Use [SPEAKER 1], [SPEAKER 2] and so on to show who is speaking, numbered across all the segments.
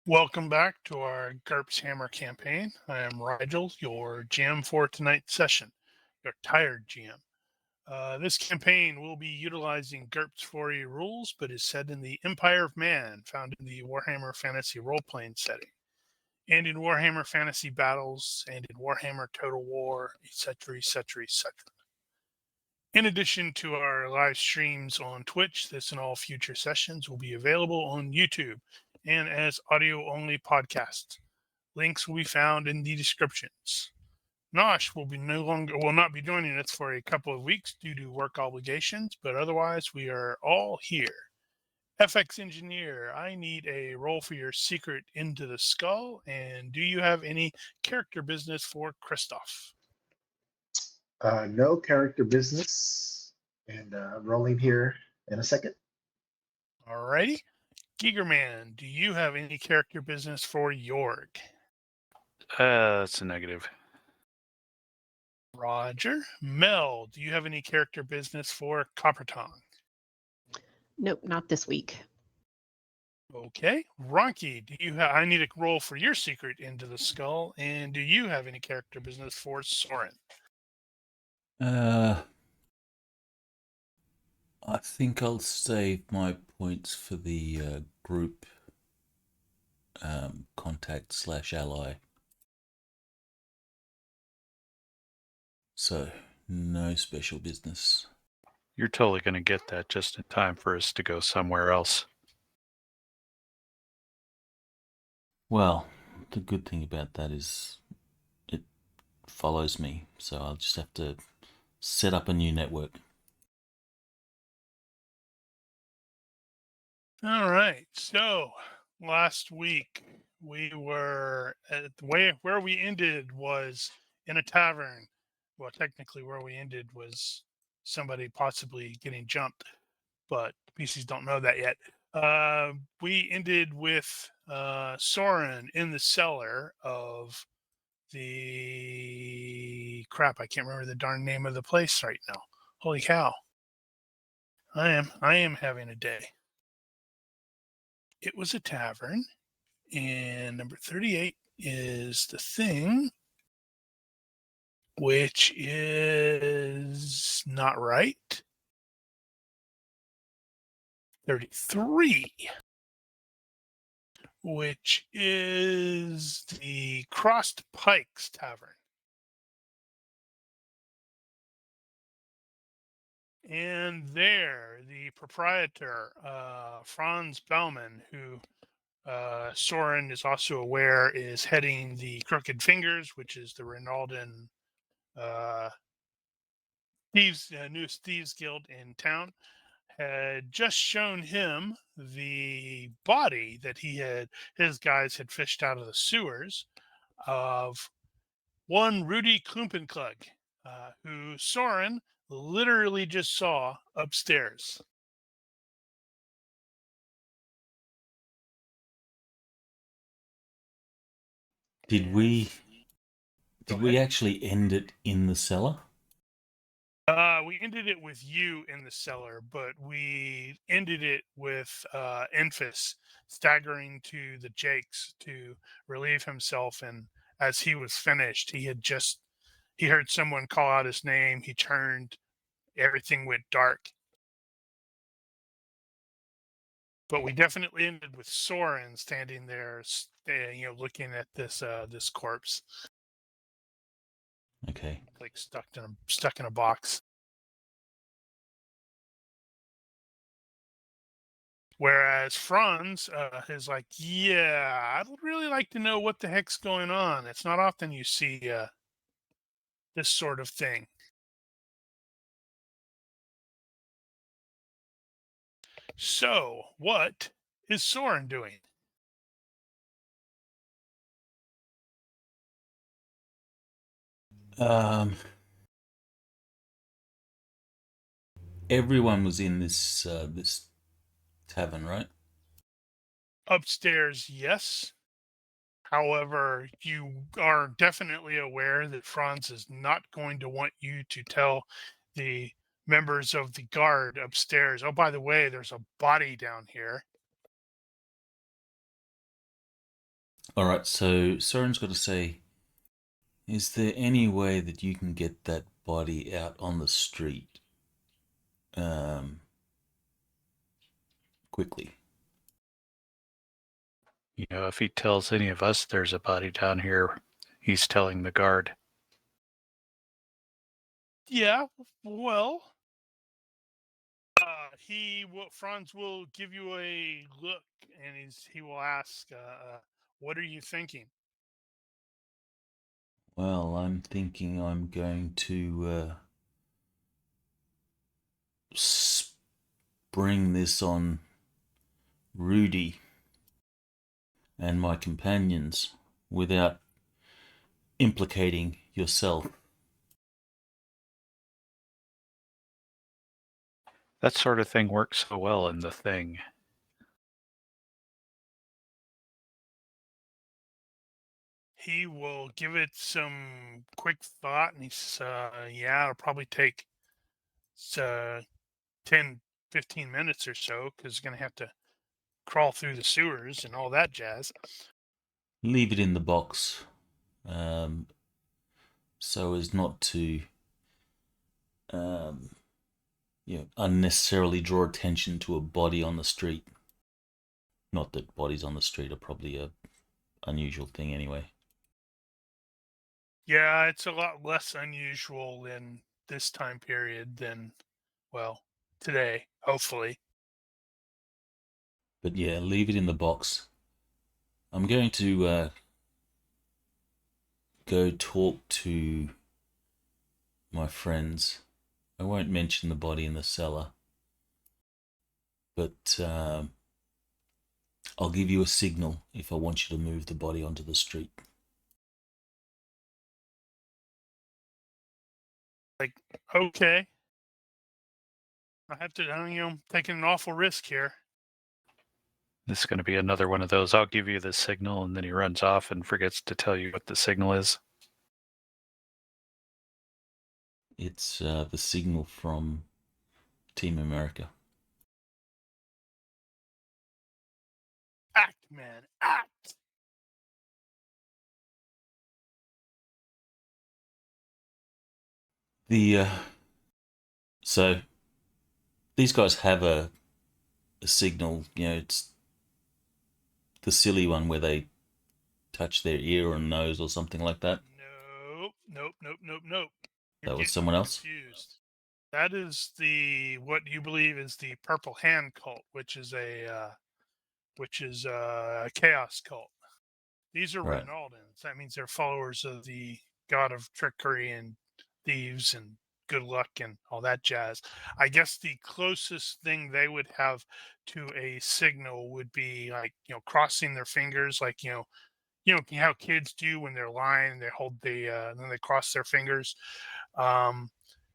[SPEAKER 1] Welcome back to our GURPS Hammer campaign. I am Rigil, your GM for tonight's session, your tired GM. This campaign will be utilizing GURPS 4E rules, but is set in the Empire of Man, found in the Warhammer Fantasy role-playing setting, and in Warhammer Fantasy Battles, and in Warhammer Total War, etc., etc., etc. In addition to our live streams on Twitch, this and all future sessions will be available on YouTube and as audio-only podcasts. Links will be found in the descriptions. Nosh will not be joining us for a couple of weeks due to work obligations, but otherwise we are all here. FX Engineer, I need a roll for your secret into the skull, and do you have any character business for Christoph?
[SPEAKER 2] No character business, and rolling here in a second.
[SPEAKER 1] Alrighty. Gigerman, do you have any character business for Jorg?
[SPEAKER 3] That's a negative.
[SPEAKER 1] Roger. Mel, do you have any character business for Coppertongue?
[SPEAKER 4] Nope, not this week.
[SPEAKER 1] Okay. Ronky, do you have? I need a roll for your secret into the skull, and do you have any character business for Soren?
[SPEAKER 5] I think I'll save my points for the group contact / ally. So, no special business.
[SPEAKER 3] You're totally going to get that just in time for us to go somewhere else.
[SPEAKER 5] Well, the good thing about that is it follows me, so I'll just have to set up a new network.
[SPEAKER 1] All right. So last week we were at where we ended was in a tavern. Well, technically, where we ended was somebody possibly getting jumped, but PCs don't know that yet. We ended with Soren in the cellar of the crap. I can't remember the darn name of the place right now. Holy cow! I am having a day. It was a tavern, and number 38 is the thing, which is not right. 33, which is the Crossed Pikes Tavern. And there, the proprietor, Franz Baumann, who Soren is also aware is heading the Crooked Fingers, which is the Ronaldan newest thieves guild in town, had just shown him the body that his guys had fished out of the sewers of one Rudy Klumpenganger, who Soren literally just saw upstairs.
[SPEAKER 5] Did we actually end it in the cellar?
[SPEAKER 1] We ended it with you in the cellar, but we ended it with Enfys staggering to the Jakes to relieve himself. And as he was finished, he heard someone call out his name. He turned, everything went dark. But we definitely ended with Soren standing there, looking at this corpse.
[SPEAKER 5] Okay.
[SPEAKER 1] Like stuck in a box. Whereas Franz is like, yeah, I'd really like to know what the heck's going on. It's not often you see this sort of thing. So, what is Soren doing?
[SPEAKER 5] Everyone was in this this tavern, right?
[SPEAKER 1] Upstairs, yes. However, you are definitely aware that Franz is not going to want you to tell the members of the guard upstairs, oh, by the way, there's a body down here.
[SPEAKER 5] All right, so Soren's got to say, is there any way that you can get that body out on the street quickly?
[SPEAKER 3] You know, if he tells any of us there's a body down here, he's telling the guard.
[SPEAKER 1] Yeah, well, Franz will give you a look, and he will ask, "What are you thinking?"
[SPEAKER 5] Well, I'm thinking I'm going to spring this on Rudy and my companions without implicating yourself.
[SPEAKER 3] That sort of thing works so well in the thing.
[SPEAKER 1] He will give it some quick thought, and he says, "Yeah, it'll probably take 10, 15 minutes or so, because he's going to have to crawl through the sewers and all that jazz."
[SPEAKER 5] Leave it in the box so as not to unnecessarily draw attention to a body on the street. Not that bodies on the street are probably a unusual thing anyway.
[SPEAKER 1] Yeah, it's a lot less unusual in this time period than, well, today, hopefully.
[SPEAKER 5] But yeah, leave it in the box. I'm going to go talk to my friends. I won't mention the body in the cellar, but I'll give you a signal if I want you to move the body onto the street.
[SPEAKER 1] Like, okay. I have to, I'm taking an awful risk here.
[SPEAKER 3] This is going to be another one of those, I'll give you the signal, and then he runs off and forgets to tell you what the signal is.
[SPEAKER 5] It's the signal from Team America.
[SPEAKER 1] Act, man, act.
[SPEAKER 5] So these guys have a signal, it's the silly one where they touch their ear or nose or something like that.
[SPEAKER 1] Nope. You're
[SPEAKER 5] That was
[SPEAKER 1] getting
[SPEAKER 5] someone else?
[SPEAKER 1] confused. That is what you believe is the Purple Hand cult, which is a chaos cult. These are
[SPEAKER 5] Right.
[SPEAKER 1] Ronaldans. That means they're followers of the god of trickery and thieves and good luck and all that jazz. I guess the closest thing they would have to a signal would be like, crossing their fingers, like, how kids do when they're lying, they hold then they cross their fingers.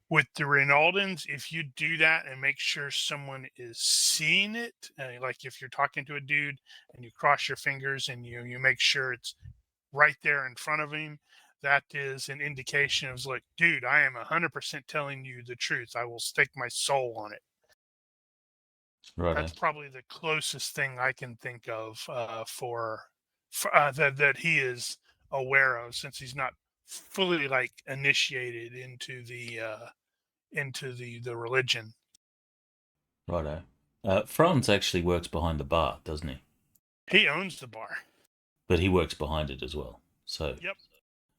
[SPEAKER 1] With the Ronaldans, if you do that and make sure someone is seeing it, like if you're talking to a dude and you cross your fingers and you make sure it's right there in front of him, that is an indication of like, dude, I am 100% telling you the truth. I will stake my soul on it.
[SPEAKER 5] Right.
[SPEAKER 1] That's probably the closest thing I can think of for that he is aware of, since he's not fully like initiated into the religion.
[SPEAKER 5] Righto. Franz actually works behind the bar, doesn't he?
[SPEAKER 1] He owns the bar.
[SPEAKER 5] But he works behind it as well. So,
[SPEAKER 1] Yep.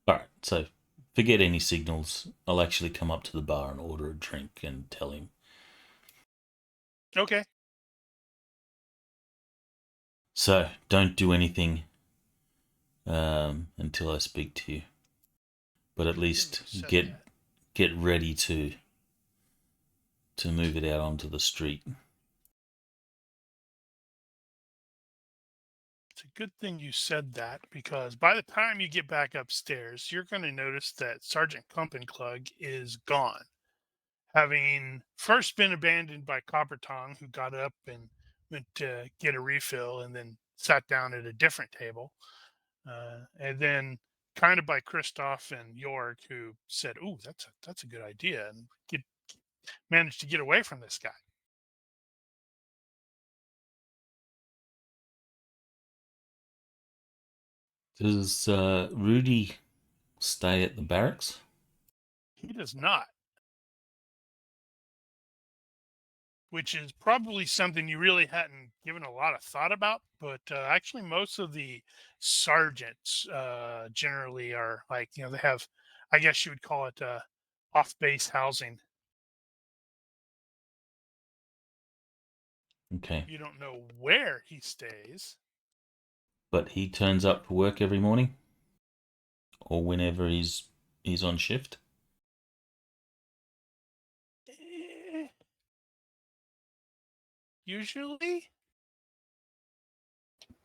[SPEAKER 5] all right. So, forget any signals. I'll actually come up to the bar and order a drink and tell him.
[SPEAKER 1] Okay.
[SPEAKER 5] So, don't do anything until I speak to you. But at least get ready to move it out onto the street.
[SPEAKER 1] It's a good thing you said that, because by the time you get back upstairs, you're going to notice that Sergeant Klumpenklug is gone, having first been abandoned by Coppertong, who got up and went to get a refill and then sat down at a different table. And then kind of by Kristoff and York, who said, "Ooh, that's a good idea," and managed to get away from this guy.
[SPEAKER 5] Does Rudy stay at the barracks?
[SPEAKER 1] He does not. Which is probably something you really hadn't given a lot of thought about. But actually, most of the sergeants generally are like, they have, I guess you would call it off base housing.
[SPEAKER 5] Okay.
[SPEAKER 1] You don't know where he stays.
[SPEAKER 5] But he turns up for work every morning? Or whenever he's on shift?
[SPEAKER 1] Usually,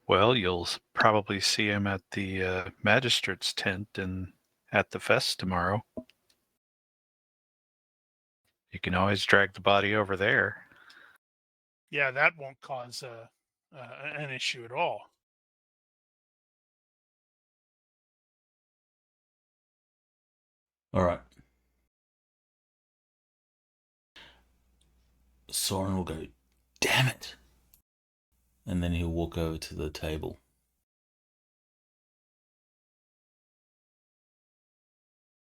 [SPEAKER 3] Well, you'll probably see him at the magistrate's tent and at the fest tomorrow. You can always drag the body over there.
[SPEAKER 1] yeah, that won't cause an issue at all.
[SPEAKER 5] All right. Soren will go, damn it! And then he'll walk over to the table.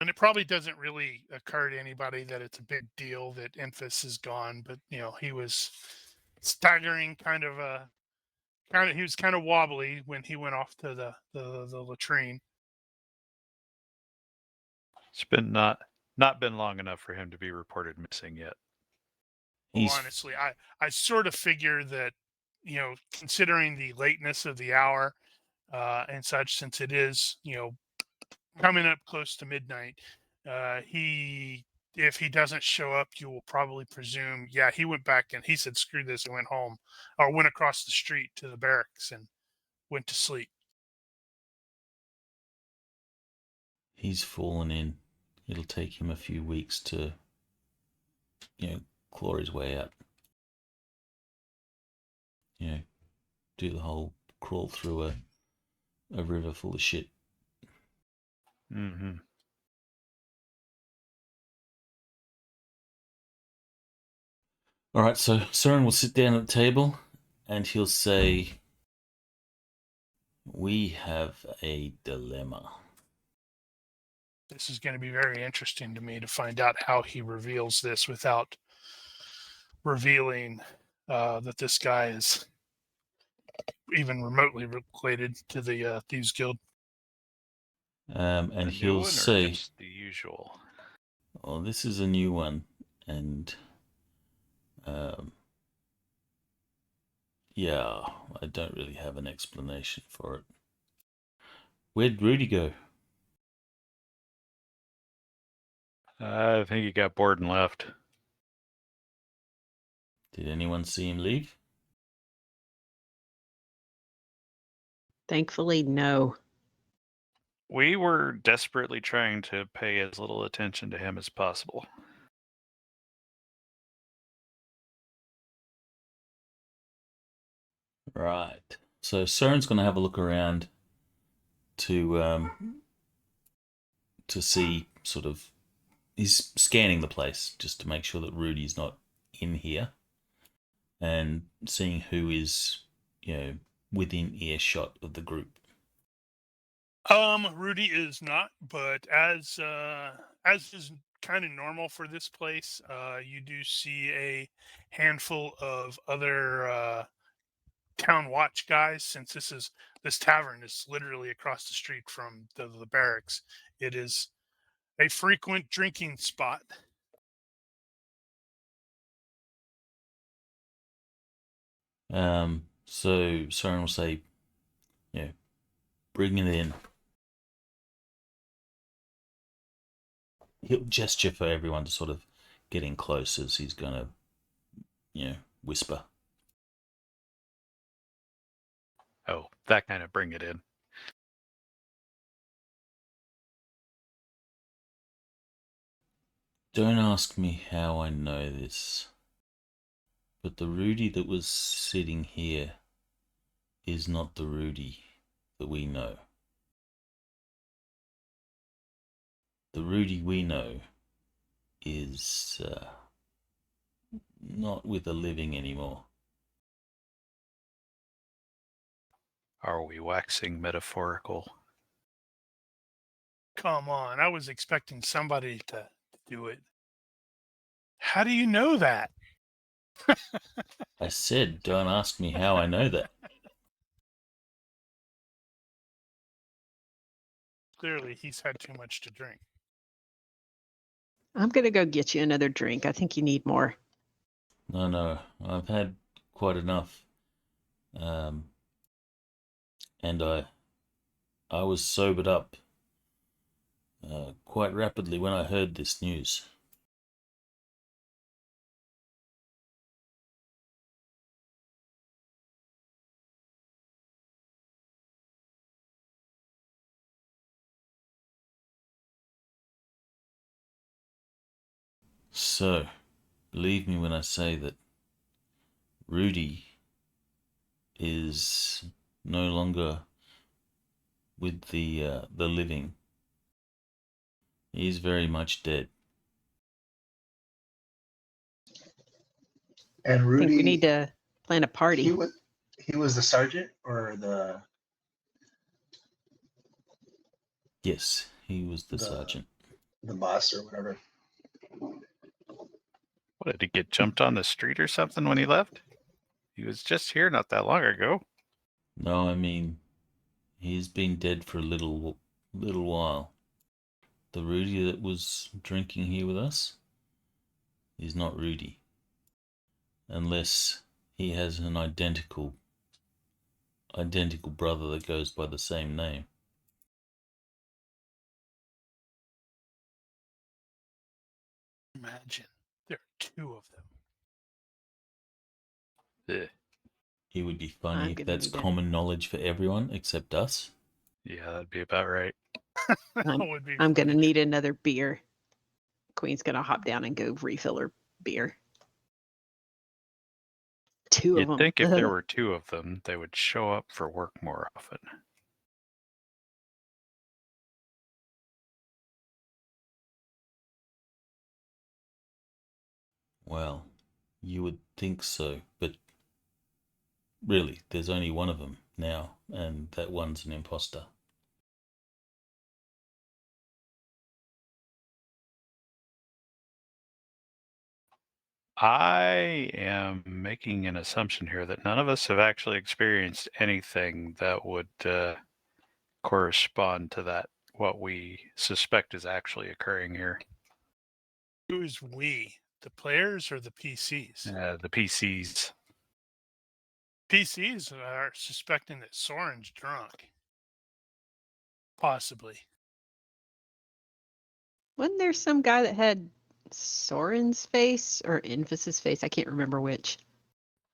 [SPEAKER 1] And it probably doesn't really occur to anybody that it's a big deal that Enfys is gone, but he was staggering, he was kind of wobbly when he went off to the latrine.
[SPEAKER 3] It's been not been long enough for him to be reported missing yet.
[SPEAKER 1] Well, honestly, I sort of figure that, considering the lateness of the hour and such, since it is, coming up close to midnight, if he doesn't show up, you will probably presume, yeah, he went back and he said, screw this, and went home, or went across the street to the barracks and went to sleep.
[SPEAKER 5] He's fallen in. It'll take him a few weeks to, claw his way out. Do the whole crawl through a river full of shit.
[SPEAKER 3] Mm-hmm.
[SPEAKER 5] All right, so Soren will sit down at the table and he'll say, we have a dilemma.
[SPEAKER 1] This is going to be very interesting to me to find out how he reveals this without revealing that this guy is even remotely related to the Thieves Guild.
[SPEAKER 5] And
[SPEAKER 3] The new
[SPEAKER 5] he'll
[SPEAKER 3] one or
[SPEAKER 5] say,
[SPEAKER 3] just the usual.
[SPEAKER 5] "Oh, this is a new one, and yeah, I don't really have an explanation for it. Where'd Rudy go?"
[SPEAKER 3] I think he got bored and left.
[SPEAKER 5] Did anyone see him leave?
[SPEAKER 4] Thankfully, no.
[SPEAKER 3] We were desperately trying to pay as little attention to him as possible.
[SPEAKER 5] Right. So Soren's going to have a look around to see sort of. He's scanning the place just to make sure that Rudy's not in here, and seeing who is, within earshot of the group.
[SPEAKER 1] Rudy is not, but as is kind of normal for this place, you do see a handful of other town watch guys. Since this tavern is literally across the street from the barracks, it is a frequent drinking spot.
[SPEAKER 5] So Soren will say, bring it in. He'll gesture for everyone to sort of get in close as he's going to, whisper.
[SPEAKER 3] Oh, that kind of bring it in.
[SPEAKER 5] Don't ask me how I know this, but the Rudy that was sitting here is not the Rudy that we know. The Rudy we know is not with the living anymore.
[SPEAKER 3] Are we waxing metaphorical?
[SPEAKER 1] Come on, I was expecting somebody to do it. How do you know that?
[SPEAKER 5] I said, don't ask me how I know that.
[SPEAKER 1] Clearly, he's had too much to drink.
[SPEAKER 4] I'm going to go get you another drink. I think you need more.
[SPEAKER 5] No, I've had quite enough. And I was sobered up quite rapidly when I heard this news. So, believe me when I say that Rudy is no longer with the living. He's very much dead.
[SPEAKER 2] And
[SPEAKER 4] I
[SPEAKER 2] Rudy,
[SPEAKER 4] think we need to plan a party.
[SPEAKER 2] he was the sergeant or the
[SPEAKER 5] Yes, he was the sergeant.
[SPEAKER 2] boss or whatever.
[SPEAKER 3] What, did he get jumped on the street or something when he left? He was just here not that long ago.
[SPEAKER 5] No, I mean, he's been dead for a little while. The Rudy that was drinking here with us is not Rudy. Unless he has an identical brother that goes by the same name.
[SPEAKER 1] Imagine there are two of them.
[SPEAKER 3] Ugh.
[SPEAKER 5] It would be
[SPEAKER 4] I'm
[SPEAKER 5] funny if
[SPEAKER 4] gonna
[SPEAKER 5] that's
[SPEAKER 4] need a-
[SPEAKER 5] common knowledge for everyone except us.
[SPEAKER 3] Yeah, that'd be about right.
[SPEAKER 1] That would be
[SPEAKER 4] I'm going to
[SPEAKER 1] funny.
[SPEAKER 4] need another beer. Queen's going to hop down and go refill her beer. Two of
[SPEAKER 3] You'd
[SPEAKER 4] them.
[SPEAKER 3] think if there were two of them, they would show up for work more often.
[SPEAKER 5] Well, you would think so, but really, there's only one of them now, and that one's an imposter.
[SPEAKER 3] I am making an assumption here that none of us have actually experienced anything that would correspond to that, what we suspect is actually occurring here.
[SPEAKER 1] Who is we? The players or the PCs?
[SPEAKER 3] The PCs.
[SPEAKER 1] PCs are suspecting that Soren's drunk. Possibly.
[SPEAKER 4] Wasn't there some guy that had Soren's face or Infus's face? I can't remember which.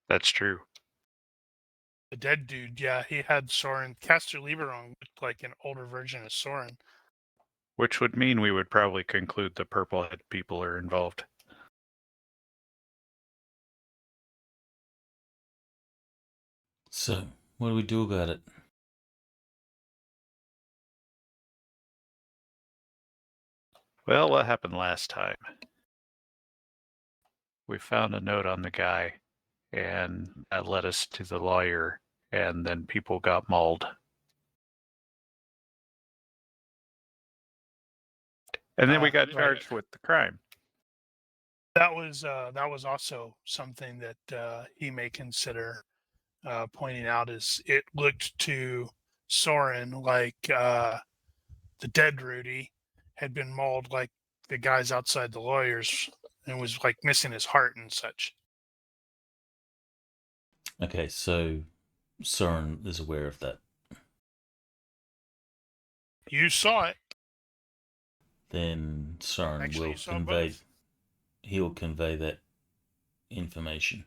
[SPEAKER 3] That's true.
[SPEAKER 1] The dead dude, yeah, he had Soren. Caster Lieberong looked like an older version of Soren.
[SPEAKER 3] Which would mean we would probably conclude the purple-head people are involved.
[SPEAKER 5] So, what do we do about it?
[SPEAKER 3] Well, what happened last time? We found a note on the guy, and that led us to the lawyer, and then people got mauled. And then we got
[SPEAKER 1] Right.
[SPEAKER 3] charged with the crime.
[SPEAKER 1] That was also something that he may consider pointing out. Is it looked to Soren like the dead Rudy had been mauled like the guys outside the lawyers and was like missing his heart and such.
[SPEAKER 5] Okay, so Soren is aware of that.
[SPEAKER 1] You saw it.
[SPEAKER 5] Then Soren
[SPEAKER 1] Actually,
[SPEAKER 5] will
[SPEAKER 1] you saw
[SPEAKER 5] convey.
[SPEAKER 1] both.
[SPEAKER 5] He will convey that information.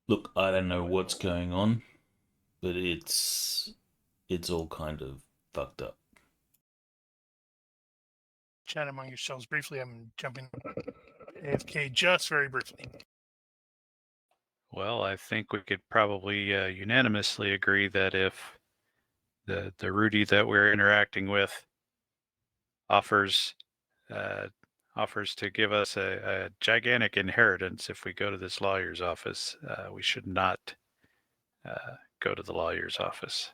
[SPEAKER 5] Look, I don't know what's going on, but it's all kind of fucked up.
[SPEAKER 1] Chat among yourselves briefly. I'm jumping AFK just very briefly.
[SPEAKER 3] Well, I think we could probably unanimously agree that if the Rudy that we're interacting with offers offers to give us a gigantic inheritance if we go to this lawyer's office. We should not go to the lawyer's office.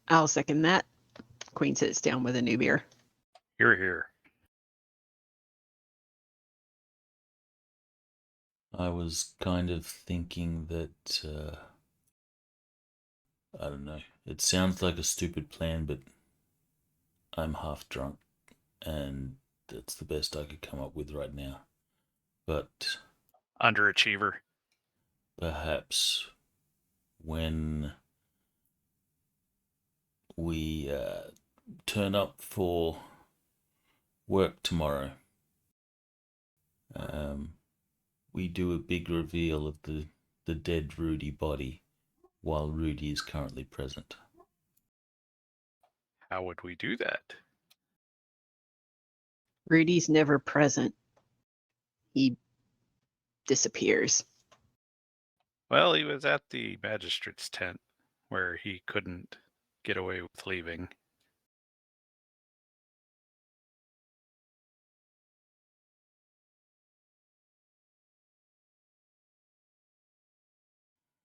[SPEAKER 4] I'll second that. Queen sits down with a new beer.
[SPEAKER 3] Hear, hear.
[SPEAKER 5] I was kind of thinking that, I don't know, it sounds like a stupid plan, but I'm half drunk, and that's the best I could come up with right now. But
[SPEAKER 3] Underachiever.
[SPEAKER 5] perhaps when we turn up for work tomorrow, we do a big reveal of the dead Rudy body while Rudy is currently present.
[SPEAKER 3] How would we do that?
[SPEAKER 4] Rudy's never present. He disappears.
[SPEAKER 3] Well, he was at the magistrate's tent where he couldn't get away with leaving.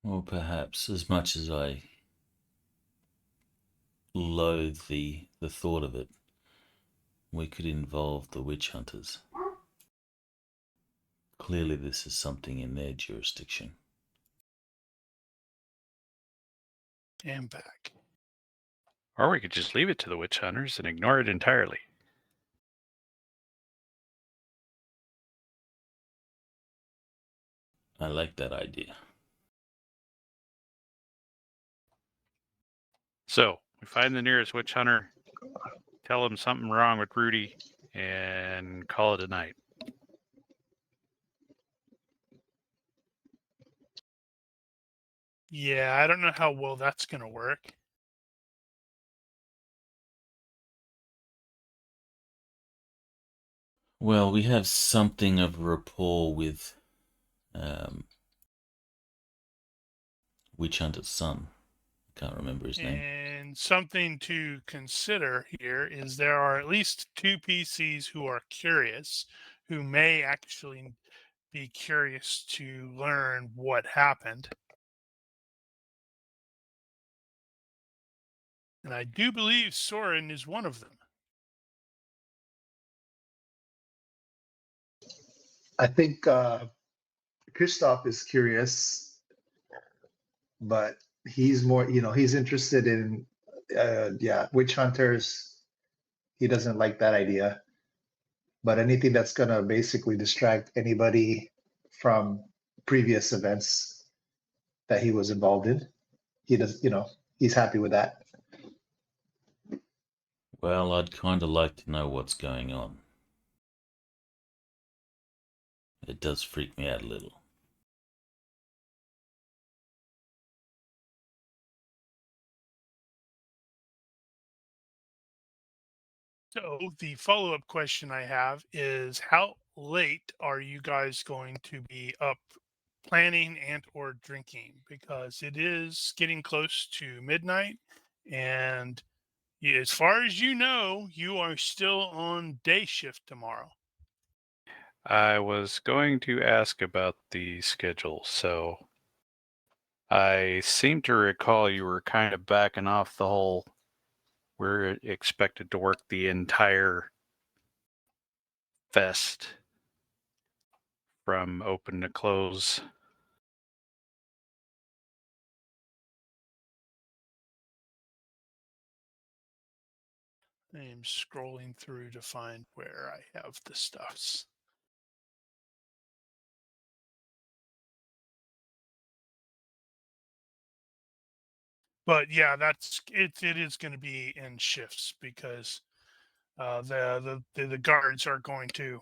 [SPEAKER 5] Or perhaps, as much as I loathe the thought of it, we could involve the witch hunters. Clearly this is something in their jurisdiction.
[SPEAKER 1] And back.
[SPEAKER 3] Or we could just leave it to the witch hunters and ignore it entirely.
[SPEAKER 5] I like that idea.
[SPEAKER 3] So, we find the nearest witch hunter, tell him something wrong with Rudy, and call it a night.
[SPEAKER 1] Yeah, I don't know how well that's going to work.
[SPEAKER 5] Well, we have something of a rapport with Witch Hunter's son. Can't remember his name.
[SPEAKER 1] And something to consider here is there are at least 2 PCs who are curious, who may actually be curious to learn what happened. And I do believe Soren is one of them.
[SPEAKER 2] I think Christoph is curious, but he's more, he's interested in, witch hunters. He doesn't like that idea. But anything that's going to basically distract anybody from previous events that he was involved in, he does, he's happy with that.
[SPEAKER 5] Well, I'd kind of like to know what's going on. It does freak me out a little.
[SPEAKER 1] So the follow-up question I have is how late are you guys going to be up planning and or drinking? Because it is getting close to midnight, and as far as you know, you are still on day shift tomorrow.
[SPEAKER 3] I was going to ask about the schedule, so I seem to recall you were kind of backing off the whole we're expected to work the entire fest from open to close.
[SPEAKER 1] I am scrolling through to find where I have the stuffs. But yeah, that's it. It is going to be in shifts because the guards are going to,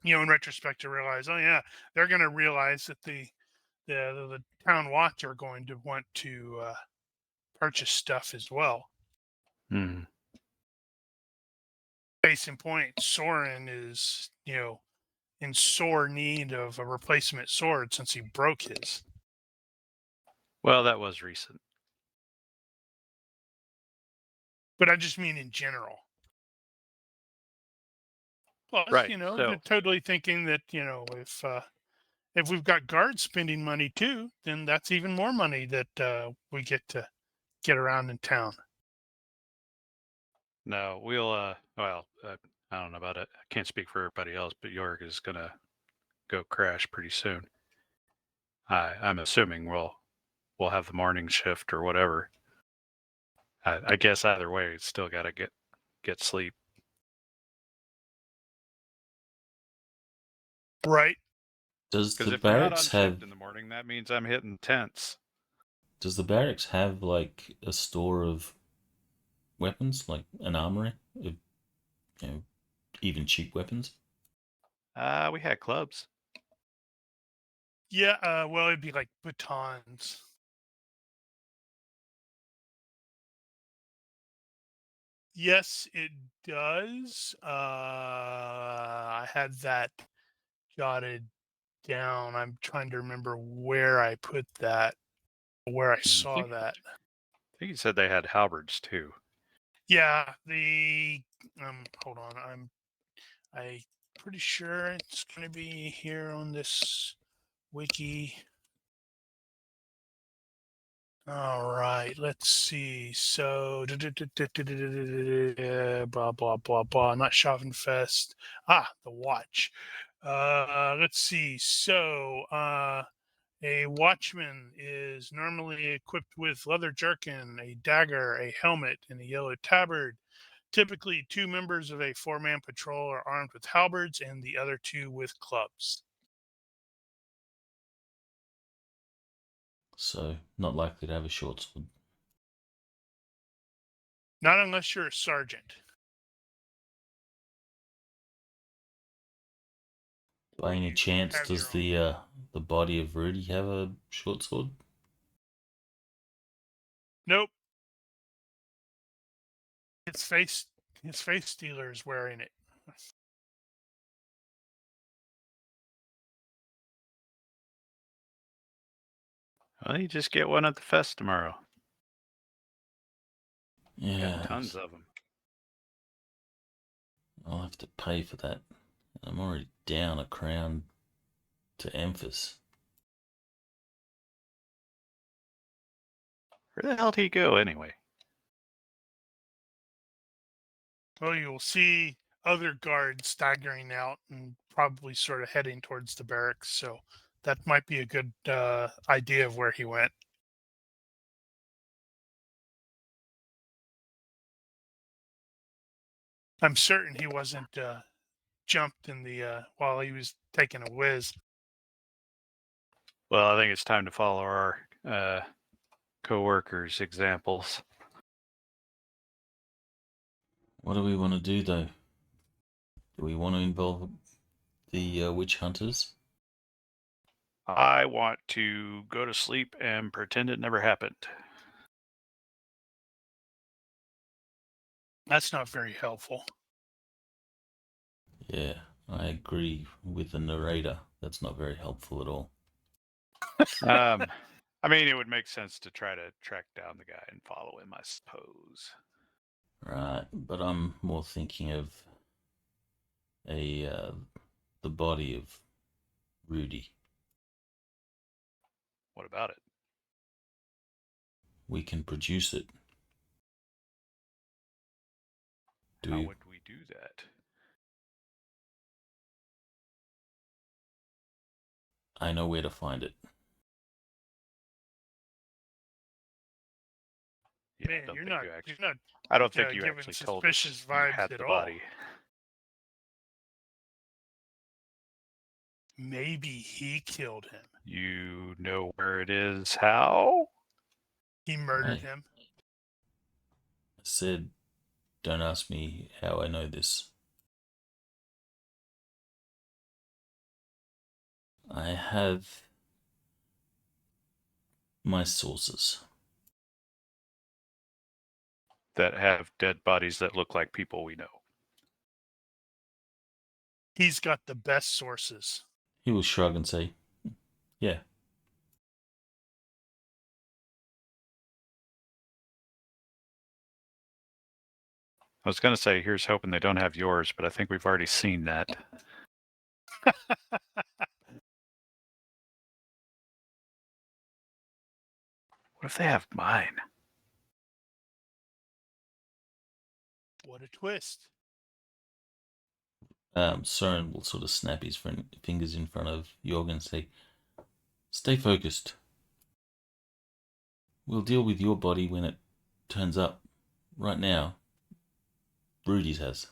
[SPEAKER 1] in retrospect, to realize, oh yeah, they're going to realize that the town watch are going to want to purchase stuff as well.
[SPEAKER 3] Hmm.
[SPEAKER 1] Case in point, Soren is in sore need of a replacement sword since he broke his.
[SPEAKER 3] Well, that was recent.
[SPEAKER 1] But I just mean in general. Plus,
[SPEAKER 3] Right,
[SPEAKER 1] they're totally thinking that, if we've got guards spending money too, then that's even more money that we get to get around in town.
[SPEAKER 3] No, we'll. I don't know about it. I can't speak for everybody else, but York is gonna go crash pretty soon. I'm assuming we'll have the morning shift or whatever. I guess either way, it's still got to get sleep.
[SPEAKER 1] Right.
[SPEAKER 5] Does
[SPEAKER 3] Because
[SPEAKER 5] the
[SPEAKER 3] if we're not on
[SPEAKER 5] barracks
[SPEAKER 3] shift
[SPEAKER 5] have
[SPEAKER 3] in the morning, that means I'm hitting tents.
[SPEAKER 5] does the barracks have like a store of weapons, like an armory of even cheap weapons?
[SPEAKER 3] We had clubs.
[SPEAKER 1] Yeah. Well, it'd be like batons. Yes, it does. I had that jotted down. I'm trying to remember where I put that, where I saw that.
[SPEAKER 3] I think you said they had halberds too.
[SPEAKER 1] Yeah, hold on. I pretty sure it's going to be here on this wiki. All right, let's see. So, blah blah blah blah. Not Schaffenfest. The watch. Let's see. So, a watchman is normally equipped with leather jerkin, a dagger, a helmet, and a yellow tabard. Typically, 2 members of a 4-man patrol are armed with halberds and the other 2 with clubs.
[SPEAKER 5] So not likely to have a short sword.
[SPEAKER 1] Not unless you're a sergeant.
[SPEAKER 5] By
[SPEAKER 1] Or
[SPEAKER 5] any
[SPEAKER 1] you
[SPEAKER 5] chance,
[SPEAKER 1] have
[SPEAKER 5] does
[SPEAKER 1] your own.
[SPEAKER 5] the body of Rudy have a short sword?
[SPEAKER 1] Nope. His face stealer is wearing it.
[SPEAKER 3] Well, you just get one at the fest tomorrow.
[SPEAKER 5] Yeah,
[SPEAKER 3] Got tons of them.
[SPEAKER 5] I'll have to pay for that. I'm already down a crown to Emphas.
[SPEAKER 3] Where the hell did he go anyway?
[SPEAKER 1] Well, you'll see other guards staggering out and probably sort of heading towards the barracks. So that might be a good idea of where he went. I'm certain he wasn't jumped in the while he was taking a whiz.
[SPEAKER 3] Well, I think it's time to follow our co-workers' examples.
[SPEAKER 5] What do we want to do, though? Do we want to involve the witch hunters?
[SPEAKER 3] I want to go to sleep and pretend it never happened.
[SPEAKER 1] That's not very helpful.
[SPEAKER 5] Yeah, I agree with the narrator. That's not very helpful at all.
[SPEAKER 3] I mean, it would make sense to try to track down the guy and follow him, I suppose.
[SPEAKER 5] Right, but I'm more thinking of the body of Rudy.
[SPEAKER 3] What about it?
[SPEAKER 5] We can produce it.
[SPEAKER 3] How would we do that?
[SPEAKER 5] I know where to find it.
[SPEAKER 3] Yeah,
[SPEAKER 1] Man, you're not
[SPEAKER 3] I don't think you
[SPEAKER 1] giving
[SPEAKER 3] actually told us
[SPEAKER 1] suspicious
[SPEAKER 3] you
[SPEAKER 1] vibes
[SPEAKER 3] had
[SPEAKER 1] at
[SPEAKER 3] the
[SPEAKER 1] all.
[SPEAKER 3] body.
[SPEAKER 1] Maybe he killed him.
[SPEAKER 3] You know where it is? How?
[SPEAKER 1] He murdered
[SPEAKER 5] Hey.
[SPEAKER 1] him.
[SPEAKER 5] I said, don't ask me how I know this. I have my sources.
[SPEAKER 3] That have dead bodies that look like people we know.
[SPEAKER 1] He's got the best sources.
[SPEAKER 5] He will shrug and say, yeah.
[SPEAKER 3] I was going to say, here's hoping they don't have yours, but I think we've already seen that. What if they have mine?
[SPEAKER 1] What a twist.
[SPEAKER 5] Soren will sort of snap his fingers in front of Jorg and say, "Stay focused. We'll deal with your body when it turns up. Right now, Rudy's has."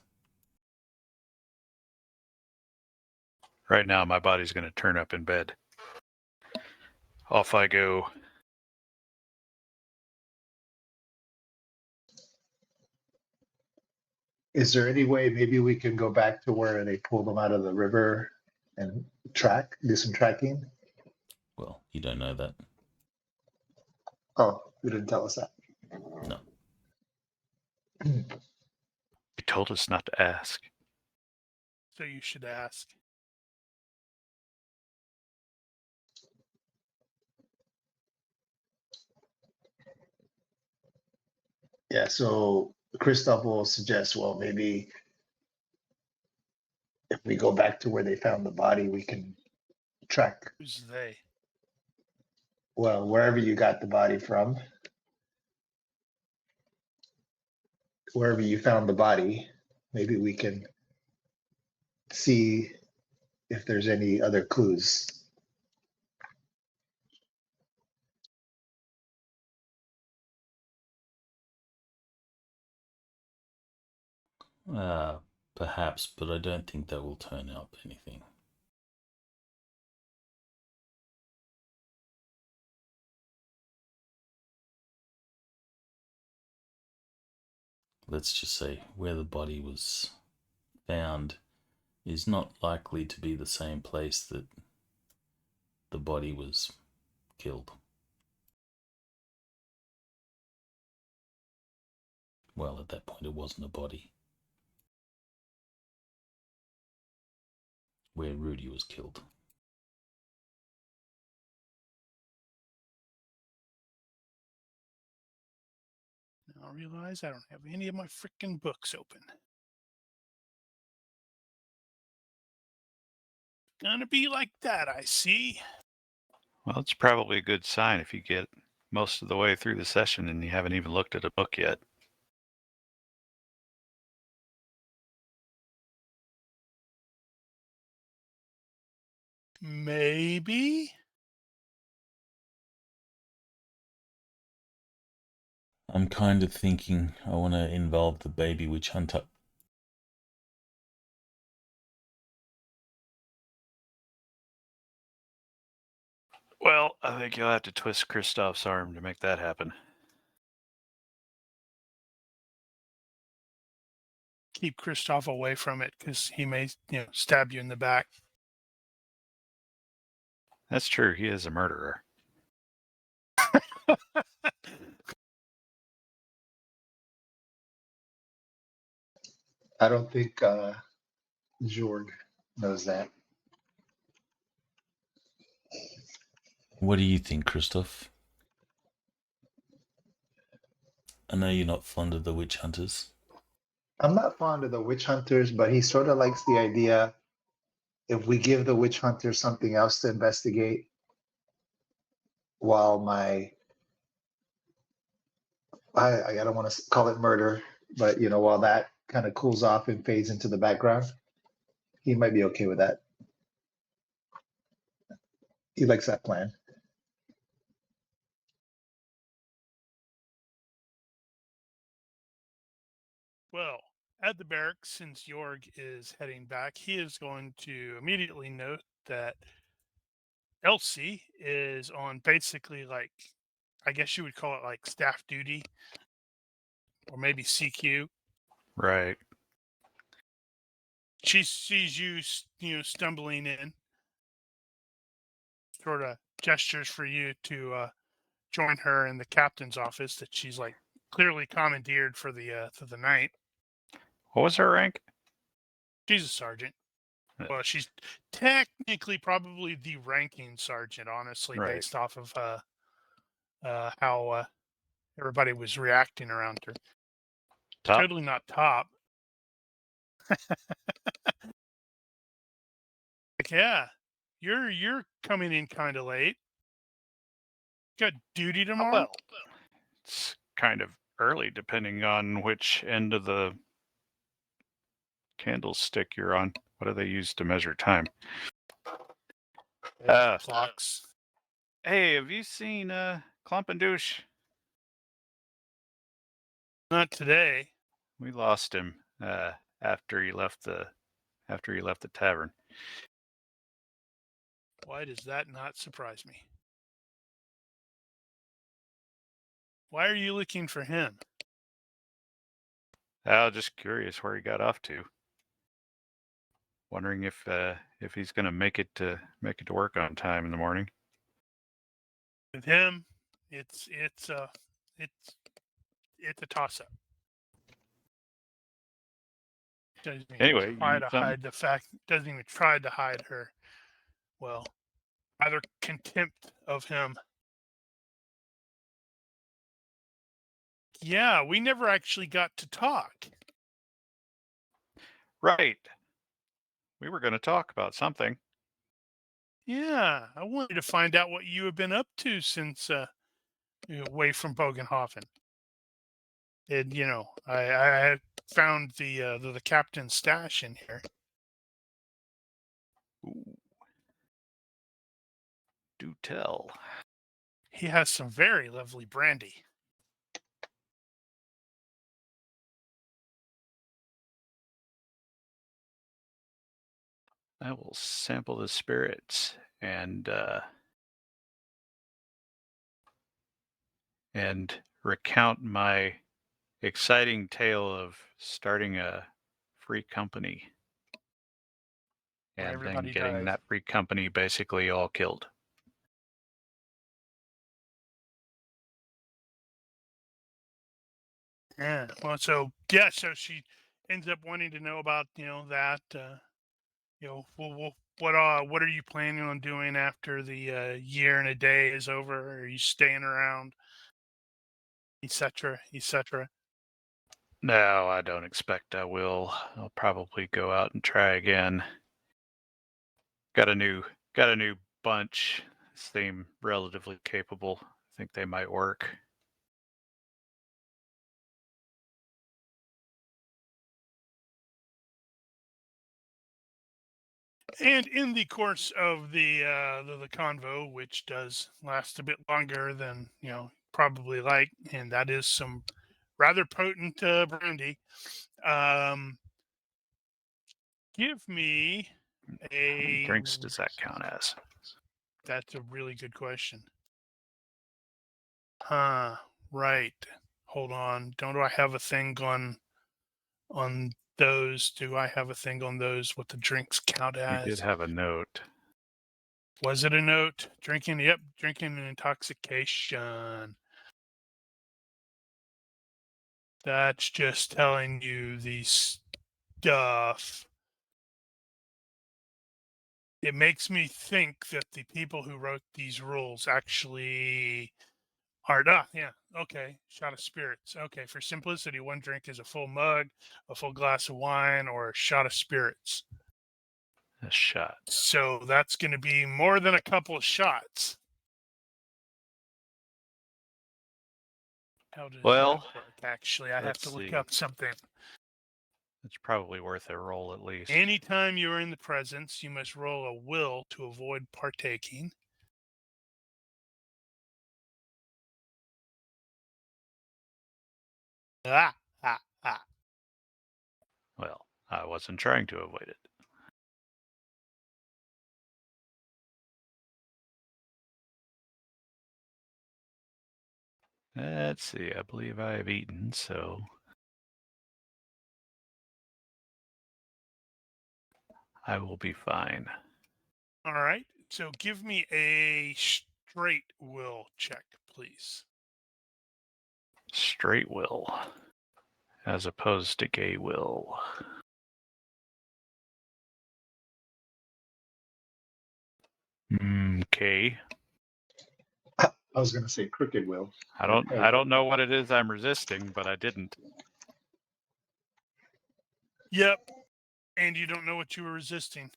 [SPEAKER 3] Right now, my body's going to turn up in bed. Off I go.
[SPEAKER 2] Is there any way maybe we can go back to where they pulled them out of the river and do some tracking?
[SPEAKER 5] Well, you don't know that.
[SPEAKER 2] Oh, you didn't tell us that.
[SPEAKER 5] No.
[SPEAKER 3] He told us not to ask.
[SPEAKER 1] So you should ask.
[SPEAKER 2] Yeah, so Christoph will suggest, well, maybe if we go back to where they found the body, we can track,
[SPEAKER 1] Who's they?
[SPEAKER 2] well, wherever you got the body from, wherever you found the body, maybe we can see if there's any other clues.
[SPEAKER 5] Perhaps, but I don't think that will turn up anything. Let's just say where the body was found is not likely to be the same place that the body was killed. Well, at that point, it wasn't a body. Where Rudy was killed.
[SPEAKER 1] Now I realize I don't have any of my freaking books open. Gonna be like that, I see.
[SPEAKER 3] Well, it's probably a good sign if you get most of the way through the session and you haven't even looked at a book yet.
[SPEAKER 1] Maybe?
[SPEAKER 5] I'm kind of thinking I want to involve the baby witch hunter.
[SPEAKER 3] Well, I think you'll have to twist Kristoff's arm to make that happen.
[SPEAKER 1] Keep Christoph away from it because he may, stab you in the back.
[SPEAKER 3] That's true. He is a murderer.
[SPEAKER 2] I don't think Jorg knows that.
[SPEAKER 5] What do you think, Christoph? I know you're not fond of the witch hunters.
[SPEAKER 2] I'm not fond of the witch hunters, but he sort of likes the idea if we give the witch hunter something else to investigate while I don't want to call it murder, but while that kind of cools off and fades into the background, he might be okay with that. He likes that plan.
[SPEAKER 1] Well, at the barracks, since Jorg is heading back, he is going to immediately note that Elsie is on basically I guess you would call it like staff duty or maybe CQ.
[SPEAKER 3] Right.
[SPEAKER 1] She sees you, stumbling in, sort of gestures for you to join her in the captain's office that she's clearly commandeered for the night.
[SPEAKER 3] What was her rank?
[SPEAKER 1] She's a sergeant. Well, she's technically probably the ranking sergeant, honestly,
[SPEAKER 3] Right.
[SPEAKER 1] based off of how everybody was reacting around her.
[SPEAKER 3] Top.
[SPEAKER 1] Totally not top. Yeah, you're coming in kind of late. Got duty tomorrow.
[SPEAKER 3] Well, it's kind of early depending on which end of the candlestick you're on. What do they use to measure time?
[SPEAKER 1] Clocks.
[SPEAKER 3] Hey, have you seen Klumpenganger?
[SPEAKER 1] Not today.
[SPEAKER 3] We lost him after he left the tavern.
[SPEAKER 1] Why does that not surprise me? Why are you looking for him?
[SPEAKER 3] I was just curious where he got off to. Wondering if he's gonna make it to work on time in the morning.
[SPEAKER 1] With him, it's a toss-up. Doesn't even
[SPEAKER 3] Anyway,
[SPEAKER 1] try
[SPEAKER 3] you
[SPEAKER 1] to
[SPEAKER 3] something?
[SPEAKER 1] hide the fact. Doesn't even try to hide her. Well, either contempt of him. Yeah, we never actually got to talk.
[SPEAKER 3] Right. We were going to talk about something.
[SPEAKER 1] Yeah, I wanted to find out what you have been up to since away from Bogenhofen. And I found the captain's stash in here.
[SPEAKER 3] Ooh. Do tell.
[SPEAKER 1] He has some very lovely brandy.
[SPEAKER 3] I will sample the spirits and recount my exciting tale of starting a free company
[SPEAKER 1] Where
[SPEAKER 3] and then
[SPEAKER 1] everybody
[SPEAKER 3] getting
[SPEAKER 1] dies.
[SPEAKER 3] that free company basically all killed.
[SPEAKER 1] Yeah. Well, so she ends up wanting to know about that. What are you planning on doing after the year and a day is over? Are you staying around, etc., etc.?
[SPEAKER 3] No, I don't expect I will. I'll probably go out and try again. Got a new bunch. Seem relatively capable. I think they might work.
[SPEAKER 1] And in the course of the convo, which does last a bit longer than probably like, and that is some rather potent brandy. Give me
[SPEAKER 3] How many
[SPEAKER 1] a.
[SPEAKER 3] drinks does that count as?
[SPEAKER 1] That's a really good question. Huh. Right. Hold on. Don't I have a thing on those? Do I have a thing on those? What the drinks count
[SPEAKER 3] You did
[SPEAKER 1] as?
[SPEAKER 3] have a note.
[SPEAKER 1] Was it a note? Drinking. Yep. Drinking and intoxication. That's just telling you the stuff. It makes me think that the people who wrote these rules actually are. Yeah. Okay. Shot of spirits. Okay. For simplicity, one drink is a full mug, a full glass of wine, or a shot of spirits.
[SPEAKER 3] A shot.
[SPEAKER 1] So that's going to be more than a couple of shots. How does
[SPEAKER 3] Well,
[SPEAKER 1] that work? Actually, I have to
[SPEAKER 3] let's
[SPEAKER 1] look
[SPEAKER 3] see.
[SPEAKER 1] up something.
[SPEAKER 3] It's probably worth a roll at least.
[SPEAKER 1] Anytime you are in the presence, you must roll a will to avoid partaking. Ah.
[SPEAKER 3] Well, I wasn't trying to avoid it. Let's see. I believe I have eaten, so I will be fine.
[SPEAKER 1] All right. So give me a straight will check, please.
[SPEAKER 3] Straight will, as opposed to gay will. Okay.
[SPEAKER 2] I was going to say crooked will.
[SPEAKER 3] I don't know what it is I'm resisting, but I didn't.
[SPEAKER 1] Yep. And you don't know what you were resisting.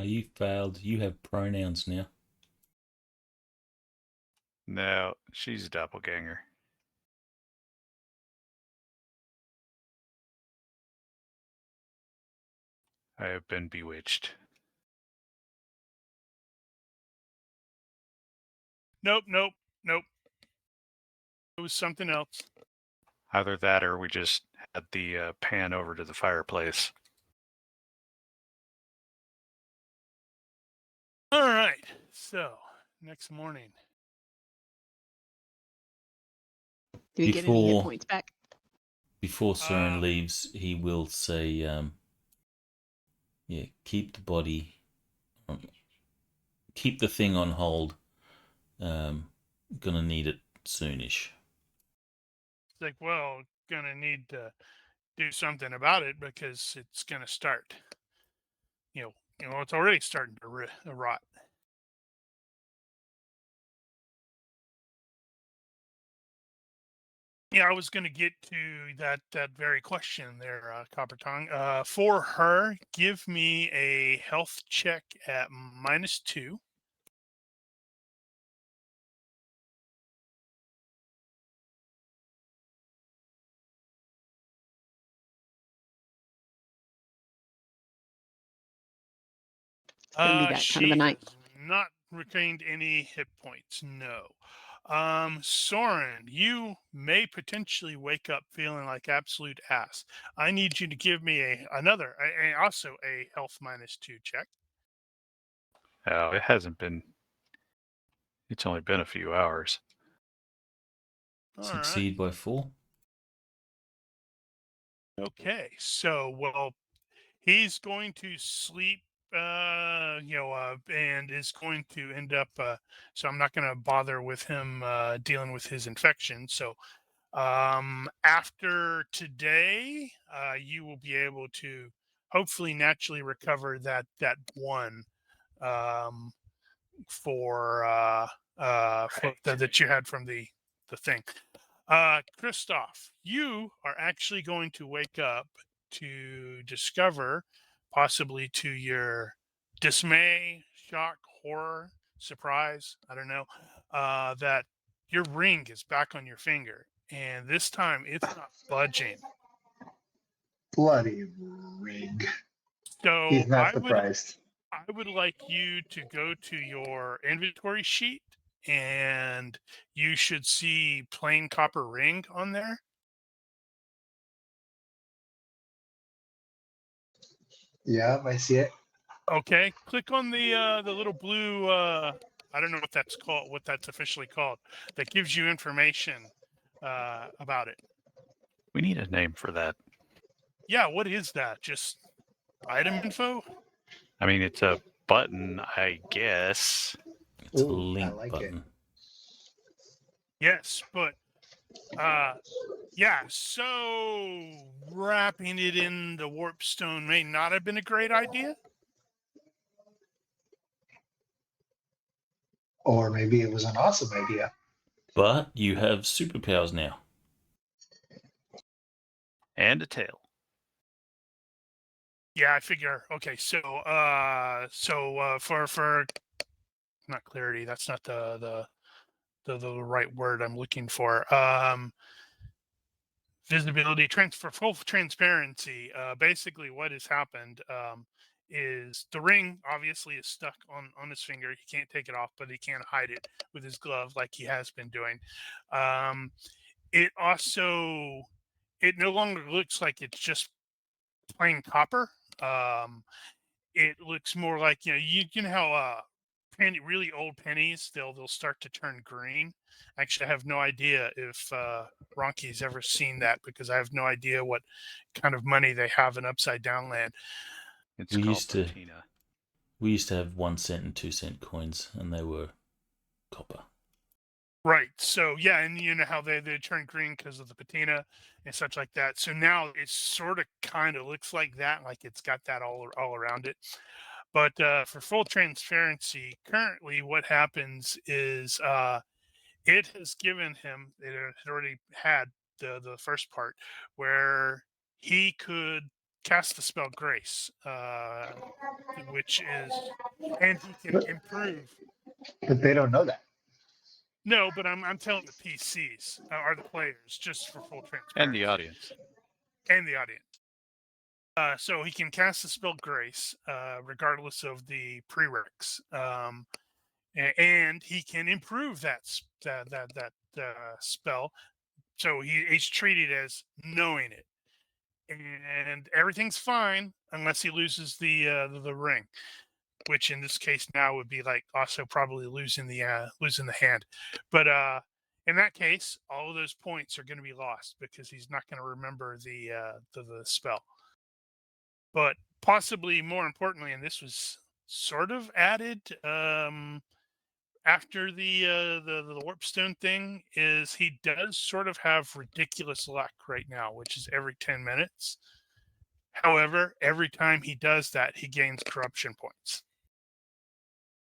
[SPEAKER 5] You failed. You have pronouns now.
[SPEAKER 3] No, she's a doppelganger. I have been bewitched.
[SPEAKER 1] Nope. It was something else.
[SPEAKER 3] Either that or we just had the pan over to the fireplace.
[SPEAKER 1] All right. So, next morning.
[SPEAKER 4] Do we get any hit
[SPEAKER 5] Before-
[SPEAKER 4] points back?
[SPEAKER 5] Before Soren leaves, he will say, yeah, keep the body, keep the thing on hold. Gonna need it soonish.
[SPEAKER 1] It's like, well, gonna need to do something about it because it's gonna start. You know, it's already starting to rot. Yeah, I was going to get to that very question there, Copper Tongue. For her, give me a health check at -2.
[SPEAKER 4] It's gonna be that
[SPEAKER 1] She
[SPEAKER 4] kind of a night.
[SPEAKER 1] has not retained any hit points. No. Soren, you may potentially wake up feeling like absolute ass. I need you to give me also a health -2 check.
[SPEAKER 3] Oh, it hasn't been. It's only been a few hours.
[SPEAKER 1] All
[SPEAKER 5] Succeed by 4.
[SPEAKER 1] right. Okay. So, well, he's going to sleep, and is going to end up. So I'm not going to bother with him dealing with his infection. So after today, you will be able to hopefully naturally recover that one um, that you had from the thing. Christoph, you are actually going to wake up to discover, possibly to your dismay, shock, horror, surprise, I don't know, that your ring is back on your finger. And this time it's not budging.
[SPEAKER 2] Bloody rig.
[SPEAKER 1] So
[SPEAKER 2] He's not surprised.
[SPEAKER 1] I would like you to go to your inventory sheet, and you should see plain copper ring on there.
[SPEAKER 2] Yeah, I see it.
[SPEAKER 1] Okay, click on the little blue. I don't know what that's called. What that's officially called. That gives you information about it.
[SPEAKER 3] We need a name for that.
[SPEAKER 1] Yeah, what is that? Just item info?
[SPEAKER 3] I mean, it's a button, I guess.
[SPEAKER 5] It's a
[SPEAKER 2] Ooh, I
[SPEAKER 5] link
[SPEAKER 2] like
[SPEAKER 5] button.
[SPEAKER 2] it.
[SPEAKER 1] Yes, but yeah. So wrapping it in the warp stone may not have been a great idea.
[SPEAKER 2] Or maybe it was an awesome idea.
[SPEAKER 5] But you have superpowers now.
[SPEAKER 3] And a tail.
[SPEAKER 1] Yeah, I figure. Okay, so for not clarity, that's not the right word I'm looking for. Visibility, for full transparency. Basically, what has happened is the ring obviously is stuck on his finger. He can't take it off, but he can't hide it with his glove like he has been doing. It no longer looks like it's just plain copper. It looks more like, you know how really old pennies, they'll start to turn green. Actually, I have no idea if Ronki's ever seen that, because I have no idea what kind of money they have in Upside Down Land.
[SPEAKER 3] It's
[SPEAKER 5] We
[SPEAKER 3] called
[SPEAKER 5] used to-
[SPEAKER 3] patina.
[SPEAKER 5] We used to have 1 cent and 2 cent coins, and they were copper.
[SPEAKER 1] Right. So yeah, and you know how they turn green because of the patina and such like that. So now it sort of kind of looks like that, like it's got that all around it. But for full transparency, currently what happens is it has given him, it had already had the first part, where he could cast the spell Grace, which is, and he can improve.
[SPEAKER 2] But they don't know that.
[SPEAKER 1] No, but I'm telling the PCs are the players, just for full transparency,
[SPEAKER 3] And the audience.
[SPEAKER 1] and the audience. So he can cast the spell Grace, regardless of the prereqs, and he can improve that spell. So he's treated as knowing it, and everything's fine unless he loses the ring, which in this case now would be like also probably losing the hand. But in that case, all of those points are going to be lost because he's not going to remember the spell. But possibly more importantly, and this was sort of added after the warpstone thing, is he does sort of have ridiculous luck right now, which is every 10 minutes. However, every time he does that, he gains corruption points.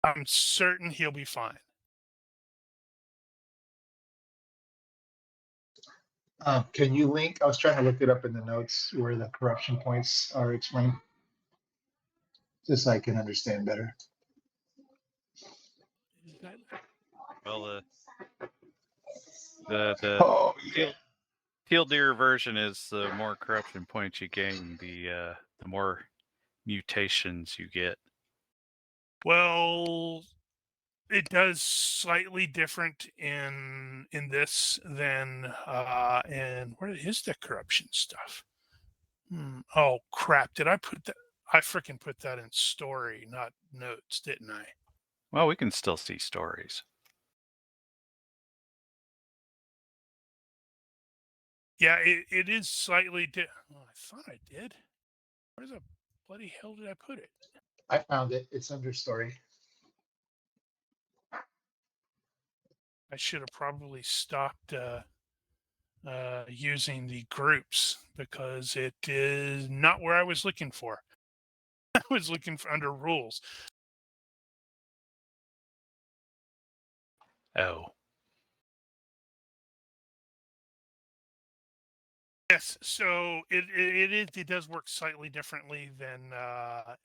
[SPEAKER 1] I'm certain he'll be fine.
[SPEAKER 2] Can you link? I was trying to look it up in the notes where the corruption points are explained, just so I can understand better.
[SPEAKER 3] Well, the
[SPEAKER 2] Oh, yeah.
[SPEAKER 3] Teal Deer version is the more corruption points you gain, the more mutations you get.
[SPEAKER 1] Well, it does slightly different in this than and where is the corruption stuff? Oh crap! Did I put that? I freaking put that in story, not notes, didn't I?
[SPEAKER 3] Well, we can still see stories.
[SPEAKER 1] Yeah, it is slightly. Oh, I thought I did. Where the bloody hell did I put it?
[SPEAKER 2] I found it. It's under story.
[SPEAKER 1] I should have probably stopped using the groups because it is not where I was looking for. I was looking for under rules.
[SPEAKER 3] Oh.
[SPEAKER 1] Yes, so it does work slightly differently than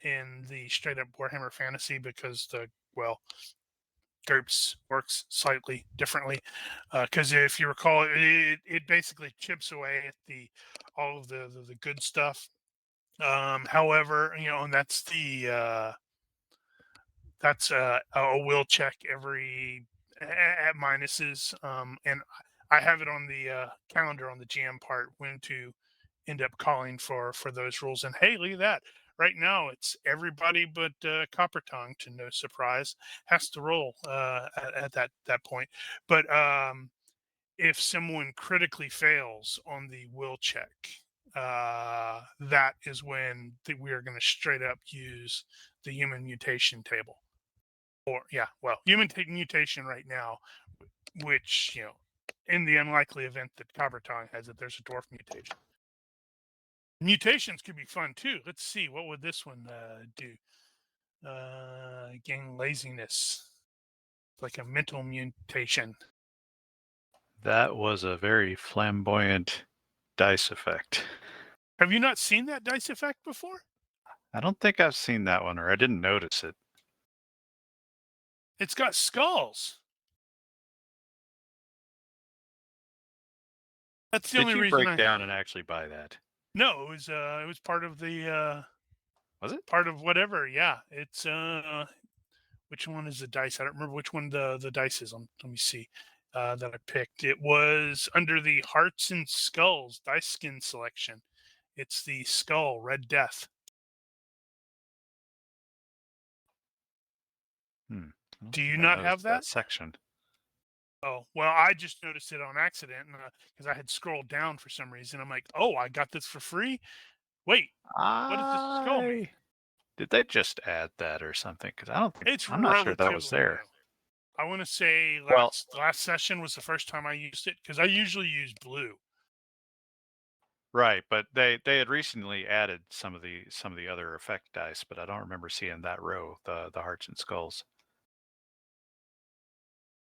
[SPEAKER 1] in the straight up Warhammer Fantasy because GURPS works slightly differently. Because if you recall, it basically chips away at all of the good stuff. However, and that's a will check every at minuses, and I have it on the calendar on the GM part when to end up calling for those rules. And hey, look at that! Right now, it's everybody but Copper Tongue, to no surprise, has to roll at that point. But if someone critically fails on the will check, that is when we are going to straight up use the human mutation table. Or human mutation right now, which in the unlikely event that Copper Tongue has it, there's a dwarf mutation. Mutations could be fun too. Let's see, what would this one do? Gain laziness, like a mental mutation.
[SPEAKER 3] That was a very flamboyant dice effect.
[SPEAKER 1] Have you not seen that dice effect before?
[SPEAKER 3] I don't think I've seen that one, or I didn't notice it.
[SPEAKER 1] It's got skulls. That's the only
[SPEAKER 3] Did you
[SPEAKER 1] reason
[SPEAKER 3] break down and actually buy that?
[SPEAKER 1] No, it was part of the
[SPEAKER 3] Was it?
[SPEAKER 1] part of whatever. Yeah, it's which one is the dice? I don't remember which one the dice is. Let me see. That I picked. It was under the Hearts and Skulls dice skin selection. It's the skull, Red Death. Do you not have that
[SPEAKER 3] section?
[SPEAKER 1] Oh, well, I just noticed it on accident because I had scrolled down for some reason. I'm like, oh, I got this for free. Wait, what does this skull mean?
[SPEAKER 3] Did they just add that or something? Because I'm not sure that was
[SPEAKER 1] relatively
[SPEAKER 3] there.
[SPEAKER 1] new. I want to say
[SPEAKER 3] Well-
[SPEAKER 1] last session was the first time I used it because I usually use blue.
[SPEAKER 3] Right, but they had recently added some of the other effect dice, but I don't remember seeing that row, the hearts and skulls.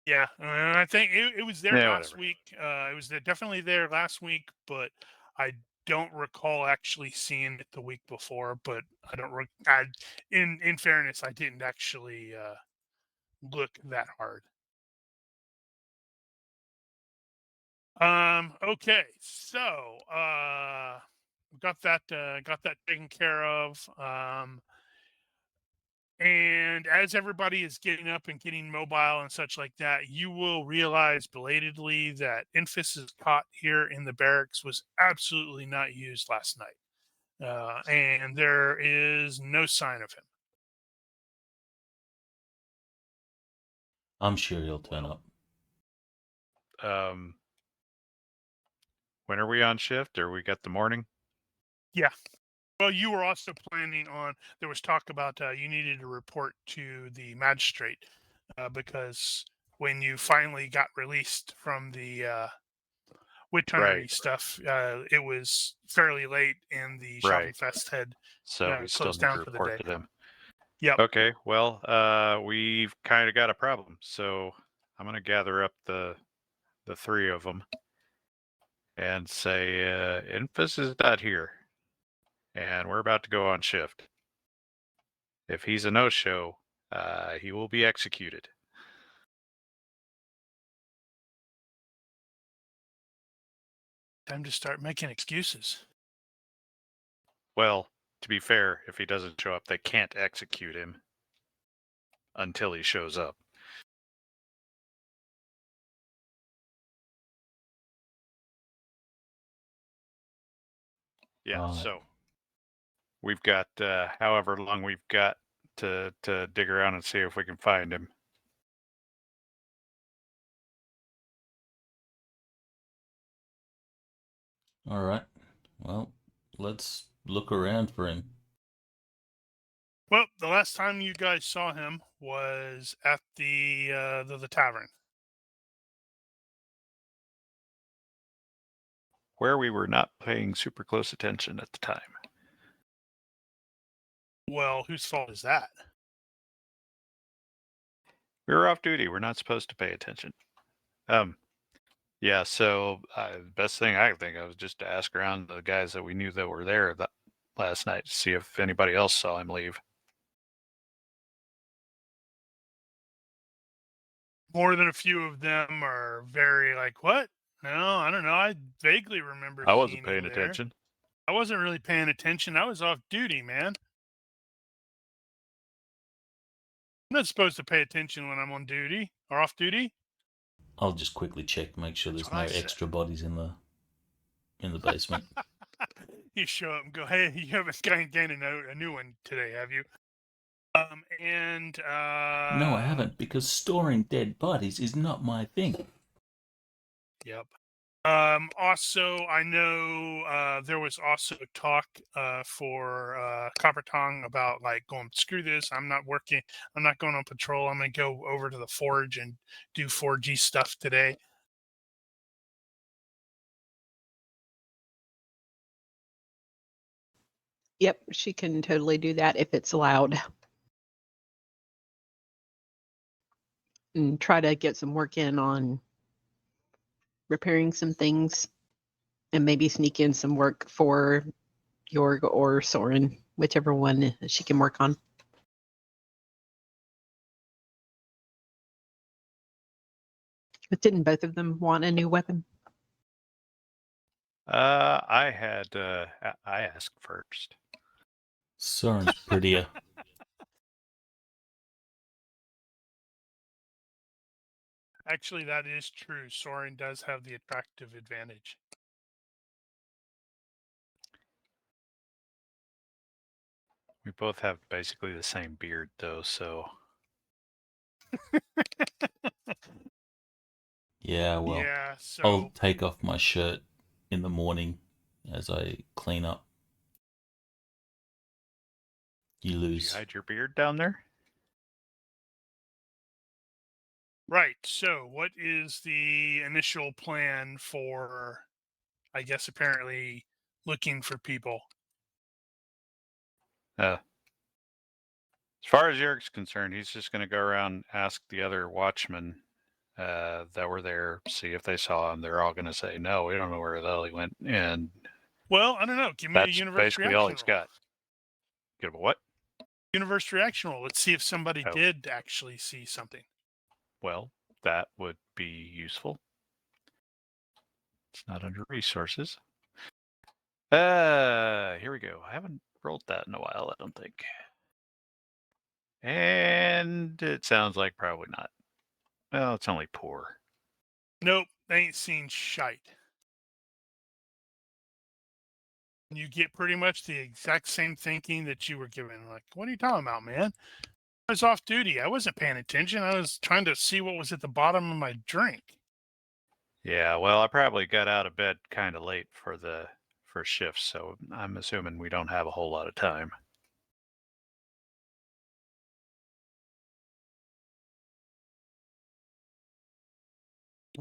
[SPEAKER 1] Yeah, and I think it was there
[SPEAKER 3] Yeah,
[SPEAKER 1] last
[SPEAKER 3] whatever.
[SPEAKER 1] week. It was definitely there last week, but I don't recall actually seeing it the week before. But I don't. In fairness, I didn't actually look that hard. Okay, so got that taken care of. And as everybody is getting up and getting mobile and such like that, you will realize belatedly that Infus's cot here in the barracks was absolutely not used last night. And there is no sign of him.
[SPEAKER 5] I'm sure he'll turn
[SPEAKER 3] Well,
[SPEAKER 5] up.
[SPEAKER 3] When are we on shift? Or we got the morning?
[SPEAKER 1] Yeah. Well, you were also planning on, there was talk about you needed to report to the magistrate because when you finally got released from the witch hunter
[SPEAKER 3] Right.
[SPEAKER 1] stuff, it was fairly late and the Shopping
[SPEAKER 3] Right.
[SPEAKER 1] Fest had
[SPEAKER 3] So we still
[SPEAKER 1] closed
[SPEAKER 3] need
[SPEAKER 1] down
[SPEAKER 3] to
[SPEAKER 1] for the
[SPEAKER 3] report
[SPEAKER 1] day.
[SPEAKER 3] to them.
[SPEAKER 1] Yep.
[SPEAKER 3] Okay. Well, we've kind of got a problem. So I'm going to gather up the three of them and say, Infus is not here, and we're about to go on shift. If he's a no-show, he will be executed.
[SPEAKER 1] Time to start making excuses.
[SPEAKER 3] Well, to be fair, if he doesn't show up, they can't execute him until he shows up. Yeah,
[SPEAKER 5] Right.
[SPEAKER 3] so we've got however long we've got to dig around and see if we can find him.
[SPEAKER 5] All right. Well, let's look around for him.
[SPEAKER 1] Well, the last time you guys saw him was at the tavern.
[SPEAKER 3] Where we were not paying super close attention at the time.
[SPEAKER 1] Well, whose fault is that?
[SPEAKER 3] We were off duty. We're not supposed to pay attention. Yeah, so the best thing I could think of was just to ask around the guys that we knew that were there last night to see if anybody else saw him leave.
[SPEAKER 1] More than a few of them are very like, what? No, I don't know. I vaguely remember
[SPEAKER 3] I wasn't
[SPEAKER 1] seeing
[SPEAKER 3] paying
[SPEAKER 1] him there.
[SPEAKER 3] attention.
[SPEAKER 1] I wasn't really paying attention. I was off duty, man. I'm not supposed to pay attention when I'm on duty or off duty.
[SPEAKER 5] I'll just quickly check, make sure
[SPEAKER 1] That's
[SPEAKER 5] there's
[SPEAKER 1] what
[SPEAKER 5] no
[SPEAKER 1] I said.
[SPEAKER 5] extra bodies in the basement.
[SPEAKER 1] You show up and go, hey, you haven't gained a new one today, have you?
[SPEAKER 5] No, I haven't, because storing dead bodies is not my thing.
[SPEAKER 1] Yep. Also, I know there was also talk for Copper Tongue about like going, screw this, I'm not working, I'm not going on patrol, I'm going to go over to the forge and do 4G stuff today.
[SPEAKER 4] Yep, she can totally do that if it's allowed. And try to get some work in on repairing some things and maybe sneak in some work for Jorg or Soren, whichever one she can work on. But didn't both of them want a new weapon?
[SPEAKER 3] I asked first.
[SPEAKER 5] Soren's prettier.
[SPEAKER 1] Actually, that is true. Soren does have the attractive advantage.
[SPEAKER 3] We both have basically the same beard, though, so.
[SPEAKER 5] Yeah, well,
[SPEAKER 1] Yeah, so
[SPEAKER 5] I'll take off my shirt in the morning as I clean up. You
[SPEAKER 3] Did
[SPEAKER 5] lose.
[SPEAKER 3] you hide your beard down there?
[SPEAKER 1] right. So, what is the initial plan for, I guess, apparently looking for people?
[SPEAKER 3] As far as Eric's concerned, he's just going to go around and ask the other watchmen that were there, see if they saw him. They're all going to say, no, we don't know where the hell he went. And
[SPEAKER 1] Well, I don't know. Give me a
[SPEAKER 3] that's
[SPEAKER 1] universe
[SPEAKER 3] basically
[SPEAKER 1] reaction
[SPEAKER 3] all he's
[SPEAKER 1] roll.
[SPEAKER 3] got. Get a what?
[SPEAKER 1] Universe reaction roll. Let's see if somebody
[SPEAKER 3] Oh.
[SPEAKER 1] did actually see something.
[SPEAKER 3] Well, that would be useful. It's not under resources. Here we go. I haven't rolled that in a while, I don't think. And it sounds like probably not. Well, it's only poor.
[SPEAKER 1] Nope, they ain't seen shite. You get pretty much the exact same thinking that you were given. Like, what are you talking about, man? I was off duty. I wasn't paying attention. I was trying to see what was at the bottom of my drink.
[SPEAKER 3] Yeah, well, I probably got out of bed kind of late for shift, so I'm assuming we don't have a whole lot of time.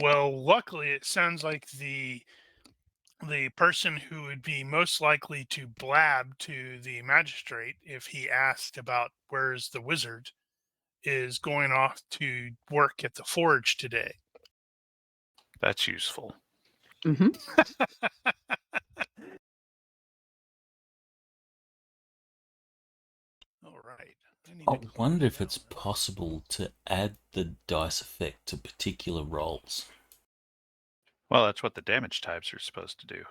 [SPEAKER 1] Well, luckily, it sounds like the person who would be most likely to blab to the magistrate if he asked about where's the wizard is going off to work at the forge today.
[SPEAKER 3] That's useful.
[SPEAKER 4] Mm-hmm.
[SPEAKER 1] All right.
[SPEAKER 5] I wonder if it's possible to add the dice effect to particular rolls.
[SPEAKER 3] Well, that's what the damage types are supposed to do.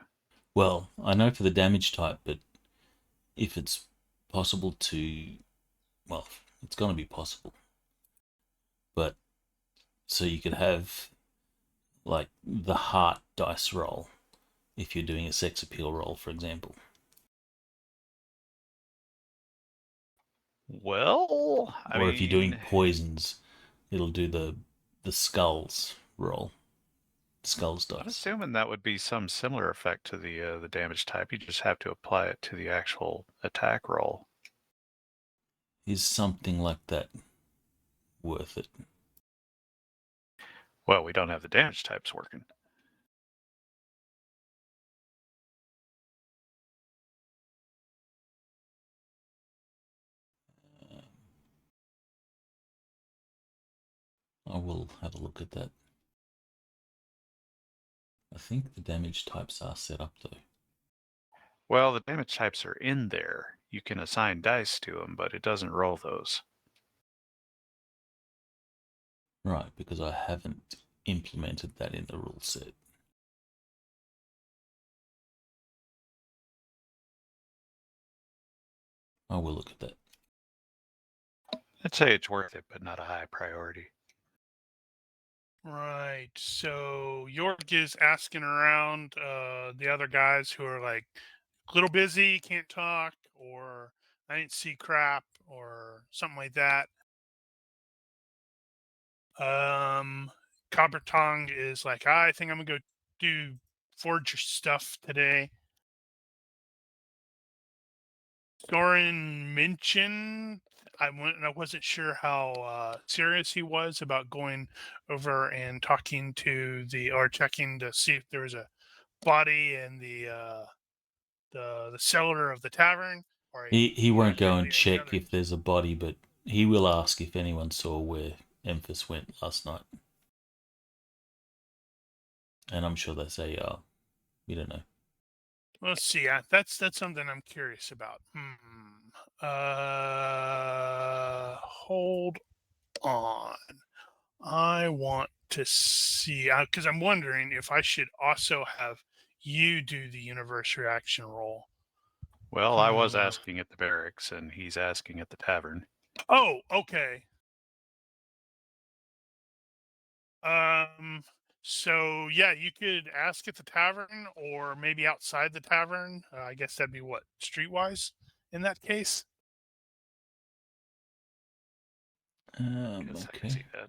[SPEAKER 5] Well, I know for the damage type, but if it's possible to... Well, it's going to be possible. But, so you could have, like, the heart dice roll if you're doing a sex appeal roll, for example.
[SPEAKER 3] Well,
[SPEAKER 5] Or if you're doing poisons, it'll do the skulls roll. Skulls dice.
[SPEAKER 3] I'm assuming that would be some similar effect to the damage type. You just have to apply it to the actual attack roll.
[SPEAKER 5] Is something like that worth it?
[SPEAKER 3] Well, we don't have the damage types working.
[SPEAKER 5] I will have a look at that. I think the damage types are set up though.
[SPEAKER 3] Well, the damage types are in there. You can assign dice to them, but it doesn't roll those.
[SPEAKER 5] Right, because I haven't implemented that in the rule set. I will look at that.
[SPEAKER 3] I'd say it's worth it, but not a high priority.
[SPEAKER 1] Right. So York is asking around the other guys who are like a little busy, can't talk, or I didn't see crap, or something like that. Copper Tongue is like, I think I'm gonna go do forge stuff today. Soren mentioned I wasn't sure how serious he was about going over and talking to or checking to see if there was a body in the cellar of the tavern. Or
[SPEAKER 5] He won't go and
[SPEAKER 1] any
[SPEAKER 5] check
[SPEAKER 1] other-
[SPEAKER 5] if there's a body, but he will ask if anyone saw where Emphas went last night. And I'm sure they say, we don't know.
[SPEAKER 1] Let's see. That's something I'm curious about. Hold on. I want to see because I'm wondering if I should also have you do the universe reaction roll.
[SPEAKER 3] Well, I was asking at the barracks, and he's asking at the tavern.
[SPEAKER 1] Oh, okay. So yeah, you could ask at the tavern or maybe outside the tavern. I guess that'd be what, streetwise in that case.
[SPEAKER 3] Guess I can see
[SPEAKER 5] Okay.
[SPEAKER 3] that.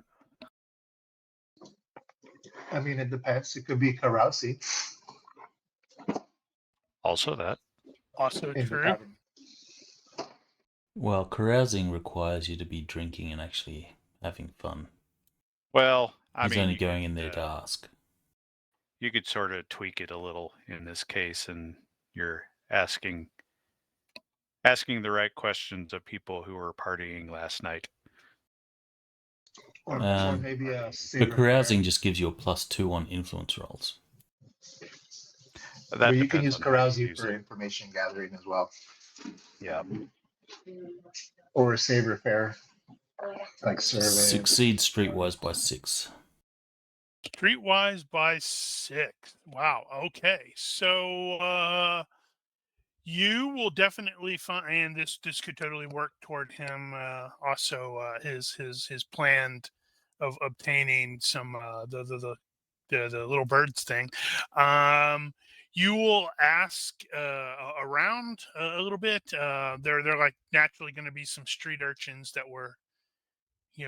[SPEAKER 2] I mean, it depends. It could be carousing
[SPEAKER 3] Also that.
[SPEAKER 1] Also
[SPEAKER 2] in the
[SPEAKER 1] true.
[SPEAKER 2] tavern.
[SPEAKER 5] Well, carousing requires you to be drinking and actually having fun.
[SPEAKER 3] Well, I
[SPEAKER 5] He's
[SPEAKER 3] mean,
[SPEAKER 5] only
[SPEAKER 3] you
[SPEAKER 5] going
[SPEAKER 3] could,
[SPEAKER 5] in there to ask.
[SPEAKER 3] You could sort of tweak it a little in this case, and you're asking the right questions of people who were partying last night.
[SPEAKER 2] Or maybe a
[SPEAKER 5] But
[SPEAKER 2] saber
[SPEAKER 5] carousing
[SPEAKER 2] fair.
[SPEAKER 5] just gives you a +2 on influence rolls.
[SPEAKER 3] That
[SPEAKER 2] But you can
[SPEAKER 3] depends
[SPEAKER 2] use
[SPEAKER 3] on how you
[SPEAKER 2] carousing
[SPEAKER 3] use
[SPEAKER 2] for
[SPEAKER 3] it.
[SPEAKER 2] information gathering as well,
[SPEAKER 3] Yeah.
[SPEAKER 2] or a saber fair, like surveying.
[SPEAKER 5] Succeed streetwise by 6.
[SPEAKER 1] Streetwise by 6. Wow. Okay. So you will definitely find, and this could totally work toward him. Also, his plan of obtaining some the little birds thing. You will ask around a little bit. They're like naturally going to be some street urchins that were,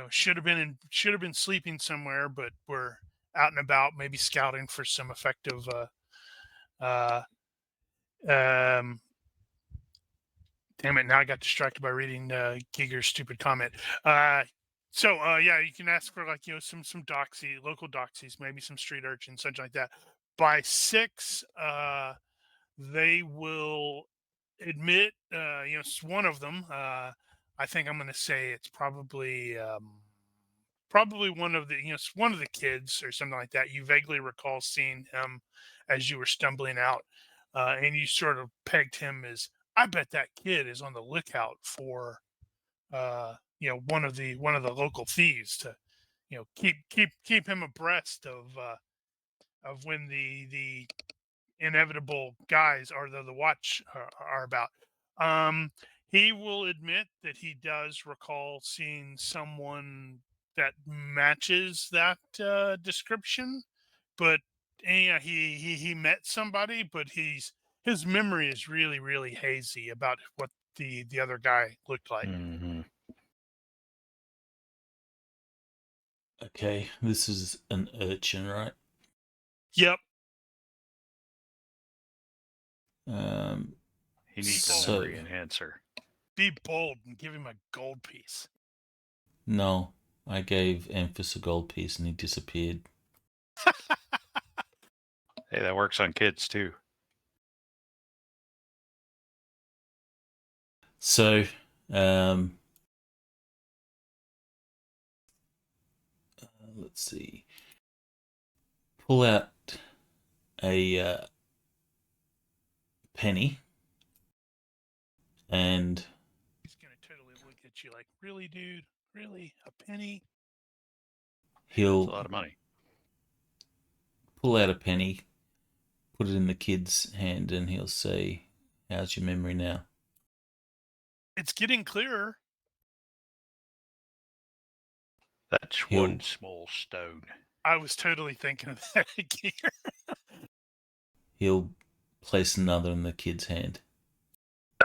[SPEAKER 1] should have been sleeping somewhere, but were out and about, maybe scouting for some effective uh, um, damn it! Now I got distracted by reading Giger's stupid comment. Yeah, you can ask for, like, some local doxies, maybe some street urchins, something like that. By 6, they will admit. It's one of them. I think I'm going to say it's probably one of the one of the kids or something like that. You vaguely recall seeing him as you were stumbling out, and you sort of pegged him as, I bet that kid is on the lookout for one of the local thieves to keep him abreast of when the inevitable guys or the watch are about. Um, he will admit that he does recall seeing someone that matches that description, but yeah, he met somebody, but his memory is really really hazy about what the other guy looked like.
[SPEAKER 3] Mm-hmm.
[SPEAKER 5] Okay, this is an urchin, right?
[SPEAKER 1] Yep.
[SPEAKER 3] He needs
[SPEAKER 5] So-
[SPEAKER 3] a memory enhancer.
[SPEAKER 1] Be bold and give him a gold piece.
[SPEAKER 5] No, I gave Emphas a gold piece and he disappeared.
[SPEAKER 3] Hey, that works on kids too.
[SPEAKER 5] So, let's see. Pull out a penny and
[SPEAKER 1] He's gonna totally look at you like, really, dude? Really? A penny?
[SPEAKER 3] That's a
[SPEAKER 5] he'll
[SPEAKER 3] lot of money.
[SPEAKER 5] pull out a penny, put it in the kid's hand, and he'll say, "How's your memory now?"
[SPEAKER 1] It's getting clearer.
[SPEAKER 3] That's
[SPEAKER 5] He'll-
[SPEAKER 3] one small stone.
[SPEAKER 1] I was totally thinking of that again.
[SPEAKER 5] He'll place another in the kid's hand.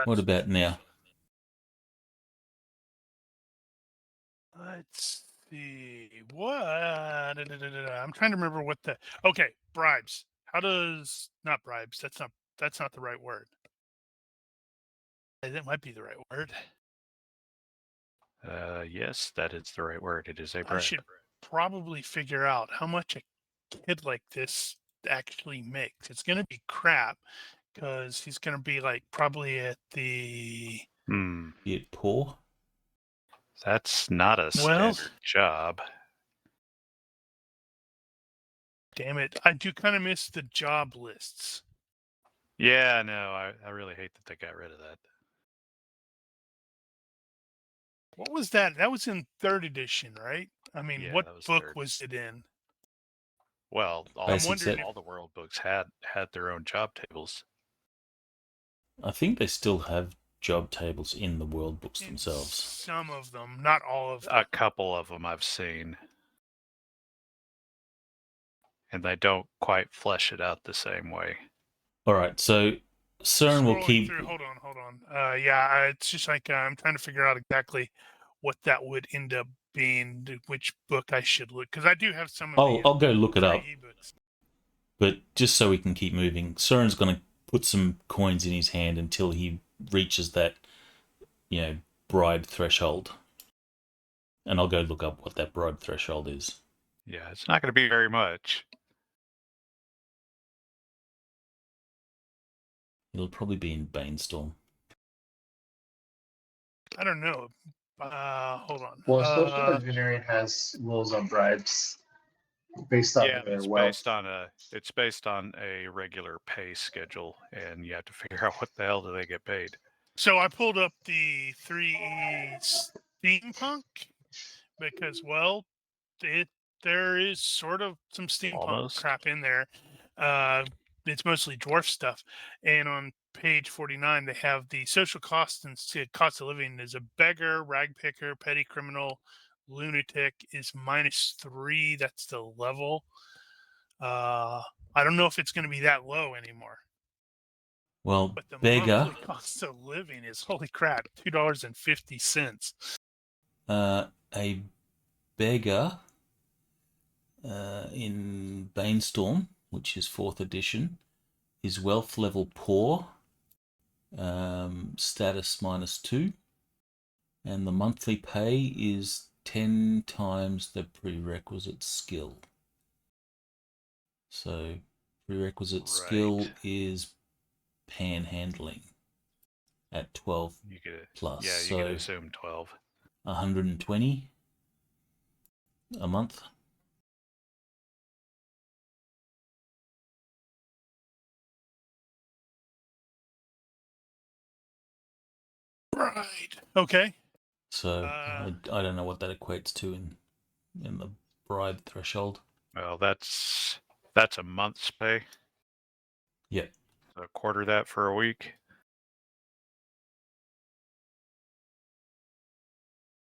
[SPEAKER 5] What about now?
[SPEAKER 1] Let's see. What? I'm trying to remember what the. Okay, bribes. Not bribes? That's not the right word. That might be the right word.
[SPEAKER 3] Yes, that is the right word. It is a
[SPEAKER 1] I
[SPEAKER 3] bribe.
[SPEAKER 1] should probably figure out how much a kid like this actually makes. It's going to be crap because he's going to be like probably at the.
[SPEAKER 5] Be it poor?
[SPEAKER 3] That's not a
[SPEAKER 1] Well,
[SPEAKER 3] standard job.
[SPEAKER 1] damn it. I do kind of miss the job lists.
[SPEAKER 3] Yeah, no, I really hate that they got rid of that.
[SPEAKER 1] What was that? That was in 3rd edition, right? I mean,
[SPEAKER 3] Yeah,
[SPEAKER 1] what
[SPEAKER 3] that was
[SPEAKER 1] book
[SPEAKER 3] 3rd.
[SPEAKER 1] was it in?
[SPEAKER 3] Well,
[SPEAKER 5] Basic
[SPEAKER 1] wondering
[SPEAKER 5] set.
[SPEAKER 3] all the world books had their own job tables.
[SPEAKER 5] I think they still have job tables in the world books
[SPEAKER 1] In
[SPEAKER 5] themselves.
[SPEAKER 1] some of them, not all of them.
[SPEAKER 3] A couple of them I've seen. And they don't quite flesh it out the same way.
[SPEAKER 5] All right, so Søren will
[SPEAKER 1] Scrolling
[SPEAKER 5] keep.
[SPEAKER 1] through. Hold on. Yeah, it's just like I'm trying to figure out exactly what that would end up being, which book I should look, because I do have some of
[SPEAKER 5] I'll go look it
[SPEAKER 1] free
[SPEAKER 5] up.
[SPEAKER 1] ebooks.
[SPEAKER 5] But just so we can keep moving, Søren's going to put some coins in his hand until he reaches that, bribe threshold. And I'll go look up what that bribe threshold is.
[SPEAKER 3] Yeah, it's not going to be very much.
[SPEAKER 5] It'll probably be in Banestorm.
[SPEAKER 1] I don't know. Hold on.
[SPEAKER 2] Well, social engineering has rules on bribes based on
[SPEAKER 3] Yeah, but
[SPEAKER 2] their
[SPEAKER 3] it's
[SPEAKER 2] wealth.
[SPEAKER 3] based on a regular pay schedule, and you have to figure out what the hell do they get paid.
[SPEAKER 1] So I pulled up the 3E steampunk because, well, there is sort of some steampunk
[SPEAKER 3] Almost.
[SPEAKER 1] crap in there. It's mostly dwarf stuff. And on page 49, they have the social cost and cost of living is a beggar, rag picker, petty criminal, lunatic is -3. That's the level. I don't know if it's going to be that low anymore.
[SPEAKER 5] Well,
[SPEAKER 1] But the
[SPEAKER 5] beggar,
[SPEAKER 1] monthly cost of living is, holy crap, $2.50.
[SPEAKER 5] a beggar in Banestorm, which is 4th edition, is wealth level poor, status -2, and the monthly pay is 10 times the prerequisite skill. So prerequisite skill is panhandling at 12
[SPEAKER 3] You could,
[SPEAKER 5] plus.
[SPEAKER 3] yeah, you
[SPEAKER 5] so
[SPEAKER 3] could assume 12.
[SPEAKER 5] 120 a month.
[SPEAKER 1] Right. Okay.
[SPEAKER 5] So I don't know what that equates to in the bribe threshold.
[SPEAKER 3] Well, that's a month's pay.
[SPEAKER 5] Yep.
[SPEAKER 3] So quarter that for a week.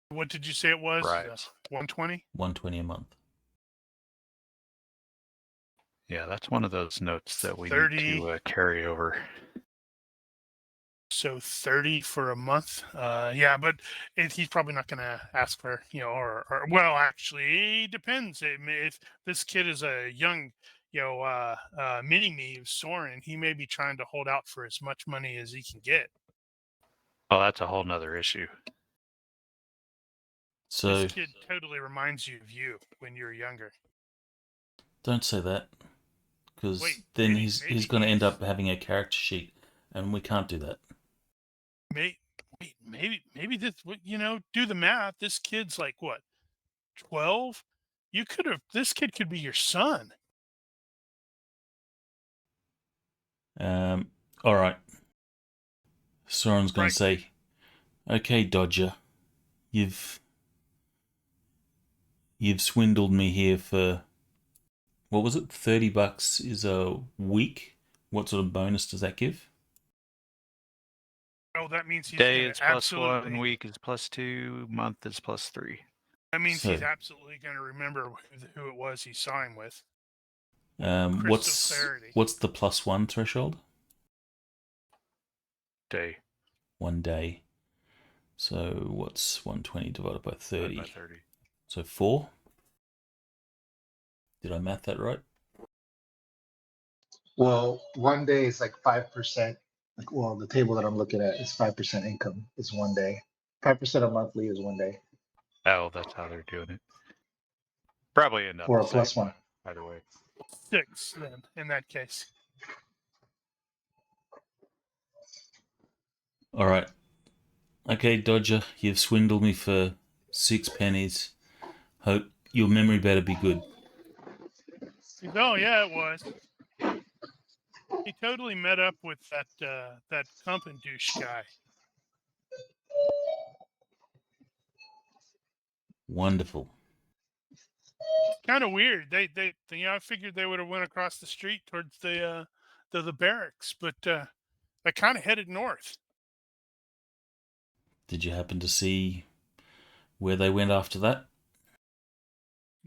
[SPEAKER 1] What did you say it was?
[SPEAKER 3] Bribes.
[SPEAKER 1] 120?
[SPEAKER 5] 120 a month.
[SPEAKER 3] Yeah, that's one of those notes that we
[SPEAKER 1] 30.
[SPEAKER 3] need to carry over.
[SPEAKER 1] So 30 for a month. Yeah, but he's probably not going to ask for, or well, actually, it depends. If this kid is a young, mini-me of Soren, he may be trying to hold out for as much money as he can get.
[SPEAKER 3] Oh, that's a whole nother issue.
[SPEAKER 5] So
[SPEAKER 1] This kid totally reminds you of you when you were younger.
[SPEAKER 5] don't say that, because
[SPEAKER 1] Wait,
[SPEAKER 5] then
[SPEAKER 1] maybe
[SPEAKER 5] he's going to end up having a character sheet, and we can't do that.
[SPEAKER 1] Maybe this, do the math. This kid's like what, 12? This kid could be your son.
[SPEAKER 5] All right. Soren's going to say, "Okay, Dodger, you've swindled me here for, what was it? $30 is a week. What sort of bonus does that give?"
[SPEAKER 1] Oh, that means he's
[SPEAKER 3] Day
[SPEAKER 1] going
[SPEAKER 3] is
[SPEAKER 1] to absolutely.
[SPEAKER 3] +1, week is +2, month is +3.
[SPEAKER 1] That means he's
[SPEAKER 5] So-
[SPEAKER 1] absolutely going to remember who it was he saw him with.
[SPEAKER 5] What's
[SPEAKER 1] clarity.
[SPEAKER 5] the +1 threshold?
[SPEAKER 3] Day.
[SPEAKER 5] 1 day. So what's 120 divided by 30?
[SPEAKER 3] By 30.
[SPEAKER 5] So 4. Did I math that right?
[SPEAKER 2] Well, 1 day is like 5%. Like, well, the table that I'm looking at is 5% income is 1 day. 5% of monthly is 1 day.
[SPEAKER 3] Oh, that's how they're doing it. Probably end up
[SPEAKER 2] Or
[SPEAKER 3] the
[SPEAKER 2] a plus
[SPEAKER 3] same,
[SPEAKER 2] one.
[SPEAKER 3] either way.
[SPEAKER 1] 6 then, in that case.
[SPEAKER 5] All right. Okay, Dodger, you've swindled me for 6 pennies. Hope your memory better be good.
[SPEAKER 1] Oh yeah, it was. He totally met up with that Klumpenganger guy.
[SPEAKER 5] Wonderful.
[SPEAKER 1] Kind of weird. They I figured they would have went across the street towards the barracks, but they kind of headed north.
[SPEAKER 5] Did you happen to see where they went after that?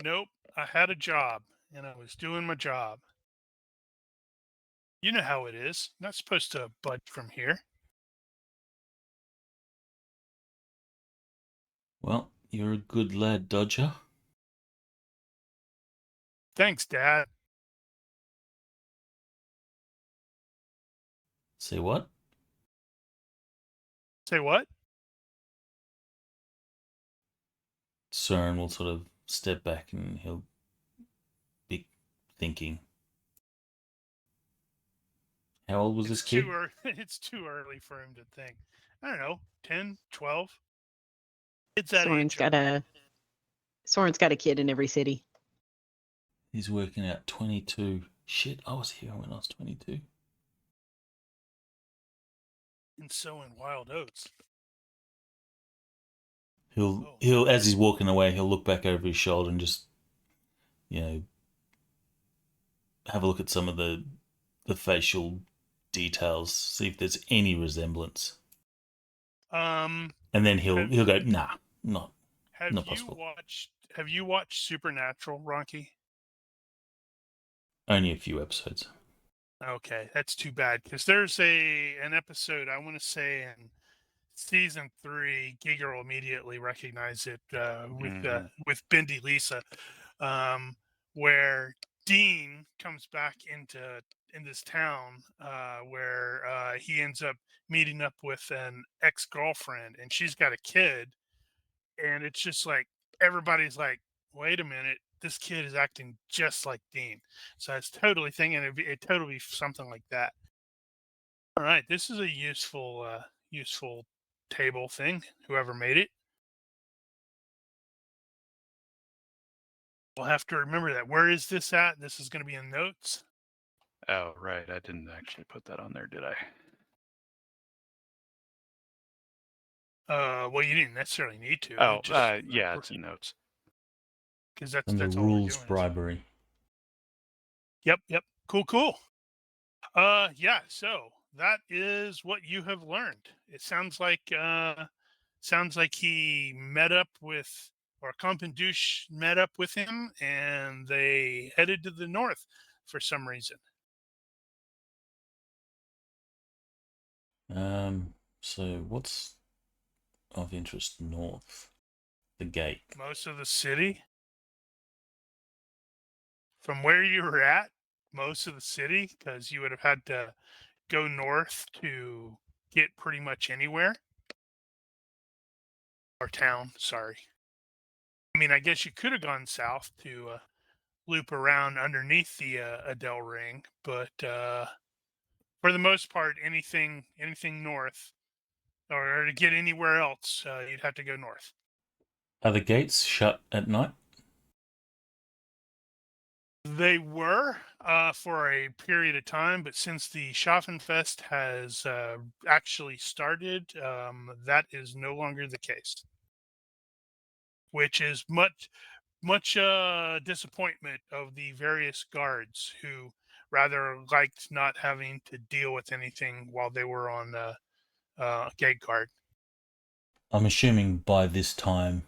[SPEAKER 1] Nope. I had a job and I was doing my job. You know how it is. Not supposed to budge from here.
[SPEAKER 5] Well, you're a good lad, Dodger.
[SPEAKER 1] Thanks, Dad.
[SPEAKER 5] Say what?
[SPEAKER 1] Say what?
[SPEAKER 5] Soren will sort of step back and he'll be thinking. How old was this kid?
[SPEAKER 1] It's too early for him to think. I don't know, 10, 12. It's that
[SPEAKER 4] Soren's got a kid in every city.
[SPEAKER 5] He's working out 22. Shit, I was here when I was 22.
[SPEAKER 1] And sowing wild oats.
[SPEAKER 5] He'll as he's walking away, he'll look back over his shoulder and just, have a look at some of the facial details, see if there's any resemblance. And then he'll go, nah, not possible.
[SPEAKER 1] Have you watched Supernatural, Ronky?
[SPEAKER 5] Only a few episodes.
[SPEAKER 1] Okay, that's too bad because there's an episode I want to say in season 3. Giger will immediately recognize it with Bindi Lisa, where Dean comes back in this town where he ends up meeting up with an ex-girlfriend, and she's got a kid, and it's just like everybody's like, wait a minute, this kid is acting just like Dean. So I was totally thinking it'd totally be something like that. All right, this is a useful table thing, whoever made it. We'll have to remember that. Where is this at? This is going to be in notes.
[SPEAKER 3] Oh, right. I didn't actually put that on there, did I?
[SPEAKER 1] Well, you didn't necessarily need to.
[SPEAKER 3] Oh, yeah, it's in notes.
[SPEAKER 1] Because that's
[SPEAKER 5] And the
[SPEAKER 1] all we're
[SPEAKER 5] rules
[SPEAKER 1] doing.
[SPEAKER 5] bribery.
[SPEAKER 1] Yep. Cool. Yeah. So that is what you have learned. It sounds like he met up with, or Klumpenganger met up with him, and they headed to the north for some reason.
[SPEAKER 5] So what's of interest north? The gate.
[SPEAKER 1] Most of the city. From where you were at, most of the city, because you would have had to go north to get pretty much anywhere. Or town, sorry. I mean, I guess you could have gone south to loop around underneath the Adele Ring, but for the most part, anything north, or to get anywhere else, you'd have to go north.
[SPEAKER 5] Are the gates shut at night?
[SPEAKER 1] They were for a period of time, but since the Schaffenfest has actually started, that is no longer the case, which is much disappointment of the various guards who rather liked not having to deal with anything while they were on gate guard.
[SPEAKER 5] I'm assuming by this time,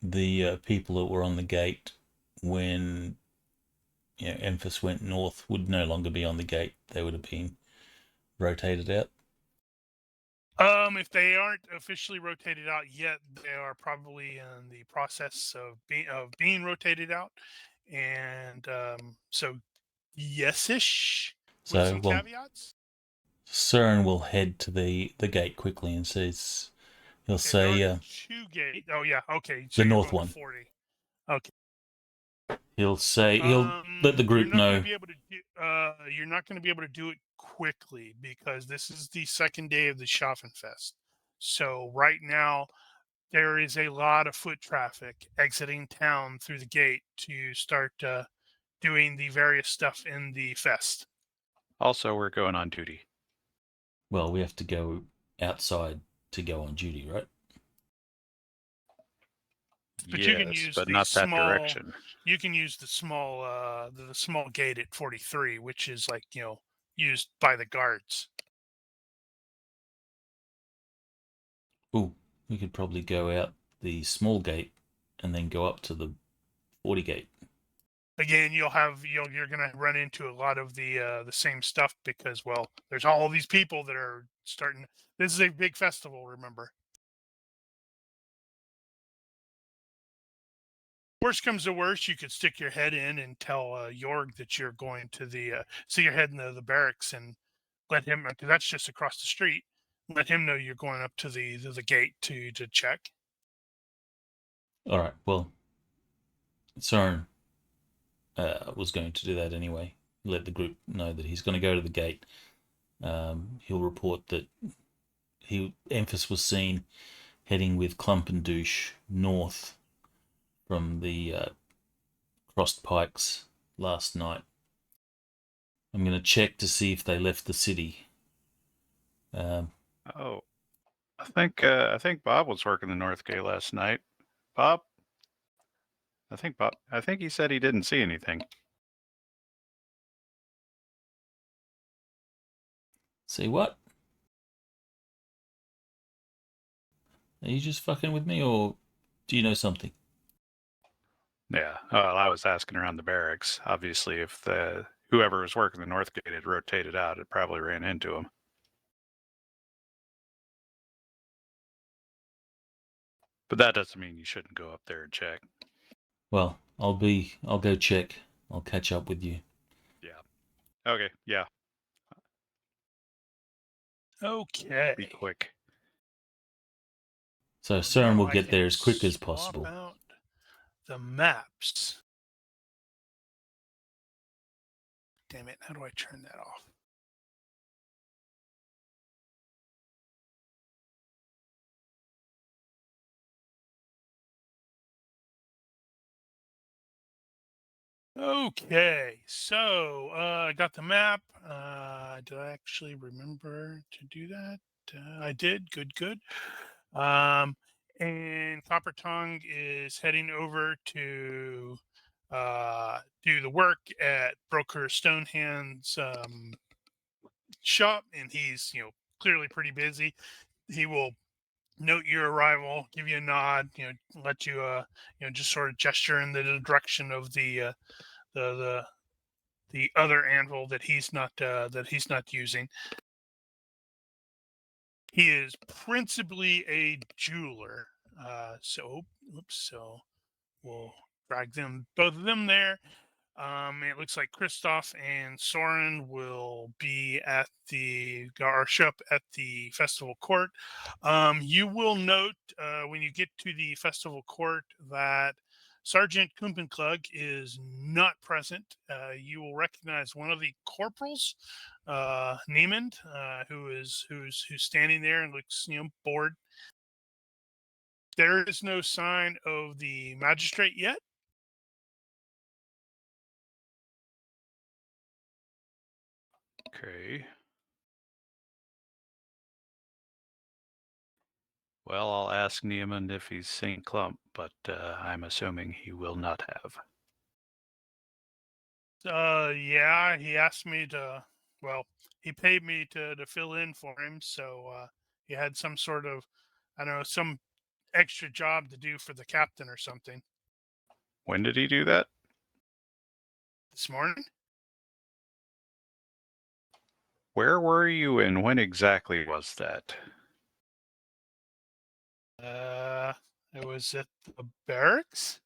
[SPEAKER 5] the people that were on the gate when Emphas went north would no longer be on the gate. They would have been rotated out.
[SPEAKER 1] If they aren't officially rotated out yet, they are probably in the process of being rotated out, and so yes-ish with some caveats.
[SPEAKER 5] Soren will head to the gate quickly and he'll say,
[SPEAKER 1] two gate. Oh yeah, okay.
[SPEAKER 5] So the north one.
[SPEAKER 1] 40. Okay.
[SPEAKER 5] He'll let the group know.
[SPEAKER 1] You're not going to be able to do it quickly because this is the second day of the Schaffenfest. So right now, there is a lot of foot traffic exiting town through the gate to start doing the various stuff in the fest.
[SPEAKER 3] Also, we're going on duty.
[SPEAKER 5] Well, we have to go outside to go on duty, right?
[SPEAKER 1] But
[SPEAKER 3] yes,
[SPEAKER 1] you can use
[SPEAKER 3] but not that direction.
[SPEAKER 1] You can use the small gate at 43, which is like, used by the guards.
[SPEAKER 5] Ooh, we could probably go out the small gate and then go up to the 40 gate.
[SPEAKER 1] Again, you're going to run into a lot of the same stuff because, well, there's all these people that are starting. This is a big festival, remember. Worst comes to worst, you could stick your head in and tell Jorg that you're going to see your head in the barracks and let him, because that's just across the street. Let him know you're going up to the gate to check.
[SPEAKER 5] All right. Well, Soren was going to do that anyway. Let the group know that he's going to go to the gate. He'll report that Emphas was seen heading with Klumpendouche north from the crossed pikes last night. I'm going to check to see if they left the city.
[SPEAKER 3] Oh, I think Bob was working the North Gate last night. Bob? I think he said he didn't see anything.
[SPEAKER 5] See what? Are you just fucking with me, or do you know something?
[SPEAKER 3] Yeah. Well, I was asking around the barracks. Obviously, if whoever was working the North Gate had rotated out, it probably ran into him. But that doesn't mean you shouldn't go up there and check.
[SPEAKER 5] Well, I'll go check. I'll catch up with you.
[SPEAKER 3] Yeah. Okay. Yeah.
[SPEAKER 1] Okay.
[SPEAKER 3] Be quick.
[SPEAKER 5] So Soren
[SPEAKER 1] Now
[SPEAKER 5] will
[SPEAKER 1] I
[SPEAKER 5] get there
[SPEAKER 1] can
[SPEAKER 5] as quick as
[SPEAKER 1] swap
[SPEAKER 5] possible.
[SPEAKER 1] out the maps. Damn it! How do I turn that off? Okay, so I got the map. Did I actually remember to do that? I did. Good, good. And Copper Tongue is heading over to do the work at Broker Stonehand's shop, and he's clearly pretty busy. He will note your arrival, give you a nod, let you just sort of gesture in the direction of the the other anvil that he's not using. He is principally a jeweler. So we'll drag them both of them there. It looks like Christoph and Soren will be at our shop at the festival court. You will note when you get to the festival court that Sergeant Klumpenganger is not present. You will recognize one of the corporals, Niemand, who's standing there and looks bored. There is no sign of the magistrate yet.
[SPEAKER 3] Okay. Well, I'll ask Neiman if he's seen Klump, but I'm assuming he will not have.
[SPEAKER 1] Yeah, he asked me to. Well, he paid me to fill in for him, so he had some sort of, I don't know, some extra job to do for the captain or something
[SPEAKER 3] When did he do that?
[SPEAKER 1] this morning.
[SPEAKER 3] Where were you and when exactly was that?
[SPEAKER 1] It was at the barracks.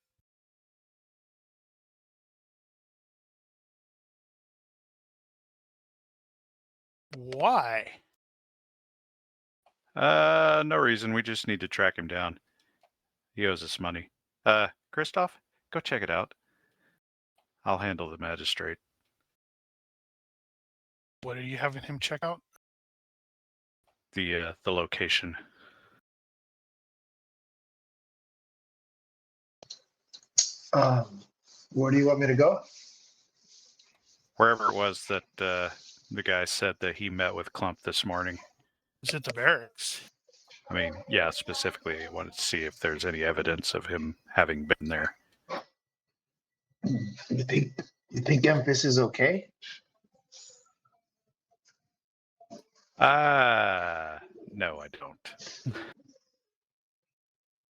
[SPEAKER 1] Why?
[SPEAKER 3] No reason. We just need to track him down. He owes us money. Christoph, go check it out. I'll handle the magistrate.
[SPEAKER 1] What are you having him check out?
[SPEAKER 3] The location.
[SPEAKER 2] Where do you want me to go?
[SPEAKER 3] Wherever it was that the guy said that he met with Klump this morning.
[SPEAKER 1] It's at the barracks.
[SPEAKER 3] I mean, yeah, specifically, I wanted to see if there's any evidence of him having been there.
[SPEAKER 2] You think Memphis is okay?
[SPEAKER 3] No, I don't.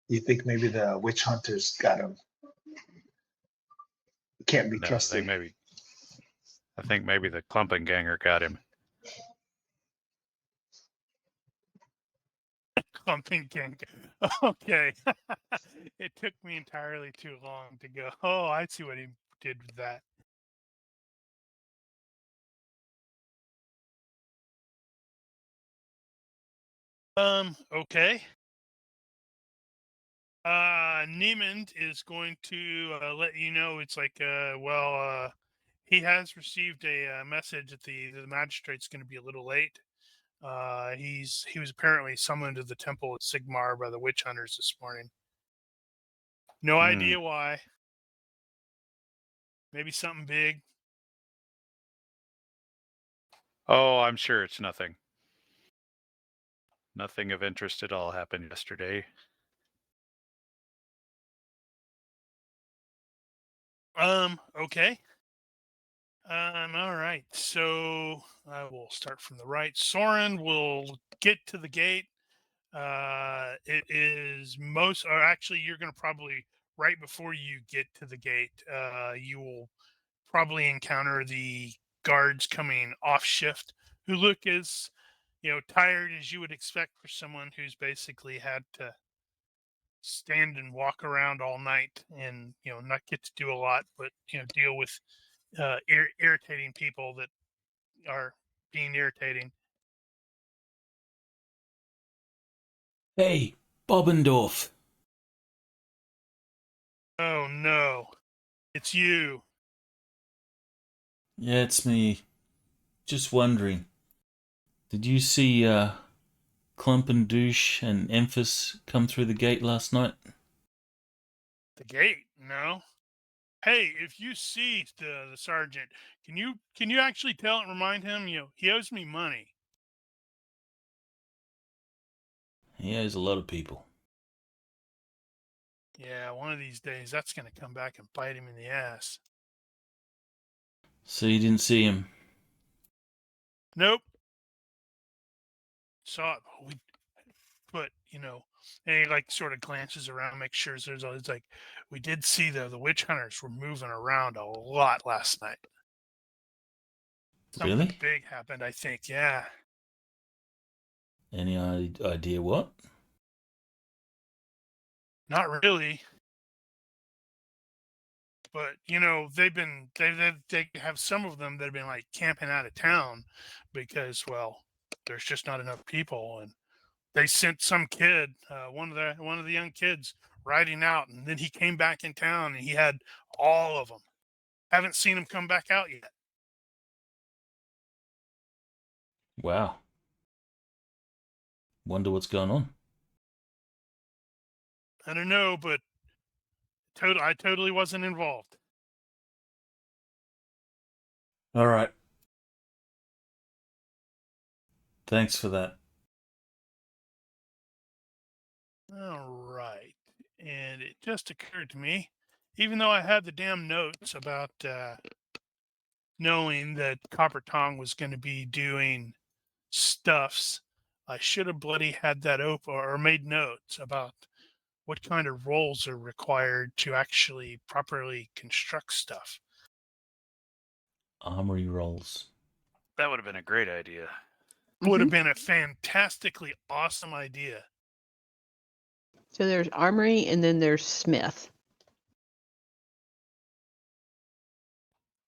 [SPEAKER 2] You think maybe the witch hunters got him? Can't be
[SPEAKER 3] No,
[SPEAKER 2] trusted.
[SPEAKER 3] I think maybe the Klumpenganger got him.
[SPEAKER 1] Klumpenganger. Okay. It took me entirely too long to go. Oh, I see what he did with that. Okay. Niemand is going to let you know. It's like, he has received a message that the magistrate's going to be a little late. He was apparently summoned to the temple of Sigmar by the witch hunters this morning. No idea why. Maybe something big.
[SPEAKER 3] Oh, I'm sure it's nothing. Nothing of interest at all happened yesterday.
[SPEAKER 1] Okay. All right. So I will start from the right. Soren will get to the gate. It is or actually, you're going to probably, right before you get to the gate, you will probably encounter the guards coming off shift who look as, tired as you would expect for someone who's basically had to stand and walk around all night and, not get to do a lot, but, deal with irritating people that are being irritating.
[SPEAKER 5] Hey, Bobbendorf.
[SPEAKER 1] Oh no, it's you.
[SPEAKER 5] Yeah, it's me. Just wondering, did you see Klumpendush and Emphas come through the gate last night?
[SPEAKER 1] The gate? No. Hey, if you see the sergeant, can you actually tell and remind him, he owes me money.
[SPEAKER 5] He owes a lot of people.
[SPEAKER 1] Yeah, one of these days that's going to come back and bite him in the ass.
[SPEAKER 5] So you didn't see him?
[SPEAKER 1] Nope. Saw it. But and he like sort of glances around, makes sure there's all. It's like, we did see the witch hunters were moving around a lot last night. Something
[SPEAKER 5] Really?
[SPEAKER 1] big happened, I think. Yeah.
[SPEAKER 5] Any idea what?
[SPEAKER 1] Not really. But they have some of them that have been like camping out of town because, well, there's just not enough people, and they sent some kid, one of the young kids, riding out, and then he came back in town and he had all of them. Haven't seen him come back out yet.
[SPEAKER 5] Wow. Wonder what's going on.
[SPEAKER 1] I don't know, but I totally wasn't involved.
[SPEAKER 5] All right. Thanks for that.
[SPEAKER 1] All right. And it just occurred to me, even though I had the damn notes about knowing that Copper Tong was going to be doing stuffs, I should have bloody had that open or made notes about what kind of roles are required to actually properly construct stuff.
[SPEAKER 5] Armory rolls.
[SPEAKER 3] That would have been a great idea.
[SPEAKER 1] Would have been a fantastically awesome idea.
[SPEAKER 4] So there's armory and then there's smith.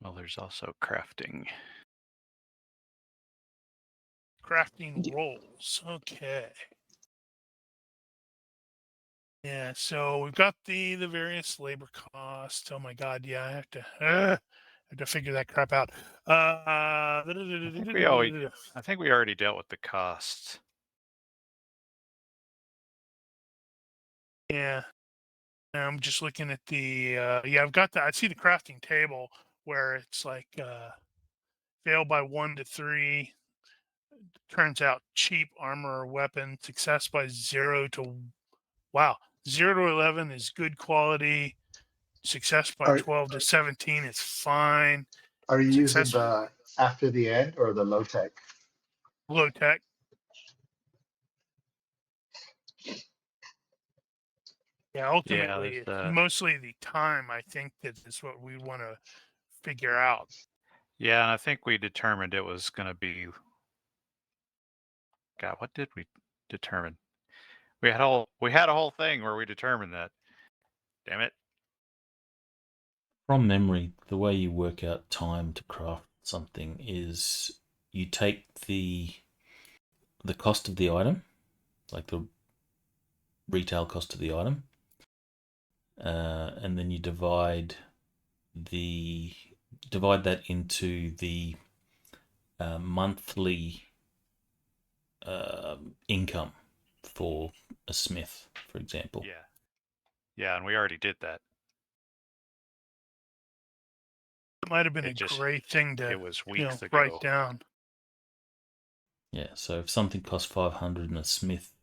[SPEAKER 3] Well, there's also crafting.
[SPEAKER 1] Crafting roles. Okay. Yeah, so we've got the various labor costs. Oh my god, yeah, I have to figure that crap out.
[SPEAKER 3] I think we already dealt with the costs.
[SPEAKER 1] Yeah. I'm just looking at the I've got I see the crafting table where it's like fail by 1 to 3 turns out cheap armor or weapon, success by 0 to 11 is good quality, success by 12 to 17 is fine.
[SPEAKER 2] Are you using
[SPEAKER 1] Success
[SPEAKER 2] the after the end or the low tech?
[SPEAKER 1] low tech. Yeah, ultimately,
[SPEAKER 3] there's,
[SPEAKER 1] it's mostly the time, I think, that is what we want to figure out.
[SPEAKER 3] Yeah, and I think we determined it was going to be. God, what did we determine? We had a whole thing where we determined that. Damn it.
[SPEAKER 5] From memory, the way you work out time to craft something is you take the cost of the item, like the retail cost of the item, and then you divide that into the monthly income for a smith, for example.
[SPEAKER 3] Yeah, and we already did that.
[SPEAKER 1] It might have been
[SPEAKER 3] It
[SPEAKER 1] a great thing to
[SPEAKER 3] It was weeks ago.
[SPEAKER 1] write down.
[SPEAKER 5] Yeah, so if something costs 500 and a smith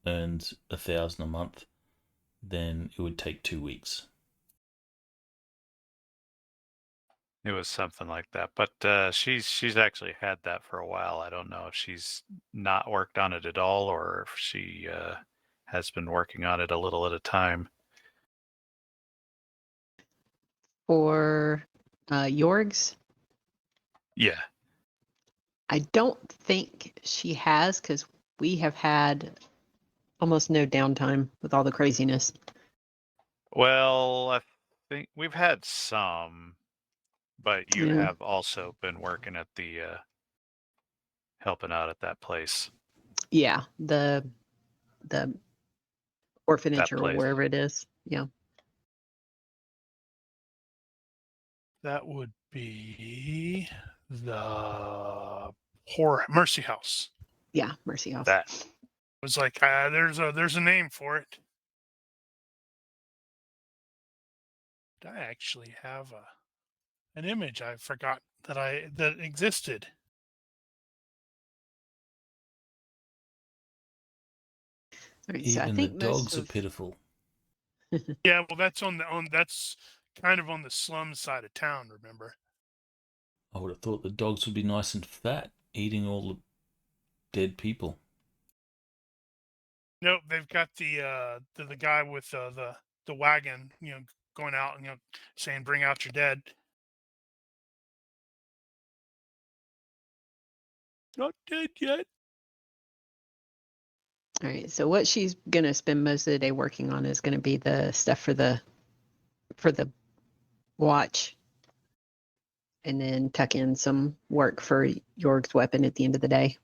[SPEAKER 5] earns 1,000 a month, then it would take 2 weeks.
[SPEAKER 3] It was something like that. But she's actually had that for a while. I don't know if she's not worked on it at all or if she has been working on it a little at a time.
[SPEAKER 4] For Jorg's,
[SPEAKER 3] Yeah.
[SPEAKER 4] I don't think she has because we have had almost no downtime with all the craziness.
[SPEAKER 3] Well, I think we've had some, but you
[SPEAKER 4] Yeah.
[SPEAKER 3] have also been working at the helping out at that place.
[SPEAKER 4] Yeah, the orphanage
[SPEAKER 3] That
[SPEAKER 4] or
[SPEAKER 3] place.
[SPEAKER 4] wherever it is. Yeah.
[SPEAKER 1] That would be the Mercy House.
[SPEAKER 4] Yeah, Mercy House.
[SPEAKER 3] That.
[SPEAKER 1] It was like there's a name for it. I actually have an image I forgot that existed.
[SPEAKER 4] All right, so I
[SPEAKER 5] Even the
[SPEAKER 4] think
[SPEAKER 5] dogs are pitiful.
[SPEAKER 1] Yeah, well, that's that's kind of on the slum side of town. Remember?
[SPEAKER 5] I would have thought the dogs would be nice and fat, eating all the dead people.
[SPEAKER 1] Nope, they've got the guy with the wagon, going out and saying, "Bring out your dead." Not dead yet.
[SPEAKER 4] All right, so what she's gonna spend most of the day working on is gonna be the stuff for the watch, and then tuck in some work for Jorg's weapon at the end of the day.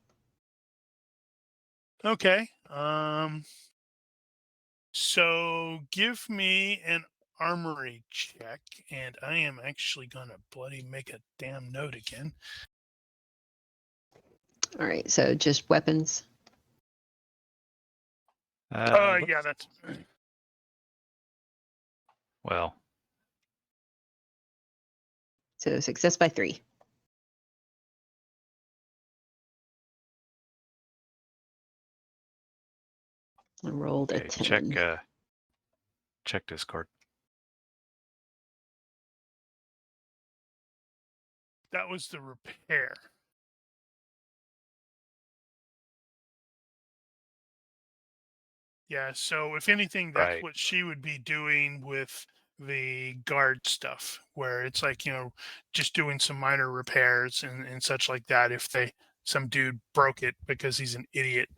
[SPEAKER 1] Okay. So give me an armory check, and I am actually gonna bloody make a damn note again.
[SPEAKER 4] All right, so just weapons.
[SPEAKER 1] Yeah, that's
[SPEAKER 3] Well,
[SPEAKER 4] So success by 3. I rolled a
[SPEAKER 3] okay,
[SPEAKER 4] 10.
[SPEAKER 3] check Discord.
[SPEAKER 1] that was the repair. Yeah, so if anything, that's
[SPEAKER 3] Right.
[SPEAKER 1] what she would be doing with the guard stuff, where it's like, just doing some minor repairs and such like that if some dude broke it because he's an idiot.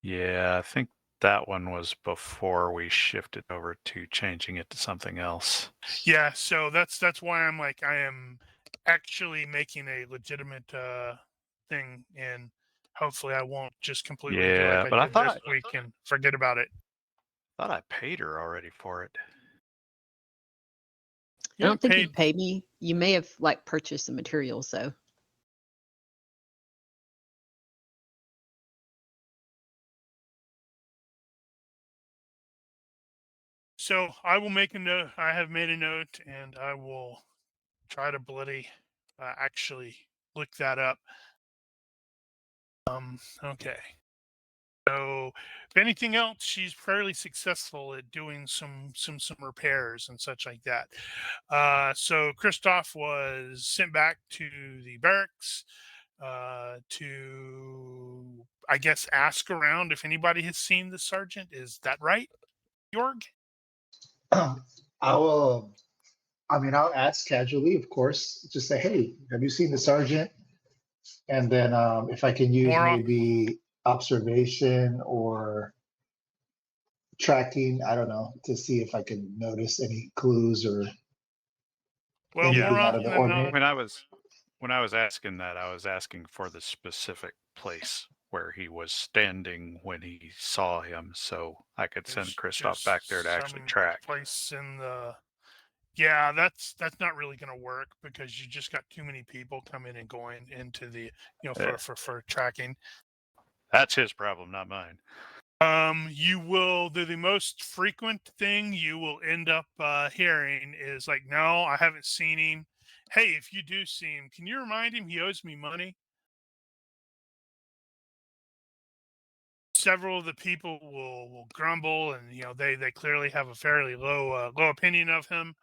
[SPEAKER 3] Yeah, I think that one was before we shifted over to changing it to something else.
[SPEAKER 1] Yeah, so that's why I'm like, I am actually making a legitimate thing, and hopefully I won't just completely do
[SPEAKER 3] Yeah,
[SPEAKER 1] like
[SPEAKER 3] but
[SPEAKER 1] I
[SPEAKER 3] I
[SPEAKER 1] did
[SPEAKER 3] thought
[SPEAKER 1] this week and forget about it.
[SPEAKER 3] thought I paid her already for it.
[SPEAKER 4] I don't think you paid me. You may have purchased the materials though.
[SPEAKER 1] So I will make a note. I have made a note, and I will try to bloody actually look that up. Okay. So, if anything else, she's fairly successful at doing some repairs and such like that. So Christoph was sent back to the barracks to, I guess, ask around if anybody has seen the sergeant. Is that right, Jorg?
[SPEAKER 2] I'll ask casually, of course. Just say, "Hey, have you seen the sergeant?" And then if I can use maybe observation or tracking, I don't know, to see if I can notice any clues or anything
[SPEAKER 1] more
[SPEAKER 2] out
[SPEAKER 1] often
[SPEAKER 2] of the
[SPEAKER 1] than
[SPEAKER 2] ordinary.
[SPEAKER 1] not,
[SPEAKER 3] When I was asking that, I was asking for the specific place where he was standing when he saw him, so I could send Christoph back there to actually track.
[SPEAKER 1] Place in the Yeah, that's not really going to work because you just got too many people coming and going into the for tracking.
[SPEAKER 3] That's his problem, not mine.
[SPEAKER 1] You will the most frequent thing you will end up hearing is like, no, I haven't seen him. Hey, if you do see him, can you remind him he owes me money? Several of the people will grumble, and they clearly have a fairly low opinion of him.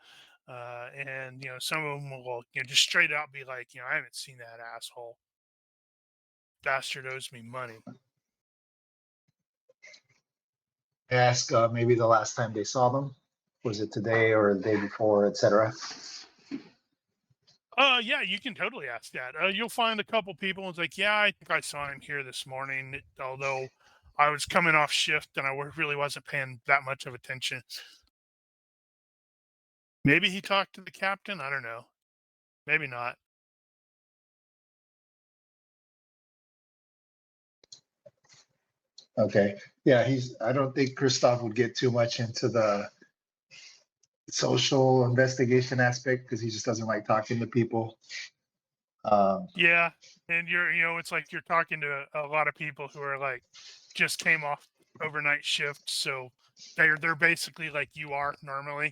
[SPEAKER 1] And some of them will just straight out be like, I haven't seen that asshole. Bastard owes me money.
[SPEAKER 2] Ask maybe the last time they saw them. Was it today or the day before, etc.?
[SPEAKER 1] Yeah, you can totally ask that. You'll find a couple people. And it's like, yeah, I think I saw him here this morning. Although I was coming off shift and I really wasn't paying that much of attention. Maybe he talked to the captain. I don't know. Maybe not.
[SPEAKER 2] Okay. Yeah, I don't think Christoph would get too much into the social investigation aspect because he just doesn't like talking to people.
[SPEAKER 1] Yeah, and it's like you're talking to a lot of people who are like just came off overnight shift, so they're basically like you are normally.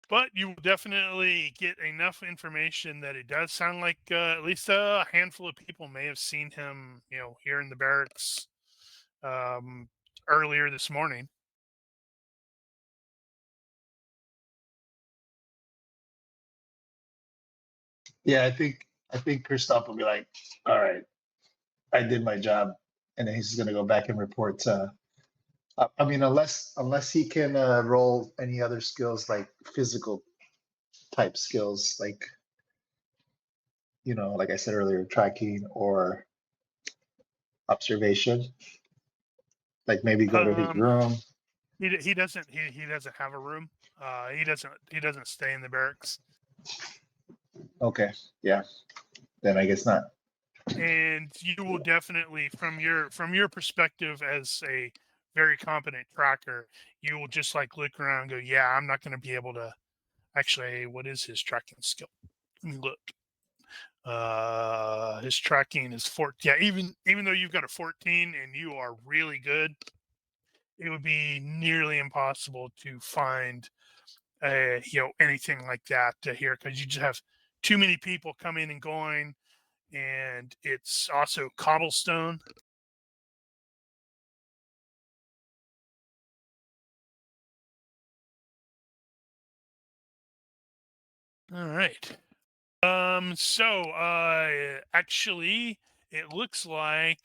[SPEAKER 1] But you will definitely get enough information that it does sound like at least a handful of people may have seen him, here in the barracks earlier this morning.
[SPEAKER 2] Yeah, I think Christoph will be like, all right, I did my job, and then he's just gonna go back and report. I mean, unless he can roll any other skills like physical type skills, like like I said earlier, tracking or observation. Like maybe go to his room.
[SPEAKER 1] He doesn't have a room. He doesn't stay in the barracks.
[SPEAKER 2] Okay, yeah, then I guess not.
[SPEAKER 1] And you will definitely, from your perspective as a very competent tracker, you will just like look around and go, yeah, I'm not going to be able to actually. What is his tracking skill? Let me look. His tracking is 14. Yeah, even though you've got a 14 and you are really good, it would be nearly impossible to find anything like that here because you just have too many people coming and going, and it's also cobblestone. All right. So actually it looks like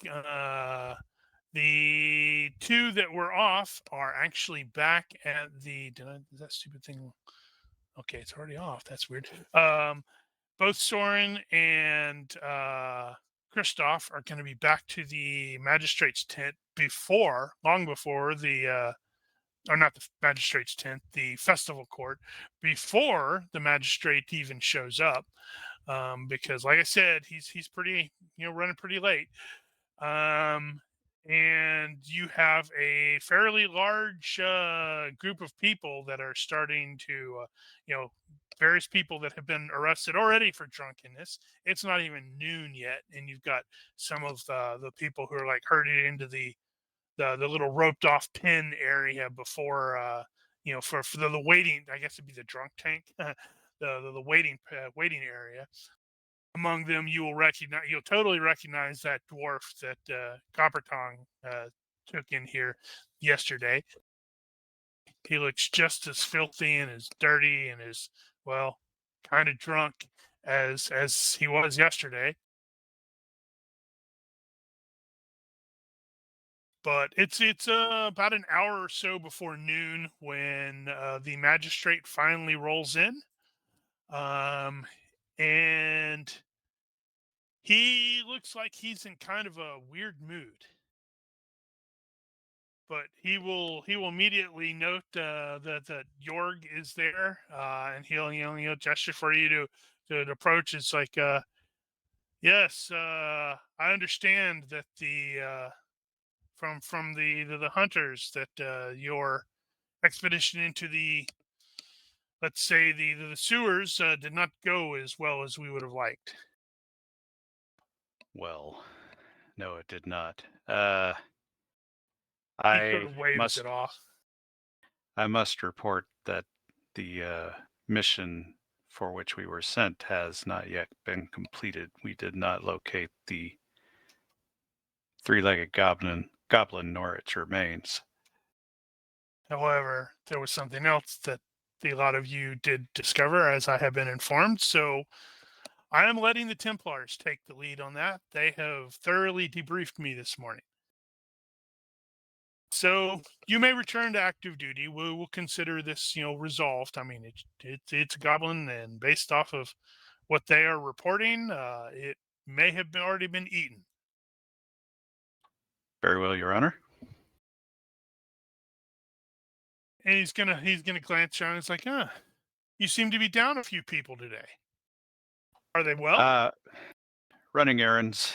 [SPEAKER 1] the two that were off are actually back at is that stupid thing? Okay, it's already off. That's weird. Both Soren and Christoph are going to be back to the magistrate's tent long before the or not the magistrate's tent, the festival court, before the magistrate even shows up. Because, like I said, he's pretty, running pretty late. And you have a fairly large group of people that are starting to, various people that have been arrested already for drunkenness. It's not even noon yet, and you've got some of the people who are like herded into the little roped off pen area before for the waiting. I guess it'd be the drunk tank, the waiting area. Among them, you'll totally recognize that dwarf that Coppertong took in here yesterday. He looks just as filthy and as dirty and as kind of drunk as he was yesterday. But it's about an hour or so before noon when the magistrate finally rolls in, and he looks like he's in kind of a weird mood. But he will immediately note that Jorg is there, and he'll gesture for you to approach. It's like, yes, I understand that the from the hunters that your expedition into the, let's say, the sewers did not go as well as we would have liked.
[SPEAKER 3] Well, no, it did not.
[SPEAKER 1] He
[SPEAKER 3] I
[SPEAKER 1] sort of waves
[SPEAKER 3] must
[SPEAKER 1] it off.
[SPEAKER 3] I must report that the mission for which we were sent has not yet been completed. We did not locate the three-legged goblin nor its remains.
[SPEAKER 1] However, there was something else that a lot of you did discover, as I have been informed. So I am letting the Templars take the lead on that. They have thoroughly debriefed me this morning. So you may return to active duty. We will consider this, resolved. I mean, it's a goblin, and based off of what they are reporting, it may have already been eaten.
[SPEAKER 3] Very well, Your Honor.
[SPEAKER 1] And he's gonna glance around. It's like, you seem to be down a few people today. Are they well?
[SPEAKER 3] Running errands.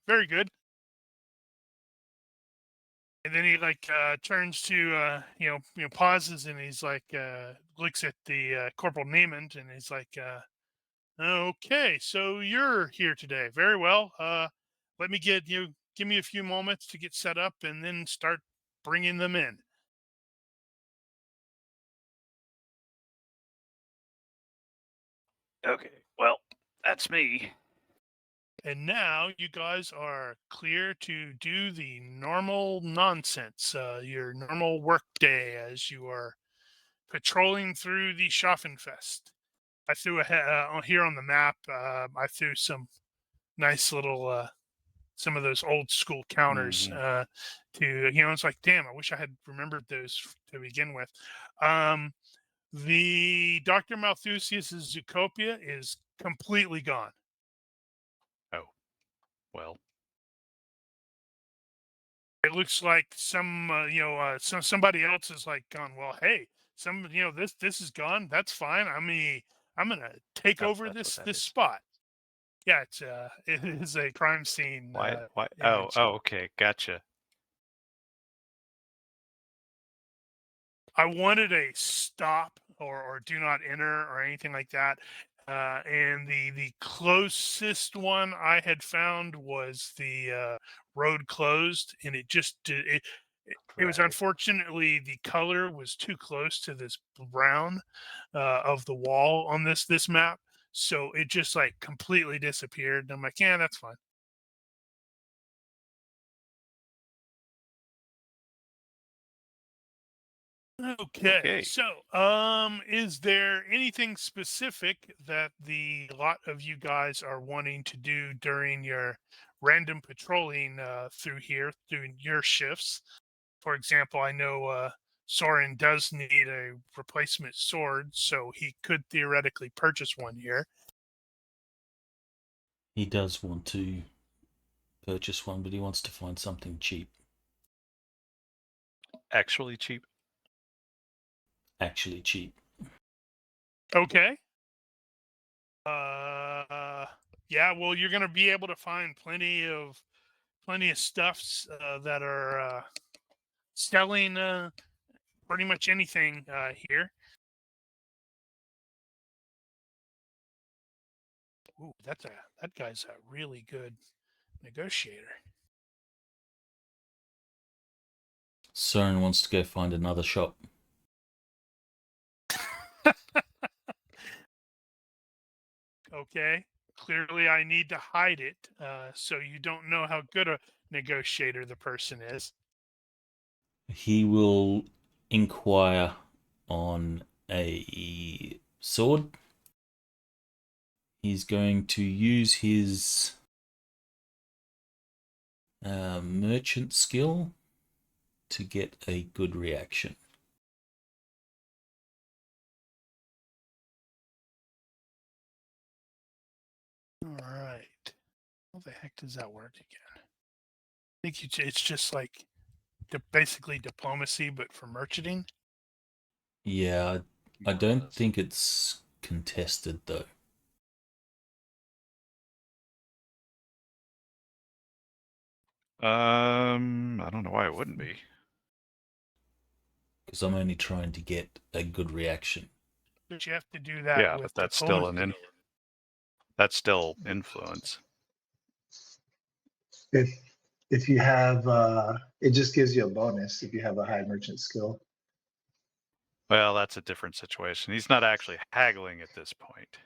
[SPEAKER 1] Very good. And then he turns to pauses, and he's like looks at the Corporal Neiman, and he's like, okay, so you're here today. Very well. Let me give me a few moments to get set up, and then start bringing them in.
[SPEAKER 3] Okay, well, that's me.
[SPEAKER 1] And now you guys are clear to do the normal nonsense, your normal work day as you are patrolling through the Schaffenfest. I threw here on the map. I threw some nice little, some of those old school counters to, it's like, damn, I wish I had remembered those to begin with. The Dr. Malthusius's Zootopia is completely gone.
[SPEAKER 3] Oh, well.
[SPEAKER 1] It looks like somebody else is like gone. Well, hey, this is gone. That's fine. I'm gonna take over this spot. Yeah, it is a crime scene.
[SPEAKER 3] Why?
[SPEAKER 1] Image.
[SPEAKER 3] Okay, gotcha.
[SPEAKER 1] I wanted a stop or do not enter or anything like that. And the closest one I had found was the road closed, and it just it was unfortunately the color was too close to this brown of the wall on this map, so it just like completely disappeared. And I'm like, yeah, that's fine. Okay. So, is there anything specific that the lot of you guys are wanting to do during your random patrolling through your shifts? For example, I know Soren does need a replacement sword, so he could theoretically purchase one here.
[SPEAKER 5] He does want to purchase one, but he wants to find something cheap.
[SPEAKER 3] Actually cheap?
[SPEAKER 5] Actually cheap.
[SPEAKER 1] Okay. Yeah, well, you're going to be able to find plenty of stuffs that are selling pretty much anything here. Ooh, that guy's a really good negotiator.
[SPEAKER 5] Soren wants to go find another shop.
[SPEAKER 1] Okay. Clearly, I need to hide it, so you don't know how good a negotiator the person is.
[SPEAKER 5] He will inquire on a sword. He's going to use his merchant skill to get a good reaction.
[SPEAKER 1] All right. How the heck does that work again? I think it's just like basically diplomacy, but for merchanting.
[SPEAKER 5] Yeah, I don't think it's contested though.
[SPEAKER 3] I don't know why it wouldn't be.
[SPEAKER 5] Because I'm only trying to get a good reaction.
[SPEAKER 1] But you have to do that
[SPEAKER 3] Yeah,
[SPEAKER 1] with
[SPEAKER 3] but that's still
[SPEAKER 1] diplomacy.
[SPEAKER 3] that's still influence.
[SPEAKER 2] If you have, it just gives you a bonus if you have a high merchant skill.
[SPEAKER 3] Well, that's a different situation. He's not actually haggling at this point.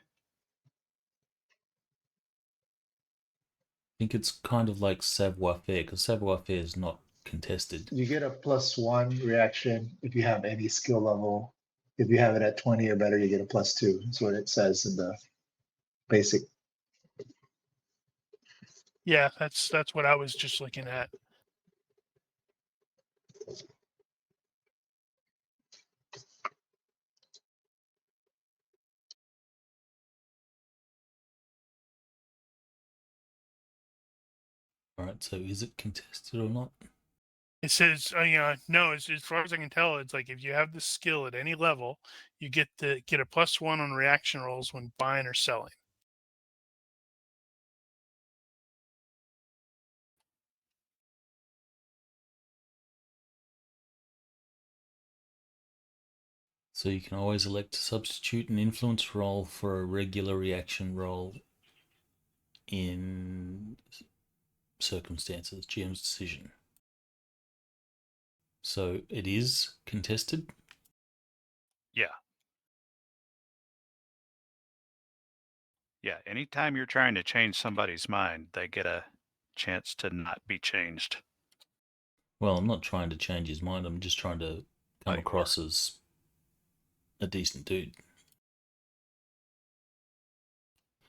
[SPEAKER 5] I think it's kind of like savoir-faire, because savoir-faire is not contested.
[SPEAKER 2] You get a +1 reaction if you have any skill level. If you have it at 20 or better, you get a +2. That's what it says in the basic.
[SPEAKER 1] Yeah, that's what I was just looking at.
[SPEAKER 5] All right, so is it contested or not?
[SPEAKER 1] It says, no, as far as I can tell, it's like if you have the skill at any level, you get a +1 on reaction rolls when buying or selling.
[SPEAKER 5] So you can always elect to substitute an influence roll for a regular reaction roll in circumstances. GM's decision. So it is contested?
[SPEAKER 3] Yeah. Yeah, anytime you're trying to change somebody's mind, they get a chance to not be changed.
[SPEAKER 5] Well, I'm not trying to change his mind. I'm just trying to come
[SPEAKER 3] you
[SPEAKER 5] across as a decent dude.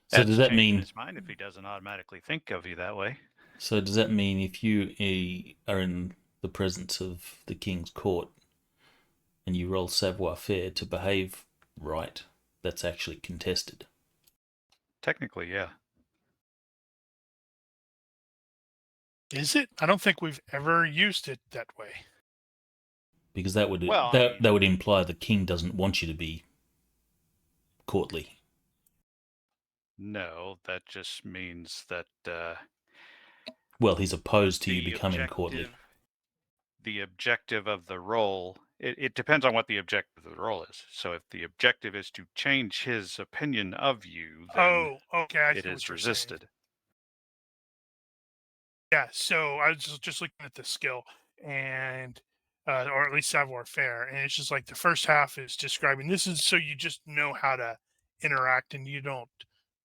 [SPEAKER 5] So
[SPEAKER 3] That's
[SPEAKER 5] does that
[SPEAKER 3] changing
[SPEAKER 5] mean?
[SPEAKER 3] his mind if he doesn't automatically think of you that way?
[SPEAKER 5] So does that mean if you are in the presence of the king's court and you roll savoir-faire to behave right, that's actually contested?
[SPEAKER 3] Technically, yeah.
[SPEAKER 1] Is it? I don't think we've ever used it that way.
[SPEAKER 5] Because that would
[SPEAKER 3] Well,
[SPEAKER 5] that would imply the king doesn't want you to be courtly.
[SPEAKER 3] No, that just means that
[SPEAKER 5] Well, he's opposed to you
[SPEAKER 3] the
[SPEAKER 5] becoming courtly.
[SPEAKER 3] objective of the role, it depends on what the objective of the role is. So if the objective is to change his opinion of you, then
[SPEAKER 1] Oh, okay, I
[SPEAKER 3] it
[SPEAKER 1] see what
[SPEAKER 3] is
[SPEAKER 1] you're
[SPEAKER 3] resisted.
[SPEAKER 1] saying. Yeah, so I was just looking at the skill and or at least savoir-faire, and it's just like the first half is describing this is so you just know how to interact and you don't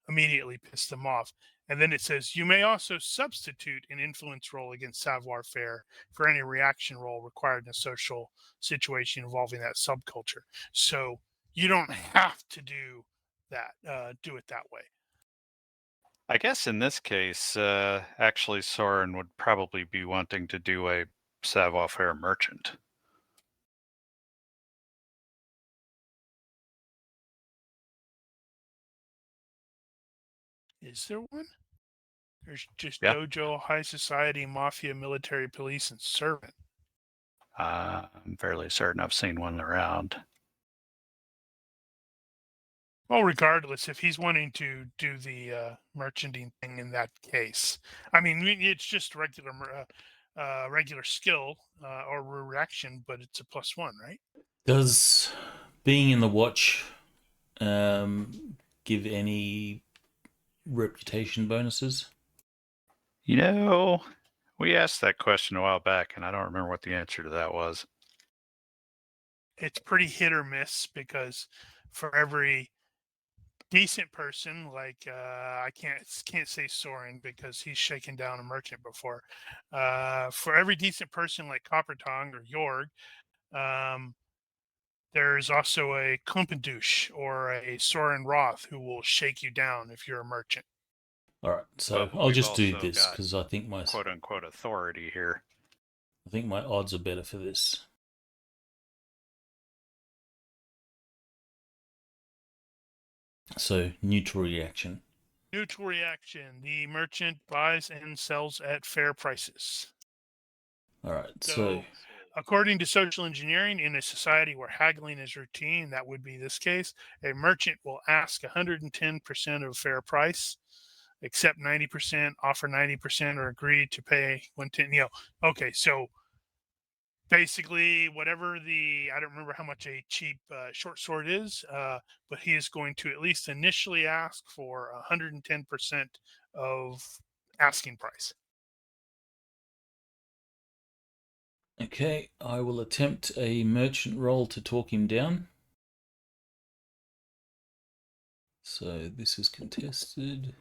[SPEAKER 1] immediately piss them off. And then it says you may also substitute an influence roll against savoir-faire for any reaction roll required in a social situation involving that subculture. So you don't have to do that, do it that way.
[SPEAKER 3] I guess in this case, actually Soren would probably be wanting to do a savoir-faire merchant.
[SPEAKER 1] Is there one? There's just
[SPEAKER 3] Yeah.
[SPEAKER 1] dojo, high society, mafia, military, police, and servant.
[SPEAKER 3] I'm fairly certain I've seen one around.
[SPEAKER 1] Well, regardless, if he's wanting to do the merchanting thing in that case, I mean, it's just regular skill or reaction, but it's a +1, right?
[SPEAKER 5] Does being in the watch give any reputation bonuses?
[SPEAKER 3] You know, we asked that question a while back, and I don't remember what the answer to that was.
[SPEAKER 1] It's pretty hit or miss because for every decent person like I can't say Soren because he's shaken down a merchant before. For every decent person like Coppertongue or Jorg, there's also a Klumpenganger or a Soren Roth who will shake you down if you're a merchant.
[SPEAKER 5] All right, so
[SPEAKER 3] Well, but
[SPEAKER 5] I'll
[SPEAKER 3] we've
[SPEAKER 5] just do
[SPEAKER 3] also
[SPEAKER 5] this
[SPEAKER 3] got
[SPEAKER 5] because I think my
[SPEAKER 3] quote unquote authority here.
[SPEAKER 5] I think my odds are better for this. So neutral reaction.
[SPEAKER 1] Neutral reaction. The merchant buys and sells at fair prices.
[SPEAKER 5] All right,
[SPEAKER 1] So, according to social engineering, in a society where haggling is routine, that would be this case, a merchant will ask 110% of fair price. accept 90%, offer 90%, or agree to pay 110. Okay, so basically whatever I don't remember how much a cheap short sword is, but he is going to at least initially ask for 110% of asking price.
[SPEAKER 5] Okay, I will attempt a merchant roll to talk him down. So this is contested.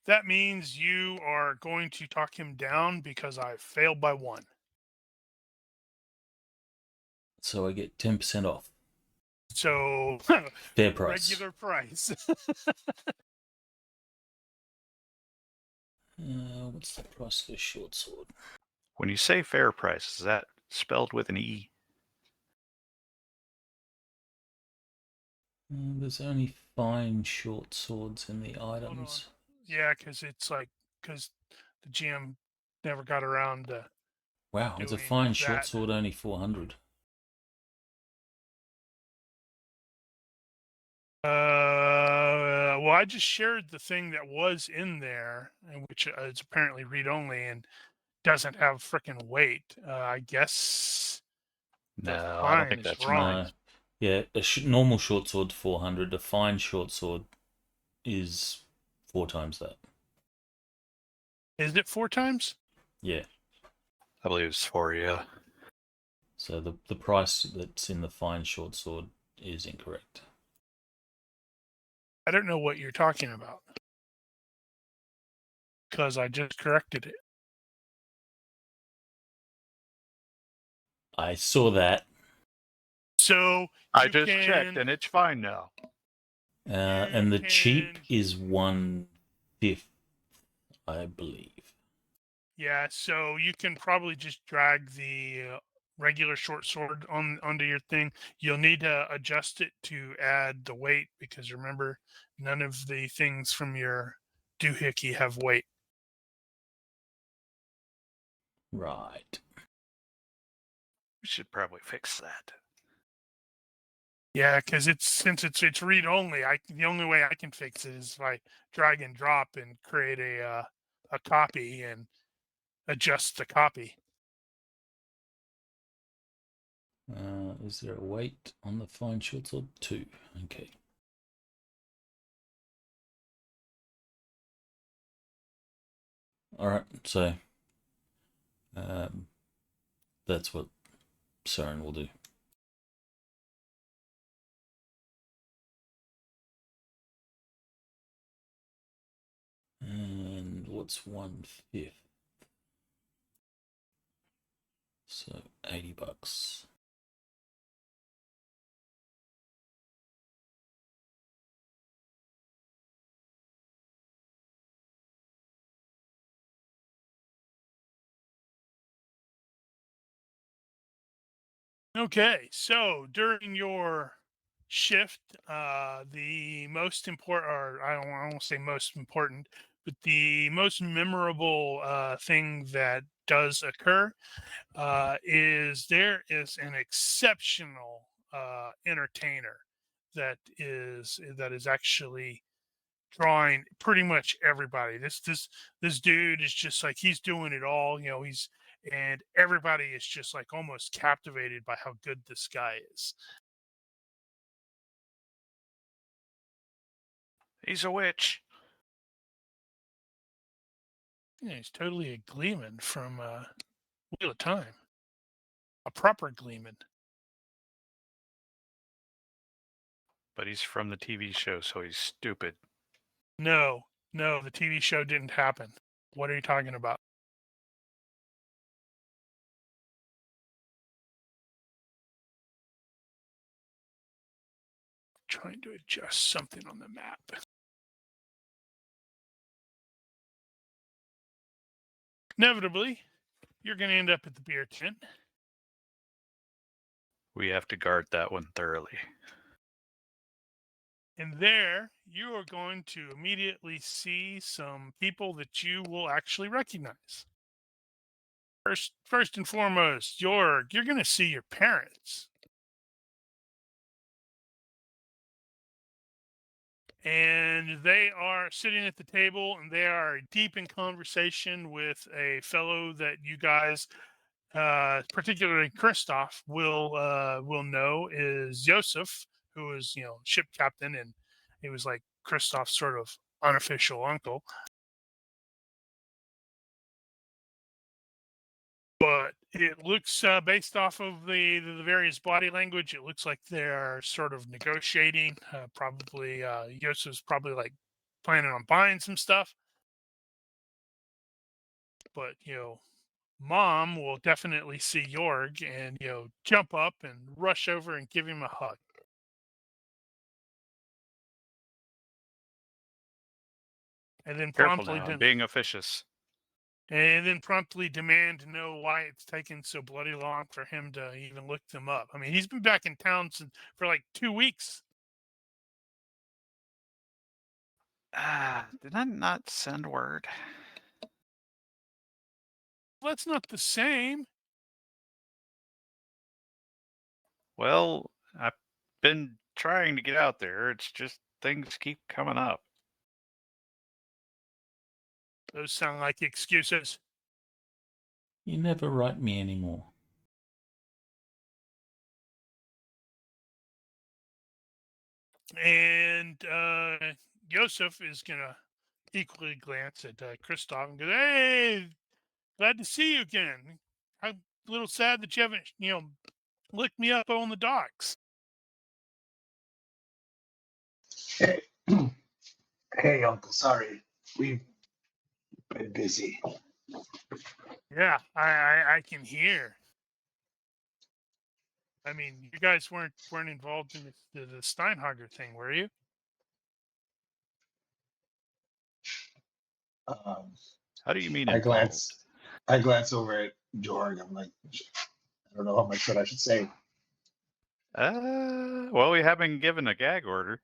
[SPEAKER 1] That means you are going to talk him down because I failed by 1.
[SPEAKER 5] So I get 10% off.
[SPEAKER 1] So
[SPEAKER 5] Fair price.
[SPEAKER 1] regular price.
[SPEAKER 5] What's the price for a short sword?
[SPEAKER 3] When you say fair price, is that spelled with an E?
[SPEAKER 5] There's only fine short swords in the items.
[SPEAKER 1] Yeah, because the GM never got around to.
[SPEAKER 5] Wow, it's a
[SPEAKER 1] doing
[SPEAKER 5] fine short
[SPEAKER 1] that.
[SPEAKER 5] sword, only 400.
[SPEAKER 1] Well, I just shared the thing that was in there, which is apparently read only and doesn't have freaking weight. I guess.
[SPEAKER 3] No,
[SPEAKER 1] The
[SPEAKER 3] I don't
[SPEAKER 1] fine
[SPEAKER 3] think
[SPEAKER 1] is
[SPEAKER 3] that's
[SPEAKER 1] wrong.
[SPEAKER 3] right.
[SPEAKER 5] No. Yeah, normal short sword 400. A fine short sword is 4 times that.
[SPEAKER 1] Is it 4 times?
[SPEAKER 5] Yeah.
[SPEAKER 3] I believe it's 4, yeah.
[SPEAKER 5] So the price that's in the fine short sword is incorrect.
[SPEAKER 1] I don't know what you're talking about because I just corrected it.
[SPEAKER 5] I saw that.
[SPEAKER 1] So
[SPEAKER 3] I
[SPEAKER 1] you
[SPEAKER 3] just
[SPEAKER 1] can,
[SPEAKER 3] checked and it's fine now.
[SPEAKER 5] And the cheap is 1/5, I believe.
[SPEAKER 1] Yeah, so you can probably just drag the regular short sword onto your thing. You'll need to adjust it to add the weight because remember, none of the things from your doohickey have weight.
[SPEAKER 5] Right.
[SPEAKER 3] We should probably fix that.
[SPEAKER 1] Yeah, because since it's read only. The only way I can fix it is if I drag and drop and create a copy and adjust the copy.
[SPEAKER 5] Is there a weight on the fine short sword? 2. Okay. All right. So that's what Saren will do. And what's 1/5? So $80.
[SPEAKER 1] Okay, so during your shift, the most important, or I don't want to say most important, but the most memorable thing that does occur is there is an exceptional entertainer that is actually drawing pretty much everybody. This dude is just like he's doing it all. And everybody is just like almost captivated by how good this guy is.
[SPEAKER 3] He's a witch.
[SPEAKER 1] Yeah, he's totally a Gleeman from Wheel of Time, a proper Gleeman.
[SPEAKER 3] But he's from the TV show, so he's stupid.
[SPEAKER 1] No, the TV show didn't happen. What are you talking about? Trying to adjust something on the map. Inevitably, you're going to end up at the beer tent.
[SPEAKER 3] We have to guard that one thoroughly.
[SPEAKER 1] And there, you are going to immediately see some people that you will actually recognize. First and foremost, you're going to see your parents. And they are sitting at the table, and they are deep in conversation with a fellow that you guys, particularly Christoph, will know is Joseph, who is ship captain, and he was like Christoph's sort of unofficial uncle. But it looks, based off of the various body language, it looks like they're sort of negotiating. Probably Joseph's probably like planning on buying some stuff. But Mom will definitely see Jorg and jump up and rush over and give him a hug. And then
[SPEAKER 3] Careful now, I'm being officious.
[SPEAKER 1] And then promptly demand to know why it's taken so bloody long for him to even look them up. I mean, he's been back in town for like 2 weeks.
[SPEAKER 3] Did I not send word?
[SPEAKER 1] That's not the same.
[SPEAKER 3] Well, I've been trying to get out there. It's just things keep coming up.
[SPEAKER 1] Those sound like excuses.
[SPEAKER 5] You never write me anymore.
[SPEAKER 1] And Joseph is going to equally glance at Christoph and go, "Hey, glad to see you again. I'm a little sad that you haven't, looked me up on the docks."
[SPEAKER 2] Hey, hey, Uncle. Sorry, we've been busy.
[SPEAKER 1] Yeah, I can hear. I mean, you guys weren't involved in the Steinhager thing, were you?
[SPEAKER 3] How do you mean
[SPEAKER 2] I
[SPEAKER 3] involved?
[SPEAKER 2] glance over at Jorg. I'm like, I don't know how much that I should say.
[SPEAKER 3] Well, we haven't been given a gag order.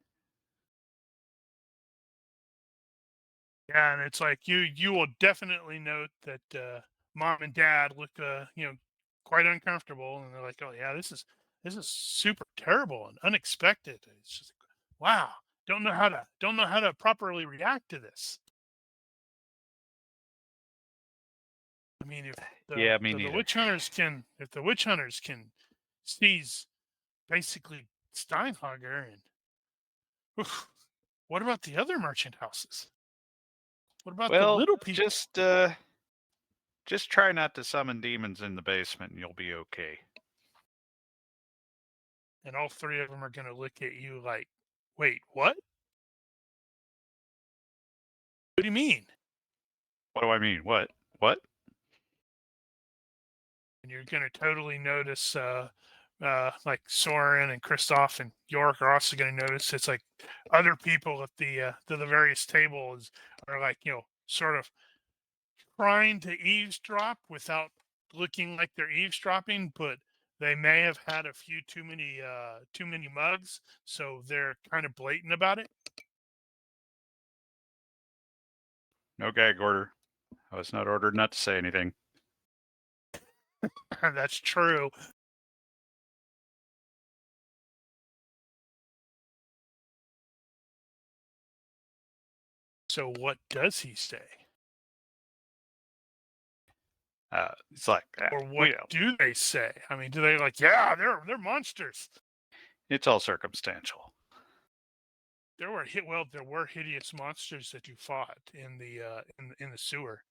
[SPEAKER 1] Yeah, and it's like you will definitely note that Mom and Dad look quite uncomfortable, and they're like, "Oh yeah, this is super terrible and unexpected." It's just like, wow, don't know how to properly react to this. I mean, if
[SPEAKER 3] Yeah, me
[SPEAKER 1] the
[SPEAKER 3] neither.
[SPEAKER 1] if the witch hunters can seize basically Steinhager, and what about the other merchant houses? What about the little people?
[SPEAKER 3] Just try not to summon demons in the basement, and you'll be okay.
[SPEAKER 1] And all three of them are going to look at you like, "Wait, what? What do you mean?"
[SPEAKER 3] What do I mean? What? What?
[SPEAKER 1] And you're going to totally notice, like Soren and Christoph and York are also going to notice. It's like other people at the various tables are like, sort of trying to eavesdrop without looking like they're eavesdropping, but they may have had a few too many mugs, so they're kind of blatant about it.
[SPEAKER 3] No gag order. I was not ordered not to say anything.
[SPEAKER 1] That's true. So what does he say?
[SPEAKER 3] It's like
[SPEAKER 1] Or what do they say? I mean, do they like, "Yeah, they're monsters"?
[SPEAKER 3] it's all circumstantial.
[SPEAKER 1] There were hideous monsters that you fought in the in the sewer.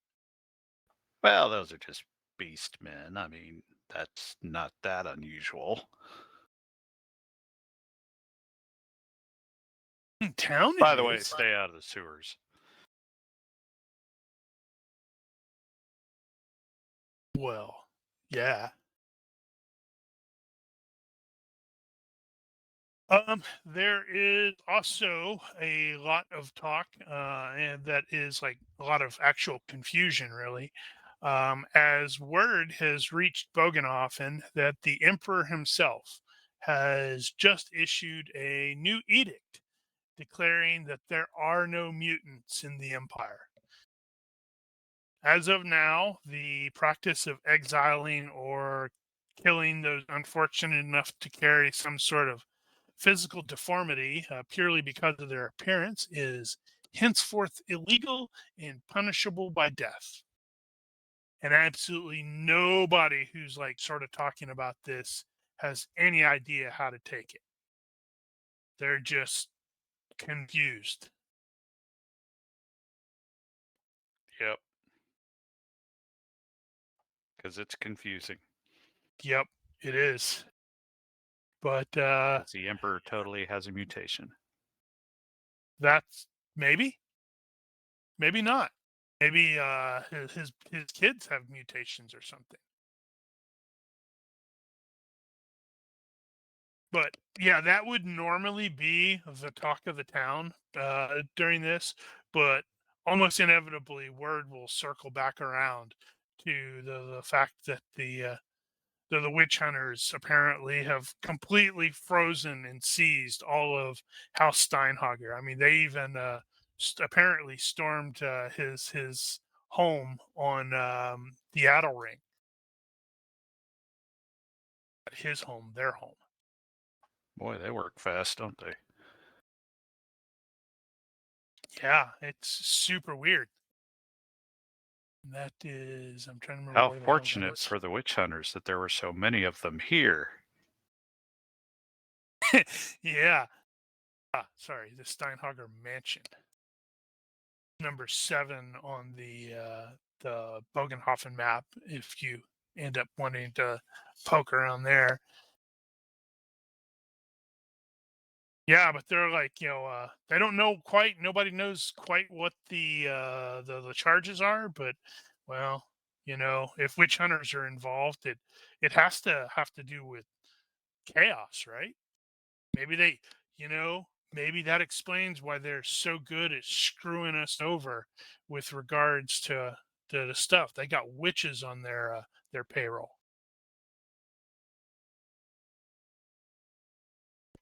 [SPEAKER 3] Well, those are just beast men. I mean, that's not that unusual.
[SPEAKER 1] In town,
[SPEAKER 3] By the way, stay out of the sewers.
[SPEAKER 1] Well, yeah. There is also a lot of talk, and that is like a lot of actual confusion, really, as word has reached Boganoffen that the Emperor himself has just issued a new edict declaring that there are no mutants in the Empire. as of now, the practice of exiling or killing those unfortunate enough to carry some sort of physical deformity purely because of their appearance is henceforth illegal and punishable by death. And absolutely nobody who's like sort of talking about this has any idea how to take it. They're just confused.
[SPEAKER 3] Yep. Because it's confusing.
[SPEAKER 1] Yep, it is. But
[SPEAKER 3] 'Cause the Emperor totally has a mutation.
[SPEAKER 1] that's maybe not. Maybe his kids have mutations or something. But yeah, that would normally be the talk of the town during this, but almost inevitably, word will circle back around to the fact that the witch hunters apparently have completely frozen and seized all of House Steinhager. I mean, they even apparently stormed his home on the Adel Ring. His home, their home.
[SPEAKER 3] Boy, they work fast, don't they?
[SPEAKER 1] Yeah, it's super weird. And that is, I'm trying to remember
[SPEAKER 3] How
[SPEAKER 1] where the hell that
[SPEAKER 3] fortunate
[SPEAKER 1] was.
[SPEAKER 3] for the witch hunters that there were so many of them here.
[SPEAKER 1] Yeah. Sorry, the Steinhager Mansion. Number 7 on the Bogenhofen map. If you end up wanting to poke around there. Yeah, but they're like, they don't know quite. Nobody knows quite what the charges are. But well, if witch hunters are involved, it has to have to do with chaos, right? Maybe maybe that explains why they're so good at screwing us over with regards to the stuff. They got witches on their payroll.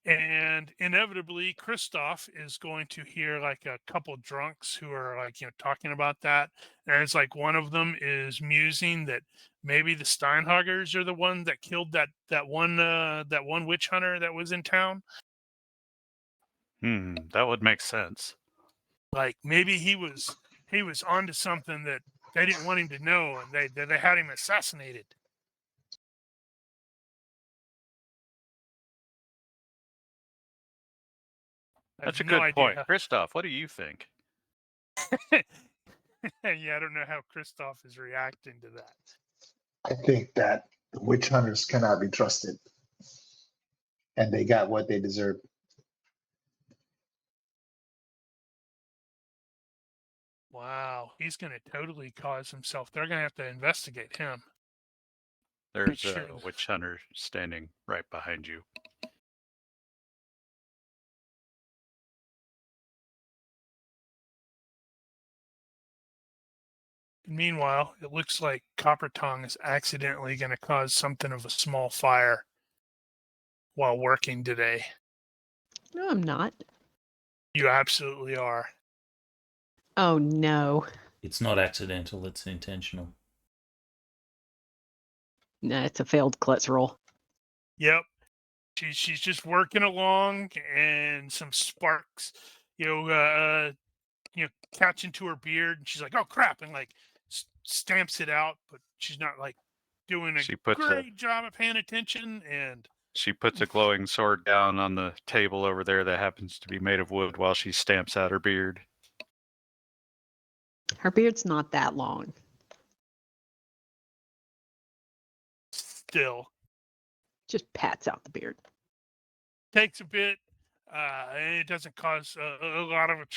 [SPEAKER 1] And inevitably, Christoph is going to hear like a couple drunks who are like, talking about that. And it's like one of them is musing that maybe the Steinhagers are the one that killed that one witch hunter that was in town.
[SPEAKER 3] That would make sense.
[SPEAKER 1] Like maybe he was onto something that they didn't want him to know, and they had him assassinated. I
[SPEAKER 3] That's a
[SPEAKER 1] have no
[SPEAKER 3] good point.
[SPEAKER 1] idea.
[SPEAKER 3] Christoph, what do you think?
[SPEAKER 1] Yeah, I don't know how Christoph is reacting to that.
[SPEAKER 2] I think that the witch hunters cannot be trusted, and they got what they deserve.
[SPEAKER 1] Wow, he's going to totally cause himself. They're going to have to investigate him.
[SPEAKER 3] There's
[SPEAKER 1] Sure.
[SPEAKER 3] a witch hunter standing right behind you.
[SPEAKER 1] Meanwhile, it looks like Copper Tongue is accidentally going to cause something of a small fire while working today.
[SPEAKER 4] No, I'm not.
[SPEAKER 1] You absolutely are.
[SPEAKER 4] Oh, no.
[SPEAKER 5] It's not accidental, it's intentional.
[SPEAKER 4] Nah, it's a failed klutz roll.
[SPEAKER 1] Yep. She's just working along, and some sparks, catch into her beard, and she's like, "Oh crap!" and like stamps it out, but she's not like doing a great job of paying attention. And
[SPEAKER 3] she puts a glowing sword down on the table over there that happens to be made of wood while she stamps out her beard.
[SPEAKER 4] Her beard's not that long.
[SPEAKER 1] still
[SPEAKER 4] Just pats out the beard.
[SPEAKER 1] takes a bit. And it doesn't cause a lot of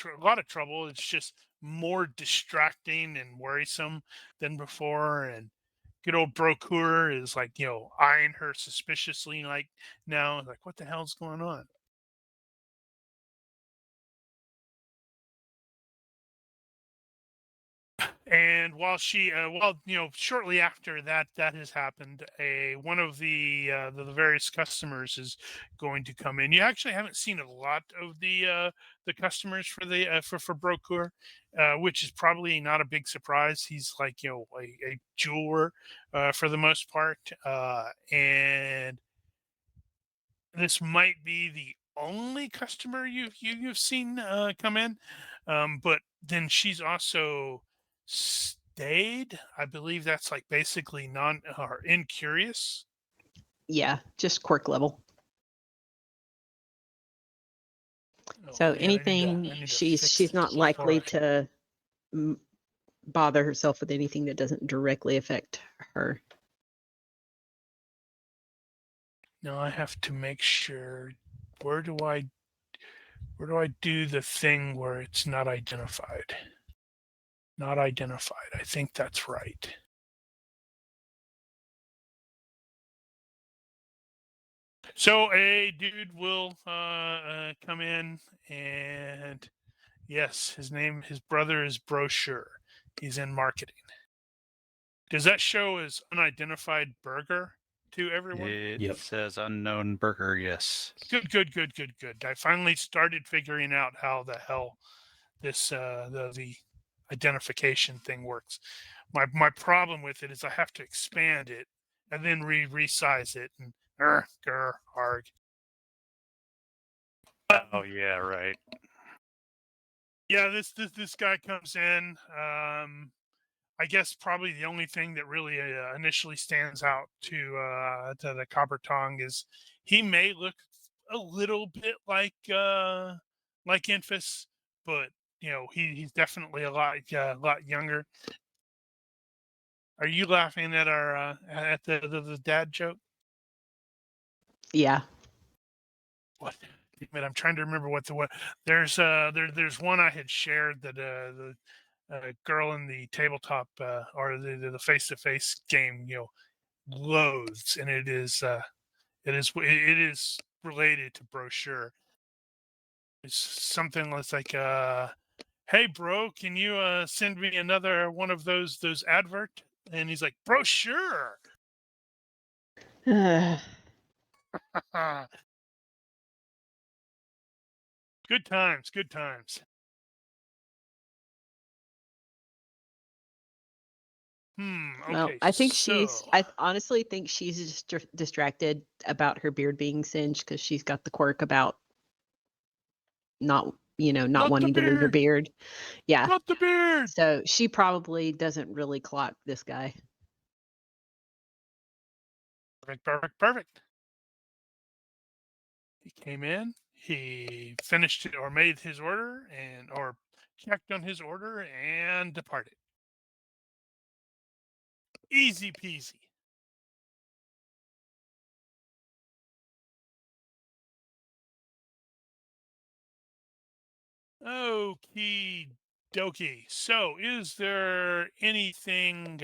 [SPEAKER 1] trouble. It's just more distracting and worrisome than before. And good old Brokur is like, eyeing her suspiciously, like now, like, what the hell's going on? And while shortly after that has happened, one of the various customers is going to come in. You actually haven't seen a lot of the customers for the for Brokur, which is probably not a big surprise. He's like a jeweler for the most part, and this might be the only customer you've seen come in, but then she's also stayed. I believe that's like basically non or incurious.
[SPEAKER 4] Yeah, just quirk level.
[SPEAKER 1] Oh,
[SPEAKER 4] So
[SPEAKER 1] man, I
[SPEAKER 4] anything
[SPEAKER 1] need to
[SPEAKER 4] she's
[SPEAKER 1] fix
[SPEAKER 4] not
[SPEAKER 1] this
[SPEAKER 4] likely
[SPEAKER 1] before
[SPEAKER 4] to bother herself with anything that doesn't directly affect her.
[SPEAKER 1] Now I have to make sure. Where do I do the thing where it's not identified? Not identified. I think that's right. So a dude will come in, and yes, his brother is Brochure. He's in marketing. Does that show as unidentified burger to everyone?
[SPEAKER 3] It
[SPEAKER 5] Yep.
[SPEAKER 3] says unknown burger, yes.
[SPEAKER 1] Good. I finally started figuring out how the hell this the identification thing works. My problem with it is I have to expand it and then resize it and arg.
[SPEAKER 3] Oh, yeah, right.
[SPEAKER 1] Yeah, this guy comes in. I guess probably the only thing that really initially stands out to the Copper Tongue is he may look a little bit like Infus, but he's definitely a lot younger. Are you laughing at our at the dad joke?
[SPEAKER 4] Yeah.
[SPEAKER 1] What? But I'm trying to remember what there's one I had shared that the girl in the tabletop or the face-to-face game loathes, and it is related to Brochure. It's something that's like hey bro, can you send me another one of those advert? And he's like, Brochure. Good times. Okay.
[SPEAKER 4] Well, I think
[SPEAKER 1] so,
[SPEAKER 4] I honestly think she's just distracted about her beard being singed because she's got the quirk about not
[SPEAKER 1] Not
[SPEAKER 4] wanting
[SPEAKER 1] the
[SPEAKER 4] to lose her
[SPEAKER 1] beard.
[SPEAKER 4] beard. Yeah.
[SPEAKER 1] Not the beard.
[SPEAKER 4] So she probably doesn't really clock this guy.
[SPEAKER 1] Perfect. He came in, he finished it or made his order or checked on his order and departed. Easy peasy. Okie dokie. So, is there anything?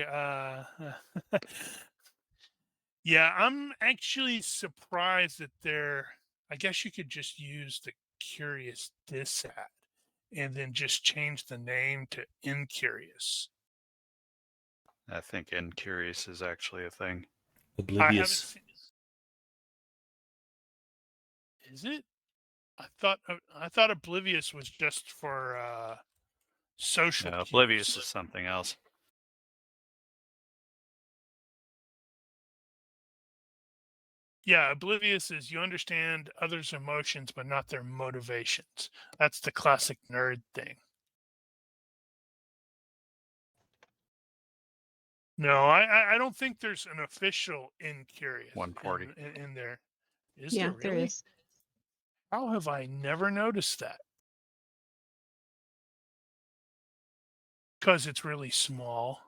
[SPEAKER 1] Yeah, I'm actually surprised that I guess you could just use the Curious Dissat and then just change the name to Incurious.
[SPEAKER 3] I think incurious is actually a thing.
[SPEAKER 1] I haven't
[SPEAKER 5] Oblivious.
[SPEAKER 1] seen. Is it? I thought Oblivious was just for social
[SPEAKER 3] No,
[SPEAKER 1] cues.
[SPEAKER 3] oblivious is something else.
[SPEAKER 1] Yeah, oblivious is you understand others' emotions but not their motivations. That's the classic nerd thing. No, I don't think there's an official Incurious
[SPEAKER 3] 140.
[SPEAKER 1] in there. Is
[SPEAKER 4] Yeah,
[SPEAKER 1] there really?
[SPEAKER 4] there is.
[SPEAKER 1] How have I never noticed that? Because it's really small.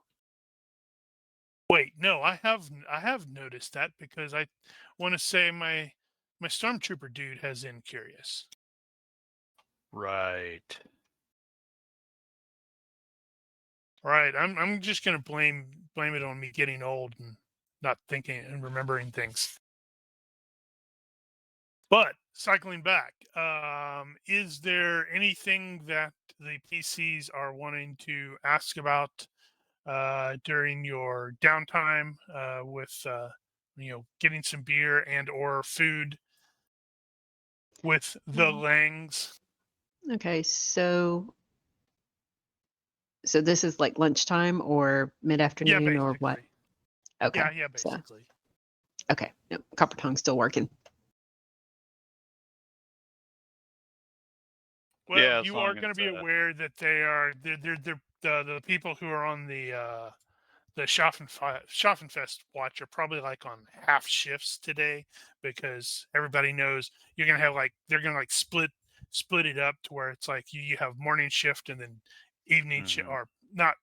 [SPEAKER 1] Wait, no, I have noticed that because I want to say my stormtrooper dude has Incurious.
[SPEAKER 3] Right.
[SPEAKER 1] Right, I'm just gonna blame it on me getting old and not thinking and remembering things. But cycling back, is there anything that the PCs are wanting to ask about during your downtime with getting some beer and or food with the Langs.
[SPEAKER 4] Okay, so this is like lunchtime or mid-afternoon or what?
[SPEAKER 1] basically.
[SPEAKER 4] Okay.
[SPEAKER 1] Yeah,
[SPEAKER 4] so-
[SPEAKER 1] basically.
[SPEAKER 4] okay. Yep. Copper Tongue's still working.
[SPEAKER 1] Well,
[SPEAKER 3] Yeah, as
[SPEAKER 1] you
[SPEAKER 3] long
[SPEAKER 1] are going to
[SPEAKER 3] as,
[SPEAKER 1] be aware that they're the people who are on the Schaffenfest watch are probably like on half shifts today, because everybody knows you're gonna have they're gonna split it up to where it's like you have morning shift and then evening shift, or not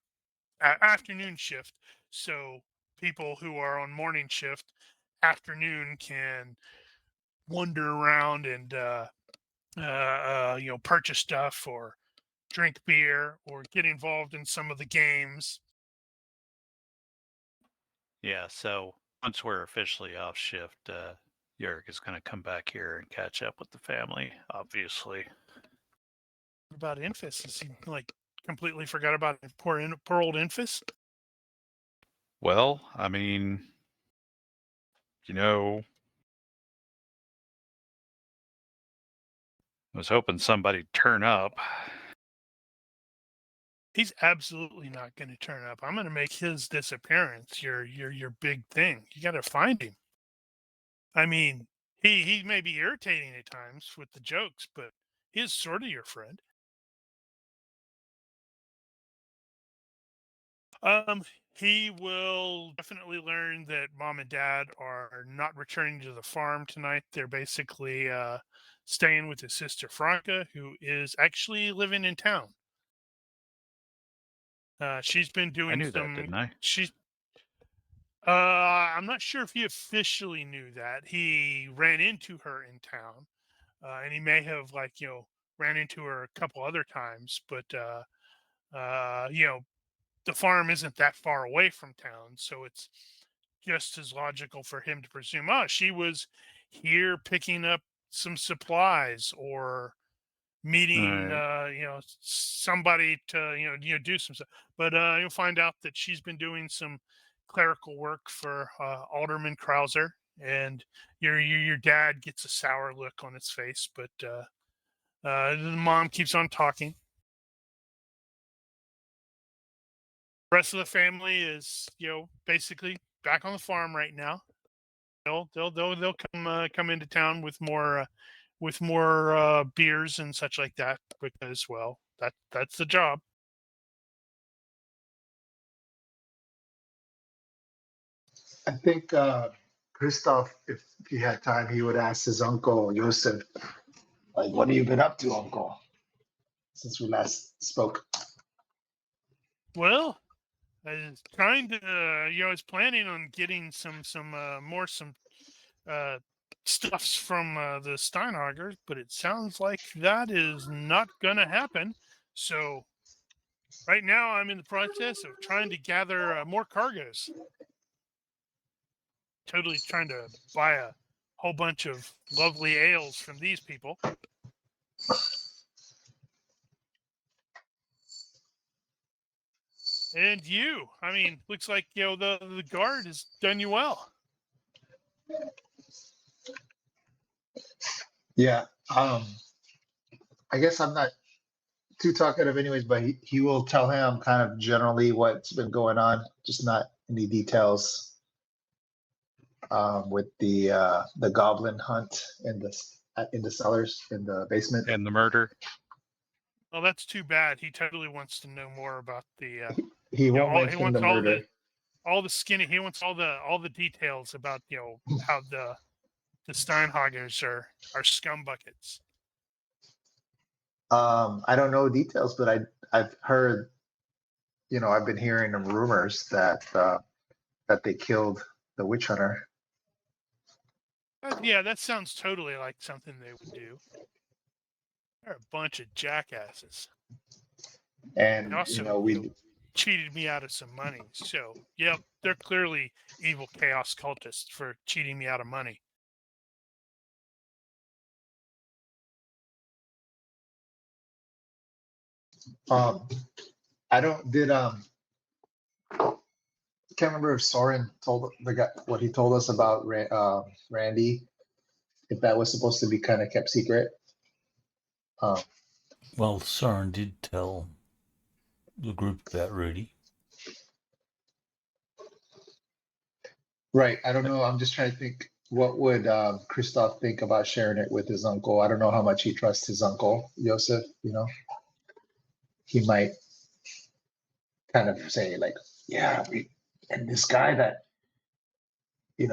[SPEAKER 1] afternoon shift. So people who are on morning shift afternoon can wander around and purchase stuff or drink beer or get involved in some of the games.
[SPEAKER 3] Yeah, so once we're officially off shift, Yerk is going to come back here and catch up with the family, obviously.
[SPEAKER 1] What about Infus? Is he completely forgot about poor old Infus?
[SPEAKER 3] Well, I mean, I was hoping somebody'd turn up.
[SPEAKER 1] He's absolutely not going to turn up. I'm going to make his disappearance your big thing. You got to find him. I mean, he may be irritating at times with the jokes, but he is sort of your friend. He will definitely learn that mom and dad are not returning to the farm tonight. They're basically staying with his sister Franca, who is actually living in town. She's been doing
[SPEAKER 3] I knew that, didn't I?
[SPEAKER 1] I'm not sure if he officially knew that. He ran into her in town, and he may have ran into her a couple other times, but the farm isn't that far away from town, so it's just as logical for him to presume, oh, she was here picking up some supplies or meeting,
[SPEAKER 3] Right.
[SPEAKER 1] somebody to, do some stuff. But you'll find out that she's been doing some clerical work for Alderman Krauser, and your dad gets a sour look on his face, but the mom keeps on talking. The rest of the family is, basically back on the farm right now. They'll come into town with more beers and such like that, because that's the job.
[SPEAKER 2] I think Christoph, if he had time, he would ask his uncle Joseph, like, "What have you been up to, Uncle?" Since we last spoke.
[SPEAKER 1] Well, I was trying to, I was planning on getting some stuffs from the Steinhagers, but it sounds like that is not going to happen. So right now, I'm in the process of trying to gather more cargoes. Totally trying to buy a whole bunch of lovely ales from these people. And you, I mean, looks like the guard has done you well.
[SPEAKER 2] Yeah. I guess I'm not too talkative anyways, but he will tell him kind of generally what's been going on, just not any details with the goblin hunt in the cellars in the basement.
[SPEAKER 3] And the murder.
[SPEAKER 1] Well, that's too bad. He totally wants to know more about the.
[SPEAKER 2] He won't
[SPEAKER 1] He
[SPEAKER 2] mention
[SPEAKER 1] wants
[SPEAKER 2] the murder.
[SPEAKER 1] all the skinny. He wants all the details about how the Steinhagers are scum buckets.
[SPEAKER 2] I don't know details, but I've heard, I've been hearing the rumors that they killed the witch hunter.
[SPEAKER 1] Yeah, that sounds totally like something they would do. They're a bunch of jackasses.
[SPEAKER 2] And
[SPEAKER 1] They also, cheated me out of some money. So, yep, they're clearly evil chaos cultists for cheating me out of money.
[SPEAKER 2] I don't did can't remember if Soren told the guy what he told us about Randy, if that was supposed to be kind of kept secret.
[SPEAKER 5] Well, Soren did tell the group about Rudy.
[SPEAKER 2] Right. I don't know. I'm just trying to think. What would Christoph think about sharing it with his uncle? I don't know how much he trusts his uncle, Joseph. You know, he might kind of say like, "Yeah, and this guy that we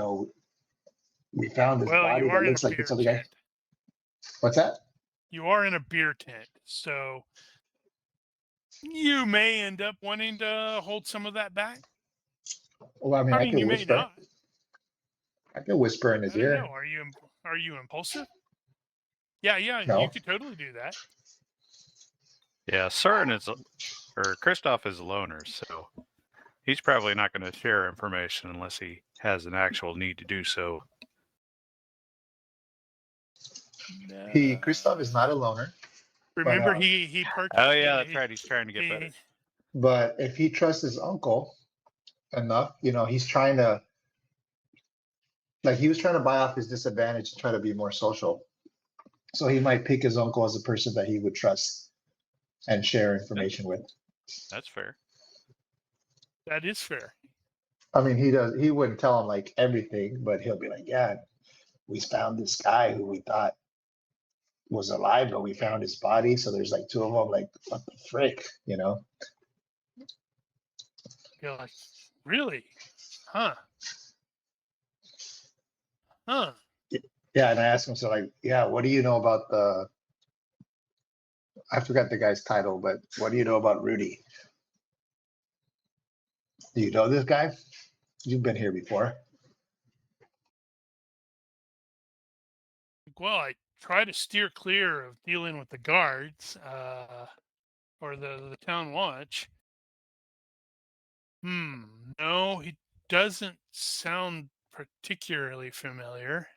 [SPEAKER 2] found his
[SPEAKER 1] Well,
[SPEAKER 2] body
[SPEAKER 1] you are
[SPEAKER 2] that
[SPEAKER 1] in
[SPEAKER 2] looks
[SPEAKER 1] a
[SPEAKER 2] like
[SPEAKER 1] beer
[SPEAKER 2] it's other guy."
[SPEAKER 1] tent.
[SPEAKER 2] What's that?
[SPEAKER 1] You are in a beer tent, so you may end up wanting to hold some of that back.
[SPEAKER 2] Well, I mean, I
[SPEAKER 1] You
[SPEAKER 2] can
[SPEAKER 1] may
[SPEAKER 2] whisper.
[SPEAKER 1] not.
[SPEAKER 2] I can whisper in his
[SPEAKER 1] I don't
[SPEAKER 2] ear.
[SPEAKER 1] know. Are you impulsive? Yeah,
[SPEAKER 2] No.
[SPEAKER 1] you could totally do that.
[SPEAKER 3] Yeah, Soren or Christoph is a loner, so he's probably not going to share information unless he has an actual need to do so.
[SPEAKER 2] Christoph is not a loner,
[SPEAKER 1] Remember,
[SPEAKER 2] but,
[SPEAKER 1] he purchased.
[SPEAKER 3] Oh yeah, that's right. He's trying to get better.
[SPEAKER 2] but if he trusts his uncle enough, he's trying to, like, he was trying to buy off his disadvantage to try to be more social. So he might pick his uncle as a person that he would trust and share information with.
[SPEAKER 3] That's fair.
[SPEAKER 1] That is fair.
[SPEAKER 2] I mean, he wouldn't tell him like everything, but he'll be like, "Yeah, we found this guy who we thought was alive, but we found his body. So there's like two of them. Like, what the frick,
[SPEAKER 1] You're like, really? Huh? Huh?
[SPEAKER 2] Yeah, and I asked him, so like, yeah, what do you know about I forgot the guy's title, but what do you know about Rudy? Do you know this guy? You've been here before.
[SPEAKER 1] Well, I try to steer clear of dealing with the guards, or the town watch. No, he doesn't sound particularly familiar.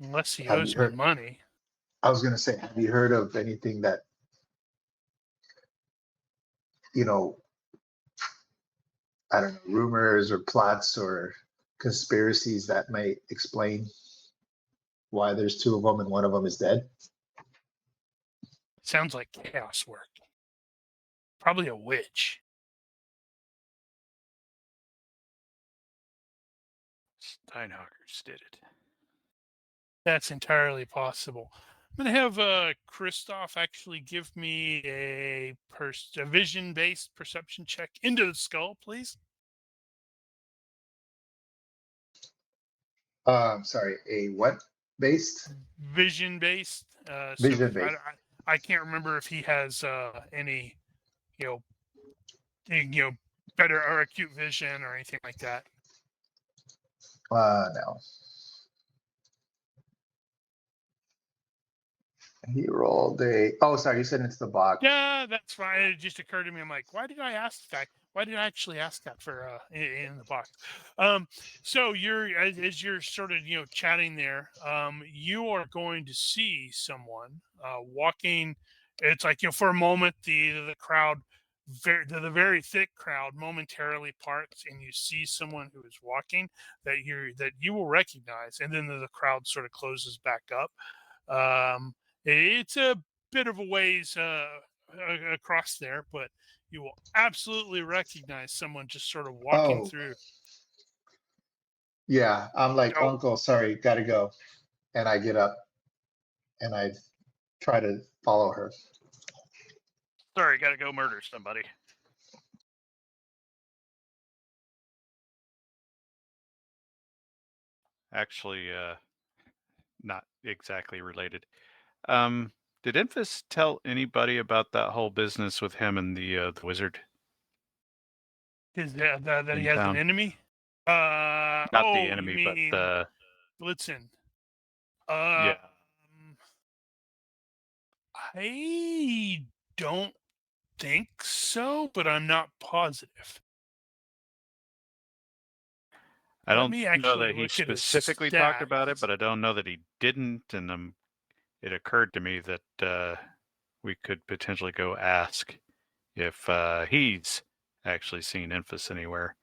[SPEAKER 1] Unless he
[SPEAKER 2] Have
[SPEAKER 1] owes
[SPEAKER 2] you
[SPEAKER 1] me
[SPEAKER 2] heard?
[SPEAKER 1] money.
[SPEAKER 2] I was gonna say, have you heard of anything that I don't know, rumors or plots or conspiracies that might explain why there's two of them and one of them is dead?
[SPEAKER 1] Sounds like chaos work. Probably a witch.
[SPEAKER 3] Steinhockers did it.
[SPEAKER 1] That's entirely possible. I'm gonna have Christoph actually give me a vision-based perception check into the skull, please.
[SPEAKER 2] Sorry, a what based?
[SPEAKER 1] Vision-based.
[SPEAKER 2] Vision based.
[SPEAKER 1] I can't remember if he has any, you know, better or acute vision or anything like that.
[SPEAKER 2] No. He rolled a. Oh, sorry, you said it's the box.
[SPEAKER 1] Yeah, that's fine. It just occurred to me. I'm like, why did I ask that? Why did I actually ask that for in the box? So you're as you're sort of chatting there, you are going to see someone walking. It's like for a moment the crowd, the very thick crowd, momentarily parts, and you see someone who is walking that you will recognize, and then the crowd sort of closes back up. It's a bit of a ways across there, but you will absolutely recognize someone just sort of walking
[SPEAKER 2] Oh,
[SPEAKER 1] through.
[SPEAKER 2] yeah. I'm like,
[SPEAKER 1] Oh.
[SPEAKER 2] Uncle, sorry, gotta go. And I get up and I try to follow her.
[SPEAKER 3] Sorry, gotta go murder somebody. Actually, not exactly related. Did Infus tell anybody about that whole business with him and the wizard?
[SPEAKER 1] Is that he
[SPEAKER 3] In
[SPEAKER 1] has
[SPEAKER 3] town.
[SPEAKER 1] an enemy?
[SPEAKER 3] Not the enemy,
[SPEAKER 1] you mean
[SPEAKER 3] but the
[SPEAKER 1] Blitzen?
[SPEAKER 3] yeah.
[SPEAKER 1] I don't think so, but I'm not positive.
[SPEAKER 3] I
[SPEAKER 1] Let
[SPEAKER 3] don't
[SPEAKER 1] me
[SPEAKER 3] know
[SPEAKER 1] actually
[SPEAKER 3] that he
[SPEAKER 1] look at his
[SPEAKER 3] specifically talked about it,
[SPEAKER 1] stats.
[SPEAKER 3] but I don't know that he didn't, and it occurred to me that we could potentially go ask if he's actually seen Infus anywhere.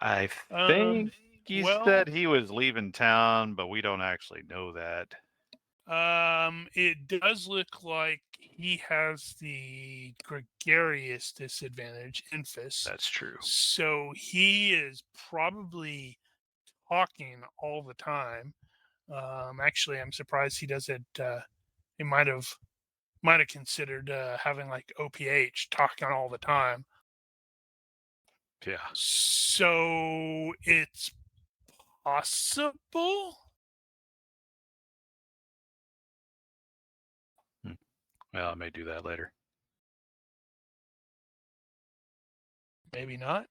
[SPEAKER 3] I think he said he was leaving town, but we don't actually know that.
[SPEAKER 1] It does look like he has the gregarious disadvantage, Infus.
[SPEAKER 3] That's true.
[SPEAKER 1] So he is probably talking all the time. Actually, I'm surprised he doesn't. He might have considered having like OPH, talking all the time.
[SPEAKER 3] Yeah.
[SPEAKER 1] So it's possible.
[SPEAKER 3] Well, I may do that later.
[SPEAKER 1] Maybe not.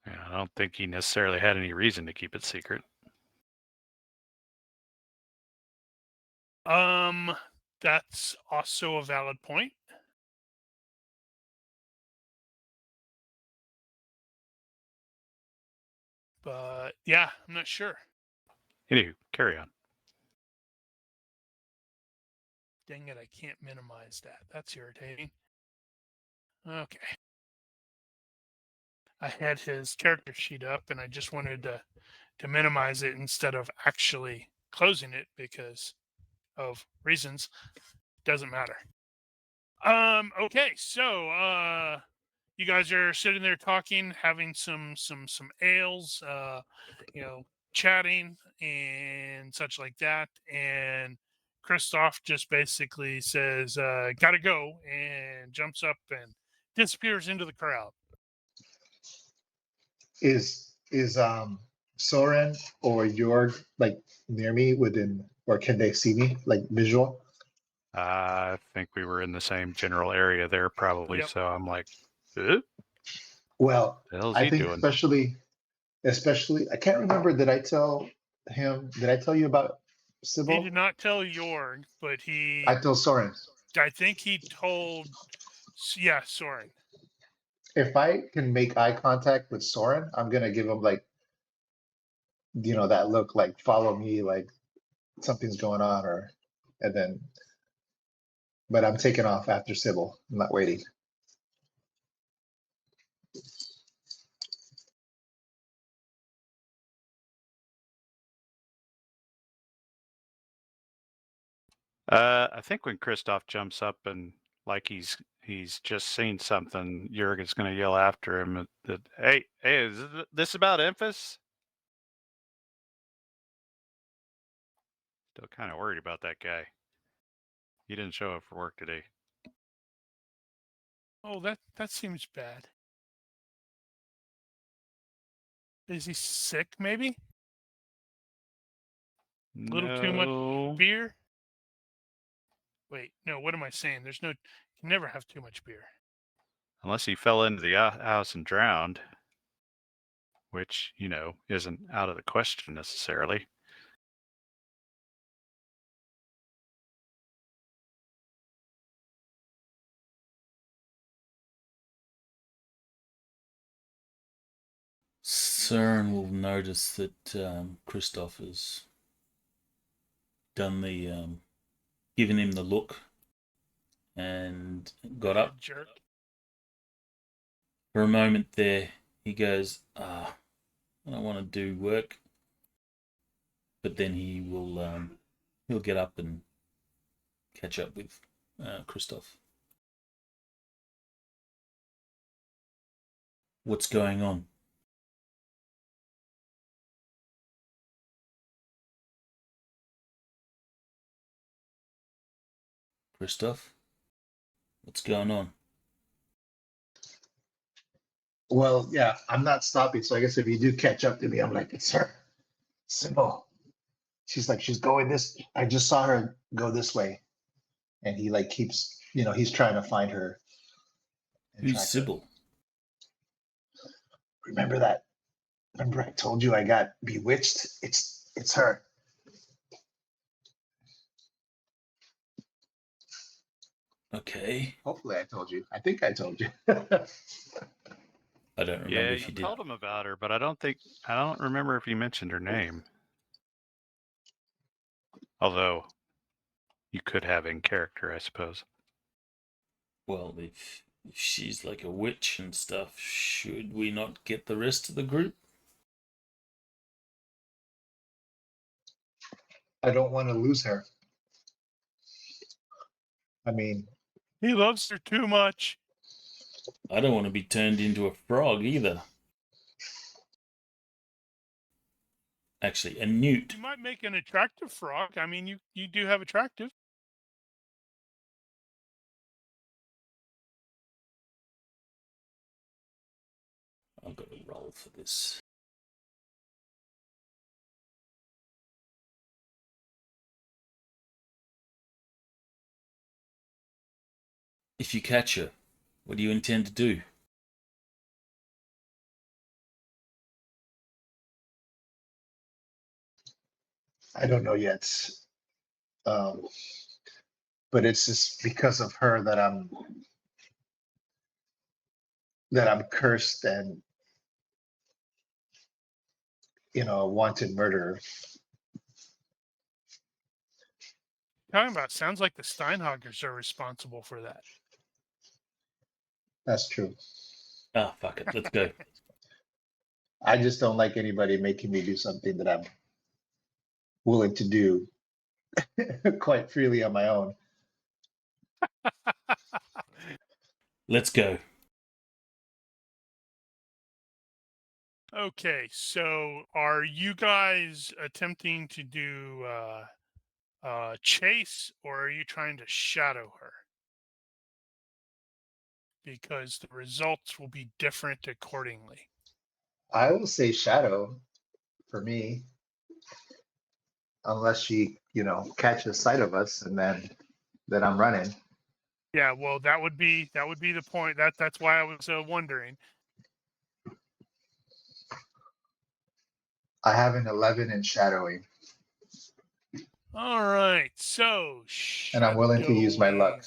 [SPEAKER 3] Yeah, I don't think he necessarily had any reason to keep it secret.
[SPEAKER 1] That's also a valid point. But yeah, I'm not sure.
[SPEAKER 3] Anywho, carry on.
[SPEAKER 1] Dang it, I can't minimize that. That's irritating. Okay. I had his character sheet up and I just wanted to minimize it instead of actually closing it because of reasons. Doesn't matter. Okay, so you guys are sitting there talking, having some ales, chatting and such like that, and Christoph just basically says, "Gotta go," and jumps up and disappears into the crowd.
[SPEAKER 2] Is Soren or Jorg like near me within, or can they see me like visual?
[SPEAKER 3] I think we were in the same general area there, probably.
[SPEAKER 1] Yep.
[SPEAKER 3] So I'm like, the
[SPEAKER 2] Well,
[SPEAKER 3] hell's
[SPEAKER 2] I
[SPEAKER 3] he
[SPEAKER 2] think
[SPEAKER 3] doing?
[SPEAKER 2] especially I can't remember. Did I tell you about
[SPEAKER 1] He
[SPEAKER 2] Sybil?
[SPEAKER 1] did not tell Jorg, but
[SPEAKER 2] I told Soren.
[SPEAKER 1] I think he told, yeah, Soren.
[SPEAKER 2] If I can make eye contact with Soren, I'm gonna give him like, that look, like follow me, like something's going on, and then. But I'm taking off after Sybil. I'm not waiting.
[SPEAKER 3] I think when Christoph jumps up and like he's just seen something, Jurgen's going to yell after him that, hey, is this about Infus? Still kind of worried about that guy. He didn't show up for work today.
[SPEAKER 1] Oh, that seems bad. Is he sick, maybe? A little too much beer? Wait, no, what am I saying? You can never have too much beer.
[SPEAKER 3] Unless he fell into the house and drowned, which, isn't out of the question necessarily.
[SPEAKER 5] Soren will notice that Christoph has done the given him the look and got up.
[SPEAKER 1] Jerk.
[SPEAKER 5] For a moment there, he goes, I don't want to do work. But then he'll get up and catch up with Christoph. What's going on? Christoph? What's going on?
[SPEAKER 2] Well, yeah, I'm not stopping. So I guess if you do catch up to me, I'm like, it's her, Sybil. She's like, she's going this. I just saw her go this way, and he like keeps, he's trying to find her.
[SPEAKER 5] Who's Sybil?
[SPEAKER 2] Remember that? Remember I told you I got bewitched? It's her.
[SPEAKER 5] Okay.
[SPEAKER 2] Hopefully I told you. I think I told you.
[SPEAKER 5] I don't remember
[SPEAKER 3] Yeah,
[SPEAKER 5] if
[SPEAKER 3] you
[SPEAKER 5] you did.
[SPEAKER 3] told him about her, but I don't remember if you mentioned her name. Although you could have in character, I suppose.
[SPEAKER 5] Well, if she's like a witch and stuff, should we not get the rest of the group?
[SPEAKER 2] I don't want to lose her. I mean,
[SPEAKER 1] He loves her too much.
[SPEAKER 5] I don't want to be turned into a frog either. Actually, a newt.
[SPEAKER 1] You might make an attractive frog. I mean, you do have attractive.
[SPEAKER 5] I've got to roll for this. If you catch her, what do you intend to do?
[SPEAKER 2] I don't know yet. But it's just because of her that I'm cursed and a wanted murderer.
[SPEAKER 1] Talking about sounds like the Steinhoggers are responsible for that.
[SPEAKER 2] That's true.
[SPEAKER 5] Ah, fuck it. Let's go.
[SPEAKER 2] I just don't like anybody making me do something that I'm willing to do quite freely on my own.
[SPEAKER 5] Let's go.
[SPEAKER 1] Okay, so are you guys attempting to do chase, or are you trying to shadow her? Because the results will be different accordingly.
[SPEAKER 2] I will say shadow for me, unless she, catches sight of us and then I'm running.
[SPEAKER 1] Yeah, well, that would be the point. That's why I was wondering.
[SPEAKER 2] I have an 11 in shadowing,
[SPEAKER 1] All right, so
[SPEAKER 2] and I'm willing to use my luck.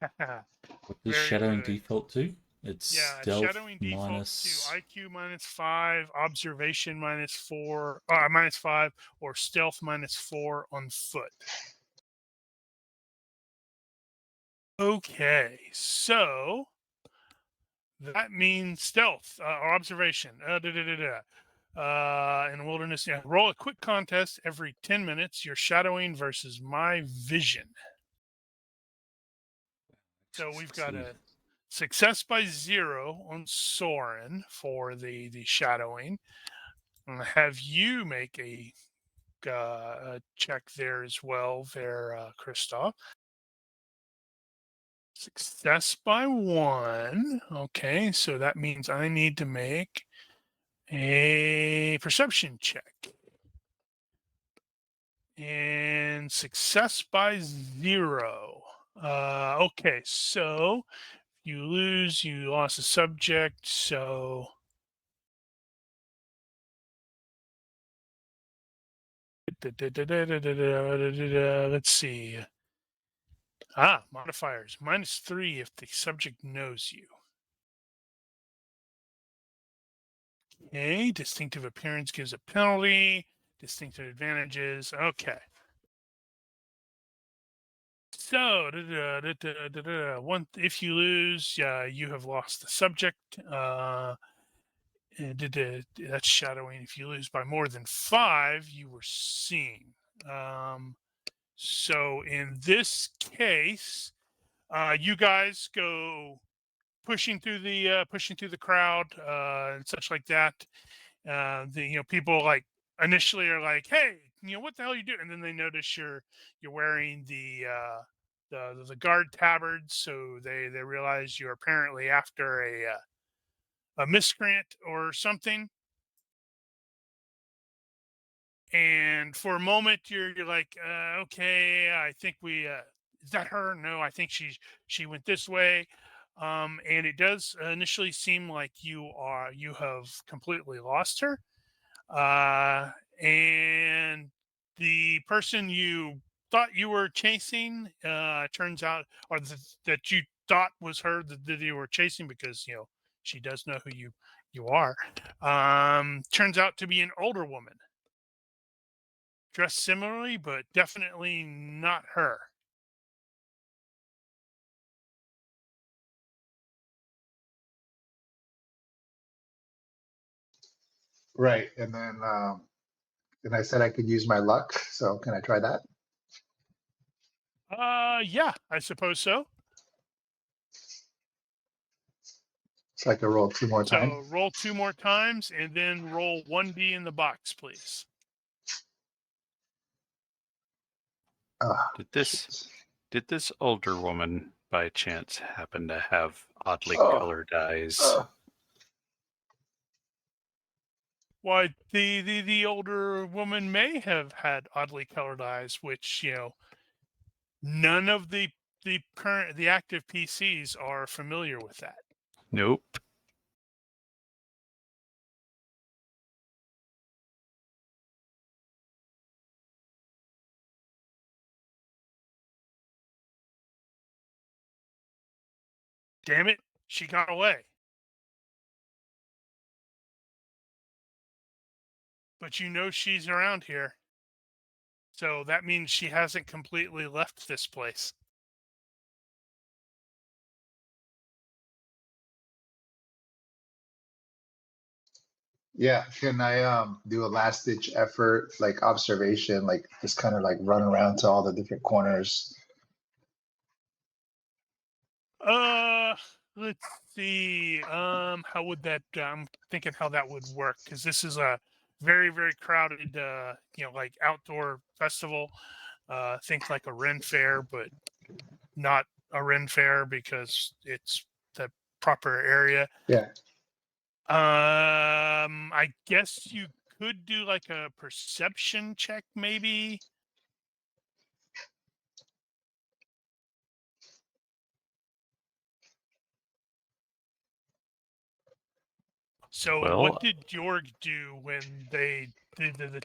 [SPEAKER 1] shadowing.
[SPEAKER 5] What does
[SPEAKER 1] Very
[SPEAKER 5] shadowing
[SPEAKER 1] good.
[SPEAKER 5] default to? It's
[SPEAKER 1] Yeah,
[SPEAKER 5] stealth
[SPEAKER 1] shadowing defaults
[SPEAKER 5] minus...
[SPEAKER 1] to IQ -5, observation -4, -5, or stealth -4 on foot. Okay, so that means stealth or observation. In the wilderness, yeah. Roll a quick contest every 10 minutes. You're shadowing versus my vision. So we've got a success by 0 on Soren for the shadowing. I'm gonna have you make a check there as well, there, Christoph. Success by 1. Okay, so that means I need to make a perception check. And success by 0. Okay, so you lose, you lost a subject, so let's see. Modifiers. -3 if the subject knows you. Okay, distinctive appearance gives a penalty. Distinctive advantages. Okay. So, if you lose, you have lost the subject. That's shadowing. If you lose by more than 5, you were seen. So in this case, you guys go pushing through the crowd and such like that. People like initially are like, "Hey, what the hell are you doing?" And then they notice you're wearing the guard tabards, so they realize you're apparently after a miscreant or something. And for a moment, you're like, okay, I think we is that her? No, I think she went this way. And it does initially seem like you have completely lost her. And the person you thought you were chasing turns out, or that you thought was her that you were chasing, because She does know who you are. Turns out to be an older woman. Dressed similarly, but definitely not her.
[SPEAKER 2] Right, and then I said I could use my luck. So can I try that?
[SPEAKER 1] Yeah, I suppose so.
[SPEAKER 2] So I can roll 2 more
[SPEAKER 1] So
[SPEAKER 2] times.
[SPEAKER 1] roll 2 more times and then roll 1d in the box, please.
[SPEAKER 3] Did this older woman by chance happen to have oddly
[SPEAKER 2] Oh.
[SPEAKER 3] colored eyes?
[SPEAKER 1] Why, the older woman may have had oddly colored eyes, which, none of the active PCs are familiar with that.
[SPEAKER 3] Nope.
[SPEAKER 1] Damn it, she got away. But she's around here. So that means she hasn't completely left this place.
[SPEAKER 2] Yeah, can I do a last ditch effort, like observation, like just kind of like run around to all the different corners?
[SPEAKER 1] Let's see. How would that? I'm thinking how that would work, because this is a very, very crowded, like outdoor festival. Think like a Ren Fair, but not a Ren Fair because it's the proper area.
[SPEAKER 2] Yeah.
[SPEAKER 1] I guess you could do like a perception check, maybe. So
[SPEAKER 3] Well-
[SPEAKER 1] what did Jorg do when the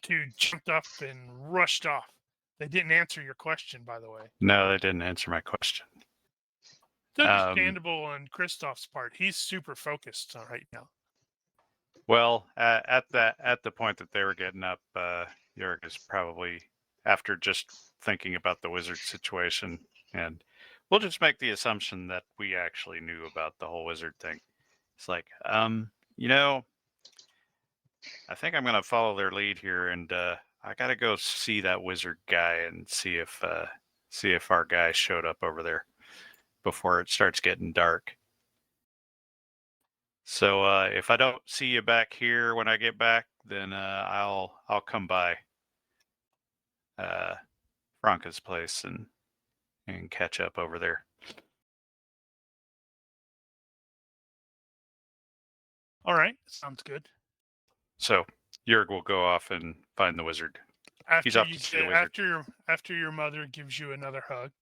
[SPEAKER 1] two jumped up and rushed off? They didn't answer your question, by the way.
[SPEAKER 3] No, they didn't answer my question.
[SPEAKER 1] It's understandable on Christoph's part. He's super focused right now.
[SPEAKER 3] Well, at the point that they were getting up, Jörg is probably, after just thinking about the wizard situation, and we'll just make the assumption that we actually knew about the whole wizard thing. It's like, I think I'm gonna follow their lead here, and I gotta go see that wizard guy and see if our guy showed up over there before it starts getting dark. So if I don't see you back here when I get back, then I'll come by Franca's place and catch up over there.
[SPEAKER 1] All right, sounds good.
[SPEAKER 3] So Jörg will go off and find the wizard. He's
[SPEAKER 1] After
[SPEAKER 3] off to see the wizard.
[SPEAKER 1] after your mother gives you another hug.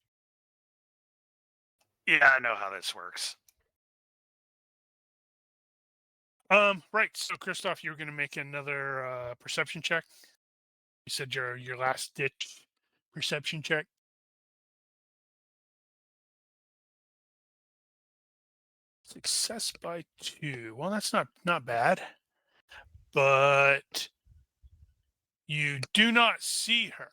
[SPEAKER 3] Yeah, I know how this works.
[SPEAKER 1] Right. So Christoph, you were going to make another perception check. You said your last ditch perception check. Success by 2. Well, that's not bad. But you do not see her.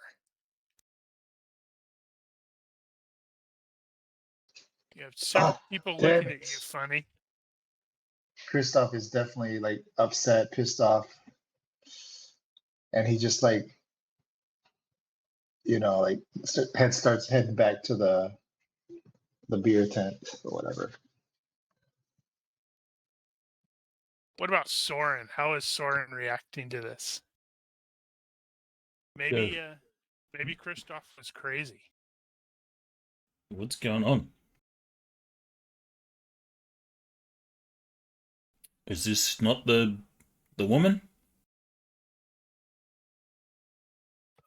[SPEAKER 1] You have several people
[SPEAKER 2] damn
[SPEAKER 1] looking
[SPEAKER 2] it.
[SPEAKER 1] at you funny.
[SPEAKER 2] Christoph is definitely like upset, pissed off, and he just like, starts heading back to the beer tent or whatever.
[SPEAKER 1] What about Soren? How is Soren reacting to this? Maybe maybe Christoph was crazy.
[SPEAKER 5] What's going on? Is this not the woman?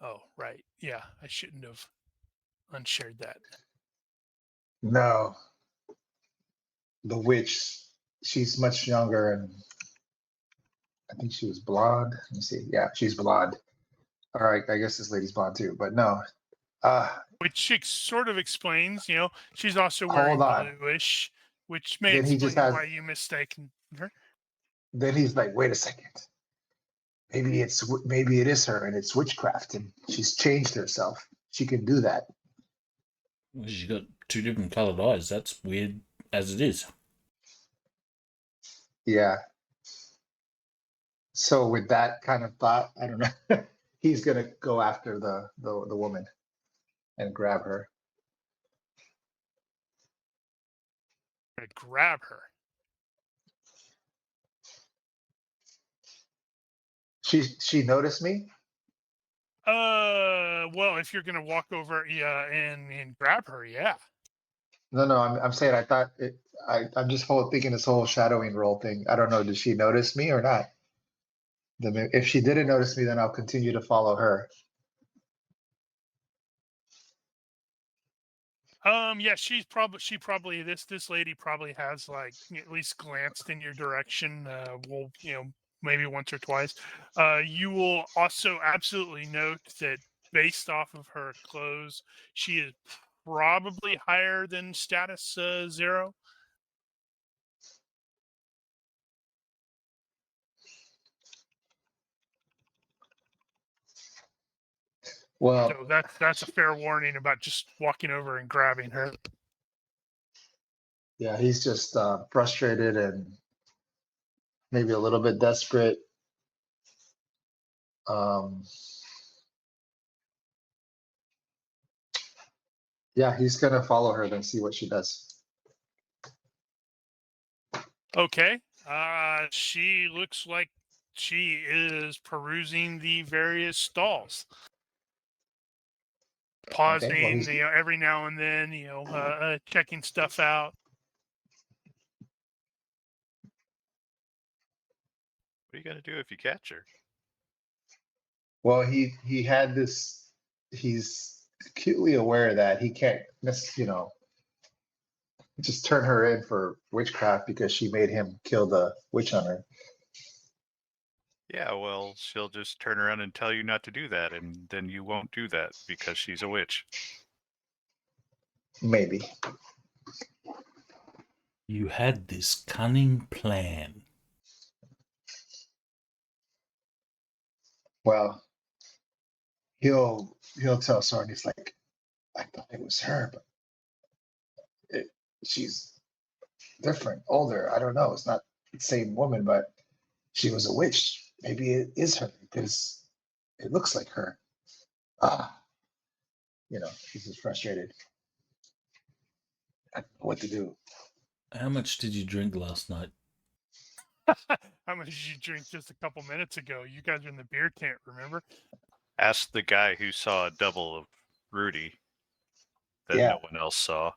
[SPEAKER 1] Oh, right. Yeah, I shouldn't have unshared that.
[SPEAKER 2] No, the witch. She's much younger, and I think she was blonde. Let me see. Yeah, she's blonde. All right, I guess this lady's blonde too. But no.
[SPEAKER 1] Which sort of explains, she's also wearing
[SPEAKER 2] Hold on.
[SPEAKER 1] bluish, which may
[SPEAKER 2] Then he just
[SPEAKER 1] explain
[SPEAKER 2] has-
[SPEAKER 1] why you mistaken Okay.
[SPEAKER 2] Then he's like, wait a second. Maybe it is her and it's witchcraft and she's changed herself. She can do that.
[SPEAKER 5] Well, she's got two different coloured eyes. That's weird as it is.
[SPEAKER 2] Yeah. So with that kind of thought, I don't know. He's gonna go after the woman and grab her.
[SPEAKER 1] Gonna grab her.
[SPEAKER 2] She noticed me.
[SPEAKER 1] Well, if you're gonna walk over, yeah, and grab her, yeah.
[SPEAKER 2] No, I'm saying I thought it. I'm just thinking this whole shadowing role thing. I don't know. Did she notice me or not? Then if she didn't notice me, then I'll continue to follow her.
[SPEAKER 1] Yeah, she probably this lady probably has like at least glanced in your direction. Well, maybe once or twice. You will also absolutely note that based off of her clothes, she is probably higher than status 0.
[SPEAKER 2] Well,
[SPEAKER 1] So that's a fair warning about just walking over and grabbing her.
[SPEAKER 2] yeah, he's just frustrated and maybe a little bit desperate. Um, yeah, he's gonna follow her then see what she does.
[SPEAKER 1] Okay. She looks like she is perusing the various stalls,
[SPEAKER 2] Okay, well
[SPEAKER 1] pausing,
[SPEAKER 2] he's
[SPEAKER 1] every now and then, checking stuff out.
[SPEAKER 3] What are you gonna do if you catch her?
[SPEAKER 2] well he had this. He's acutely aware that he can't just turn her in for witchcraft because she made him kill the witch hunter.
[SPEAKER 3] Yeah, well, she'll just turn around and tell you not to do that, and then you won't do that because she's a witch.
[SPEAKER 2] Maybe.
[SPEAKER 5] You had this cunning plan.
[SPEAKER 2] Well, he'll tell Soren. He's like, I thought it was her, but she's different, older. I don't know. It's not the same woman, but she was a witch. Maybe it is her because it looks like her. Ah, he's just frustrated. I don't know what to do.
[SPEAKER 5] How much did you drink last night?
[SPEAKER 1] How much did you drink just a couple minutes ago? You guys are in the beer tent, remember?
[SPEAKER 3] Ask the guy who saw a double of Rudy that
[SPEAKER 2] Yeah.
[SPEAKER 3] no one else saw.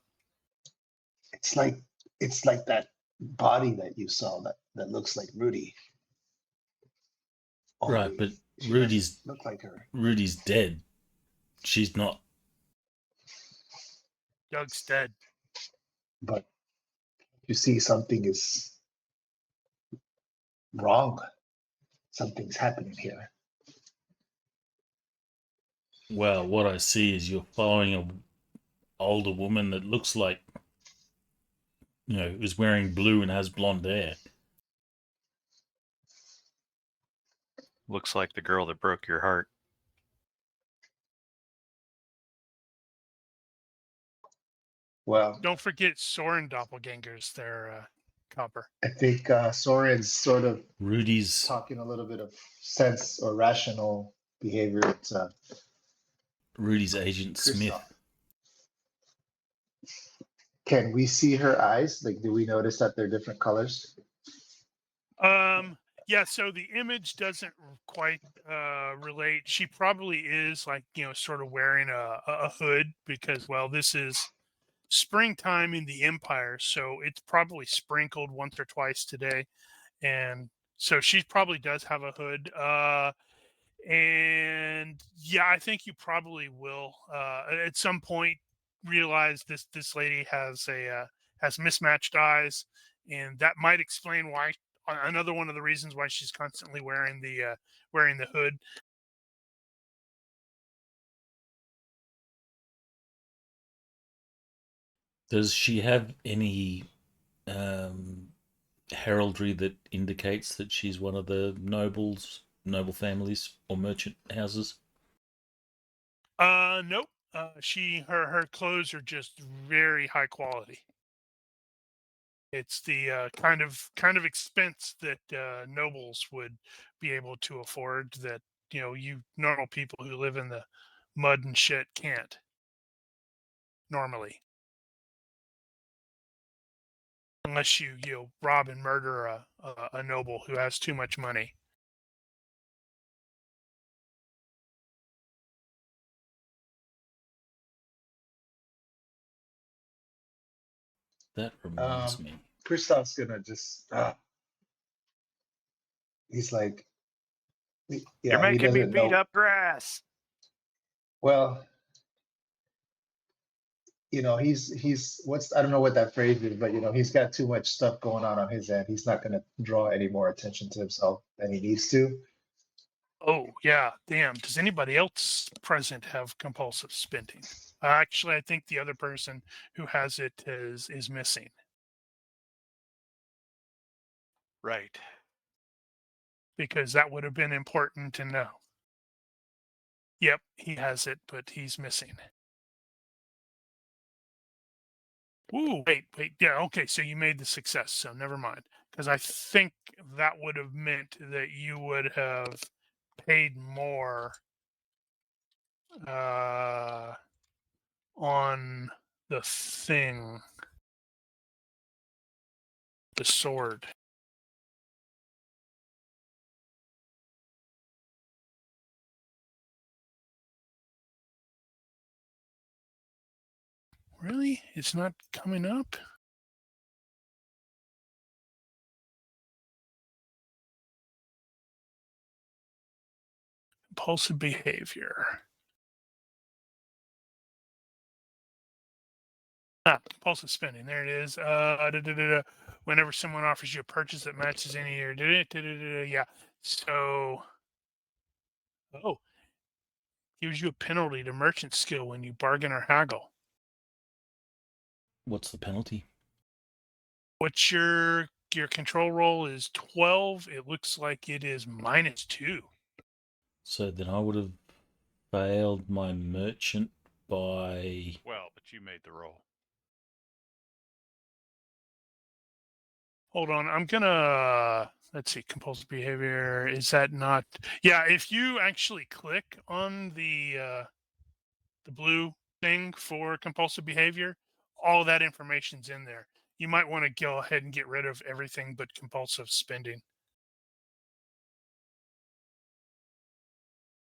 [SPEAKER 2] It's like that body that you saw that looks like Rudy.
[SPEAKER 5] Right,
[SPEAKER 2] Only
[SPEAKER 5] but
[SPEAKER 2] she doesn't
[SPEAKER 5] Rudy's
[SPEAKER 2] look like her.
[SPEAKER 5] Rudy's dead. She's not.
[SPEAKER 1] Doug's dead.
[SPEAKER 2] But you see something is wrong. Something's happening here.
[SPEAKER 5] Well, what I see is you're following a older woman that looks like, is wearing blue and has blonde hair.
[SPEAKER 3] Looks like the girl that broke your heart.
[SPEAKER 2] Well,
[SPEAKER 1] Don't forget Soren doppelgangers there, Copper.
[SPEAKER 2] I think Soren's sort of
[SPEAKER 5] Rudy's
[SPEAKER 2] talking a little bit of sense or rational behavior to
[SPEAKER 5] Agent Smith.
[SPEAKER 2] Kristoff. Can we see her eyes? Like, do we notice that they're different colors?
[SPEAKER 1] Yeah, so the image doesn't quite relate. She probably is like, sort of wearing a hood because, well, this is springtime in the Empire, so it's probably sprinkled once or twice today. And so she probably does have a hood. And yeah, I think you probably will at some point realize this lady has mismatched eyes, and that might explain why. Another one of the reasons why she's constantly wearing the hood.
[SPEAKER 5] Does she have any heraldry that indicates that she's one of the noble families or merchant houses?
[SPEAKER 1] Nope. Her clothes are just very high quality. It's the kind of expense that nobles would be able to afford that you normal people who live in the mud and shit can't normally, unless you rob and murder a noble who has too much money.
[SPEAKER 5] That reminds me.
[SPEAKER 2] Christoph's gonna just he's like,
[SPEAKER 3] You're
[SPEAKER 2] yeah, he
[SPEAKER 3] making me
[SPEAKER 2] doesn't
[SPEAKER 3] beat
[SPEAKER 2] know.
[SPEAKER 3] up grass.
[SPEAKER 2] Well, he's what's I don't know what that phrase is, but he's got too much stuff going on his end. He's not gonna draw any more attention to himself than he needs to.
[SPEAKER 1] Oh yeah, damn. Does anybody else present have compulsive spending? Actually, I think the other person who has it is missing.
[SPEAKER 3] Right.
[SPEAKER 1] Because that would have been important to know. Yep, he has it, but he's missing. Ooh, wait. Yeah, okay, so you made the success, so never mind. Because I think that would have meant that you would have paid more on the thing, the sword. Really? It's not coming up? Impulsive behavior. Compulsive spending. There it is. Whenever someone offers you a purchase that matches any of your yeah. So, gives you a penalty to merchant skill when you bargain or haggle.
[SPEAKER 5] What's the penalty?
[SPEAKER 1] What's your control roll is 12. It looks like it is -2.
[SPEAKER 5] So then I would have failed my merchant by...
[SPEAKER 3] Well, but you made the roll.
[SPEAKER 1] Hold on, I'm gonna let's see, compulsive behavior. Is that not? Yeah, if you actually click on the blue thing for compulsive behavior, all that information's in there. You might want to go ahead and get rid of everything but compulsive spending.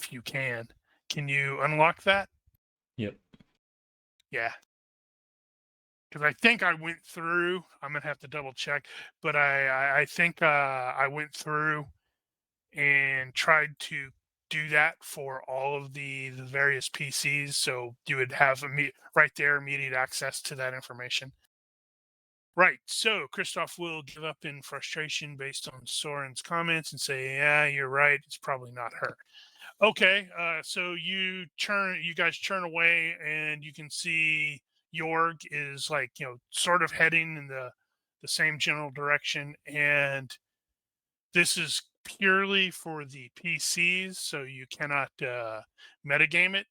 [SPEAKER 1] If you can. Can you unlock that?
[SPEAKER 5] Yep.
[SPEAKER 1] Yeah. Because I think I went through, I'm going to have to double check, but I think I went through and tried to do that for all of the various PCs. So you would have right there immediate access to that information. Right. So Christoph will give up in frustration based on Soren's comments and say, "Yeah, you're right. It's probably not her." Okay. So you guys turn away, and you can see Jorg is like sort of heading in the same general direction, and this is purely for the PCs, so you cannot metagame it.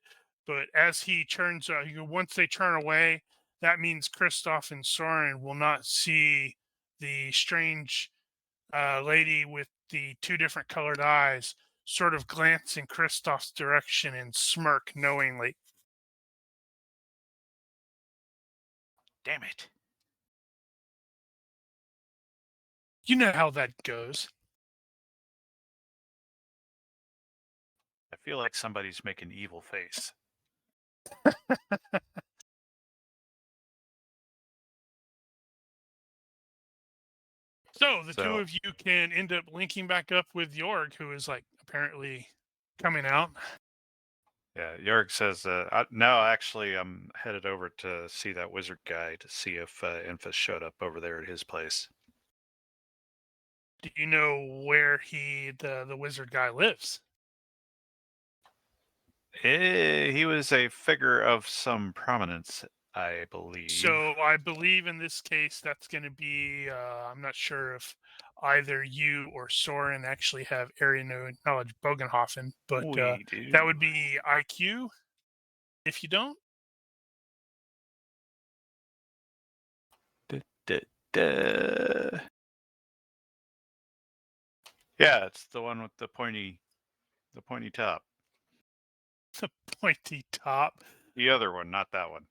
[SPEAKER 1] But as he turns, once they turn away, that means Christoph and Soren will not see the strange lady with the two different colored eyes sort of glance in Christoph's direction and smirk knowingly.
[SPEAKER 3] Damn it.
[SPEAKER 1] You know how that goes.
[SPEAKER 3] I feel like somebody's making evil face.
[SPEAKER 1] So the two of you can end up linking back up with Jorg, who is like apparently coming out.
[SPEAKER 3] Yeah, Jorg says, no, actually, I'm headed over to see that wizard guy to see if Infus showed up over there at his place.
[SPEAKER 1] Do you know where the wizard guy lives?
[SPEAKER 3] He was a figure of some prominence I believe.
[SPEAKER 1] So I believe in this case that's going to be. I'm not sure if either you or Soren actually have area knowledge Bogenhofen, but
[SPEAKER 3] we do.
[SPEAKER 1] that would be IQ. If you don't,
[SPEAKER 3] Da. Yeah, it's the one with the pointy top.
[SPEAKER 1] the pointy top.
[SPEAKER 3] The other one, not that one.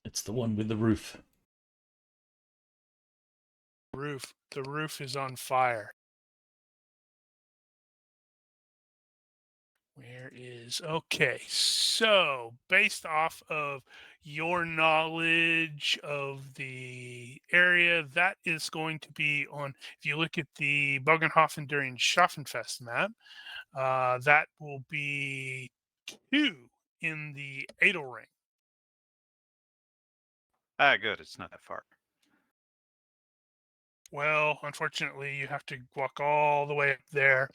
[SPEAKER 5] It's the one with the roof.
[SPEAKER 1] Roof. The roof is on fire. Where is okay? So based off of your knowledge of the area, that is going to be on. If you look at the Bogenhofen during Schaffenfest map, that will be 2 in the Edelring.
[SPEAKER 3] Ah, good. It's not that far.
[SPEAKER 1] Well, unfortunately, you have to walk all the way up there,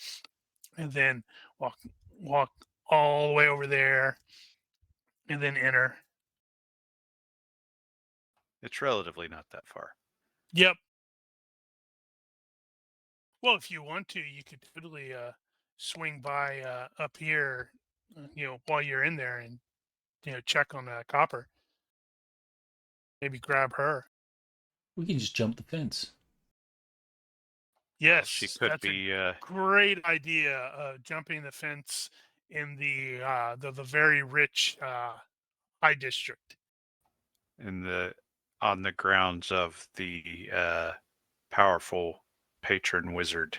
[SPEAKER 1] and then walk all the way over there, and then enter.
[SPEAKER 3] It's relatively not that far.
[SPEAKER 1] Yep. Well, if you want to, you could totally swing by up here, while you're in there, and check on Copper. Maybe grab her.
[SPEAKER 5] We can just jump the fence.
[SPEAKER 1] Yes,
[SPEAKER 3] She could
[SPEAKER 1] that's
[SPEAKER 3] be.
[SPEAKER 1] a great idea. Jumping the fence in the very rich high district.
[SPEAKER 3] On the grounds of the powerful patron wizard,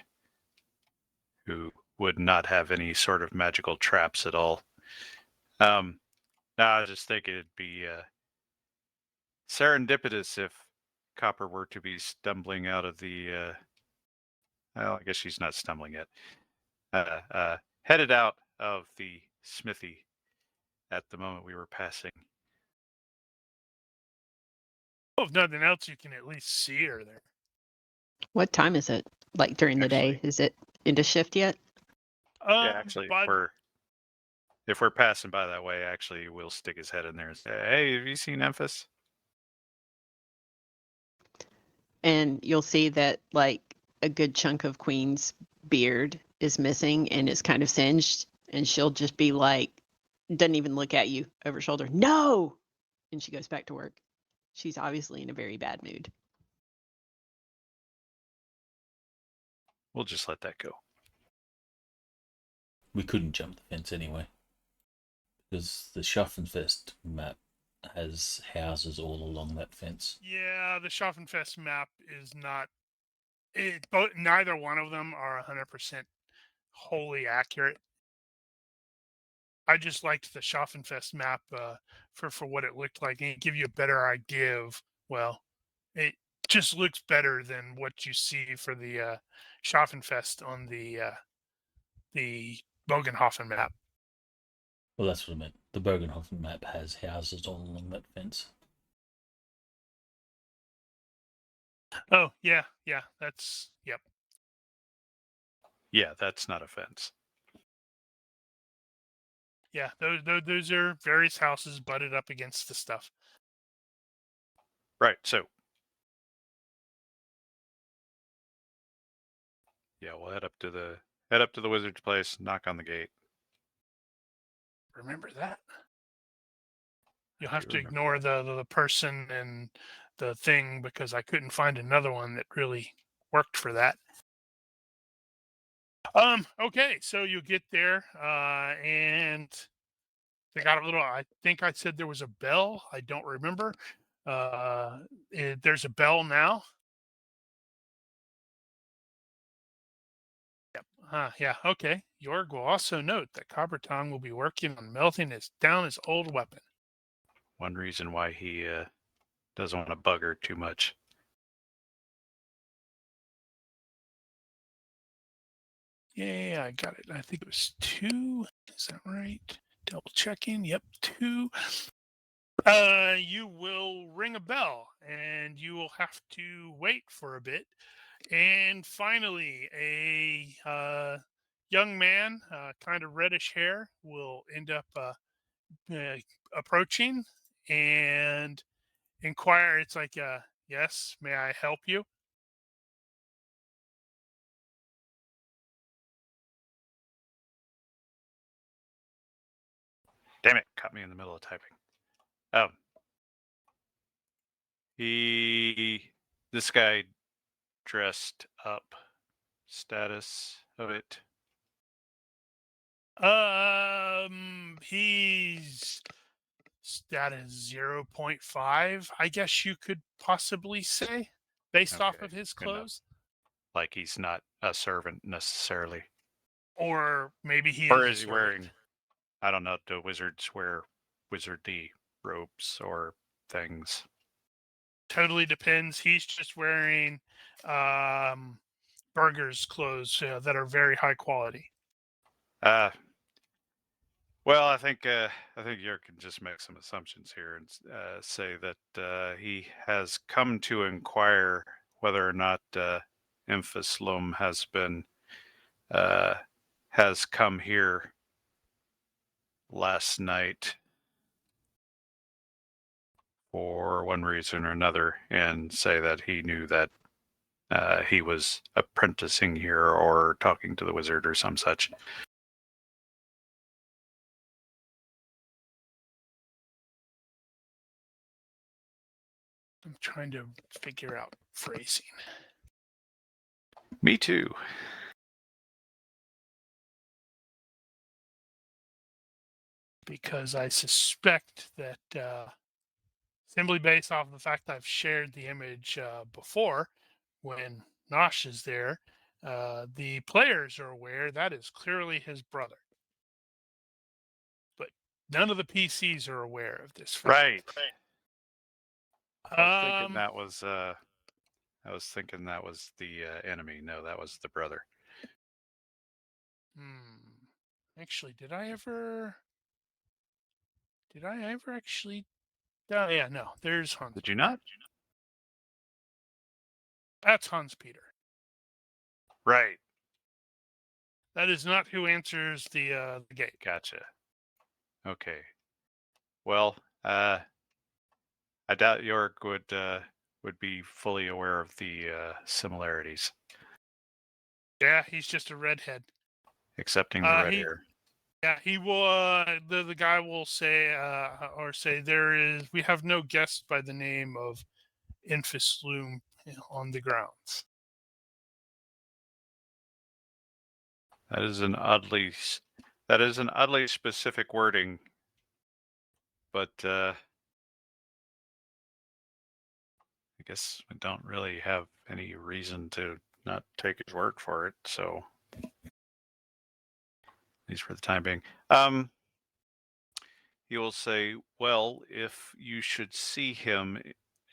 [SPEAKER 3] who would not have any sort of magical traps at all. No, I was just thinking it'd be serendipitous if Copper were to be stumbling out of the. Well, I guess she's not stumbling yet. Headed out of the smithy at the moment we were passing.
[SPEAKER 1] Well, if nothing else, you can at least see her there.
[SPEAKER 4] What time is it? Like during the day?
[SPEAKER 3] Actually-
[SPEAKER 4] Is it into shift yet?
[SPEAKER 3] Yeah, actually,
[SPEAKER 1] but
[SPEAKER 3] if we're passing by that way, actually, we'll stick his head in there and say, "Hey, have you seen Emphas?"
[SPEAKER 4] And you'll see that like a good chunk of Queen's beard is missing and it's kind of singed, and she'll just be like, doesn't even look at you over her shoulder. No! And she goes back to work. She's obviously in a very bad mood.
[SPEAKER 3] We'll just let that go.
[SPEAKER 5] We couldn't jump the fence anyway, because the Schaffenfest map has houses all along that fence.
[SPEAKER 1] yeah, the Schaffenfest map is not. But neither one of them are 100% wholly accurate. I just liked the Schaffenfest map for what it looked like, and it give you a better idea of, well, it just looks better than what you see for the Schaffenfest on the Bogenhofen map.
[SPEAKER 5] Well, that's what I meant. The Bergenhofen map has houses all along that fence.
[SPEAKER 1] Oh yeah, that's yep.
[SPEAKER 3] Yeah, that's not a fence.
[SPEAKER 1] Yeah, those are various houses butted up against the stuff.
[SPEAKER 3] Right. So, yeah, we'll head up to the wizard's place, knock on the gate.
[SPEAKER 1] Remember that. You'll
[SPEAKER 3] I
[SPEAKER 1] have
[SPEAKER 3] do
[SPEAKER 1] to
[SPEAKER 3] remember
[SPEAKER 1] ignore the person and the thing, because I couldn't find another one that really worked for that. Okay, so you get there, and they got a little. I think I said there was a bell. I don't remember. There's a bell now. Yep. Yeah. Okay. Jorg will also note that Copperton will be working on melting down his old weapon.
[SPEAKER 3] one reason why he doesn't want to bug her too much.
[SPEAKER 1] Yeah, I got it. I think it was 2. Is that right? Double checking. Yep, 2. You will ring a bell, and you will have to wait for a bit. And finally, a young man, kind of reddish hair, will end up approaching, and inquire. It's like, yes, may I help you?
[SPEAKER 3] Damn it, caught me in the middle of typing. This guy dressed up. Status of it.
[SPEAKER 1] He's status 0.5, I guess you could possibly say, based off
[SPEAKER 3] Okay,
[SPEAKER 1] of his
[SPEAKER 3] good enough.
[SPEAKER 1] clothes.
[SPEAKER 3] Like he's not a servant necessarily.
[SPEAKER 1] Or maybe he
[SPEAKER 3] Or
[SPEAKER 1] is
[SPEAKER 3] is
[SPEAKER 1] a
[SPEAKER 3] he
[SPEAKER 1] servant.
[SPEAKER 3] wearing, I don't know, do wizards wear wizardy robes or things?
[SPEAKER 1] Totally depends. He's just wearing Burger's clothes that are very high quality.
[SPEAKER 3] Well, I think you can just make some assumptions here and say that he has come to inquire whether or not Emphaslum has come here last night for one reason or another, and say that he knew that he was apprenticing here or talking to the wizard or some such.
[SPEAKER 1] I'm trying to figure out phrasing.
[SPEAKER 3] Me too.
[SPEAKER 1] Because I suspect that simply based off the fact I've shared the image before when Nosh is there, the players are aware that is clearly his brother. But none of the PCs are aware of this fact.
[SPEAKER 3] Right. I was thinking
[SPEAKER 1] Um,
[SPEAKER 3] that was the enemy. No, that was the brother.
[SPEAKER 1] Actually, did I ever actually? Oh, yeah, no. There's Hans.
[SPEAKER 3] Did you not?
[SPEAKER 1] That's Hans Peter.
[SPEAKER 3] Right.
[SPEAKER 1] That is not who answers the gate.
[SPEAKER 3] Gotcha. Okay. Well, I doubt York would be fully aware of the similarities,
[SPEAKER 1] Yeah, he's just a redhead.
[SPEAKER 3] accepting the red
[SPEAKER 1] he-
[SPEAKER 3] hair.
[SPEAKER 1] Yeah, he will. The guy will say, we have no guest by the name of Infisloom on the grounds.
[SPEAKER 3] That is an oddly specific wording, but I guess we don't really have any reason to not take his word for it. So, at least for the time being. He will say, well, if you should see him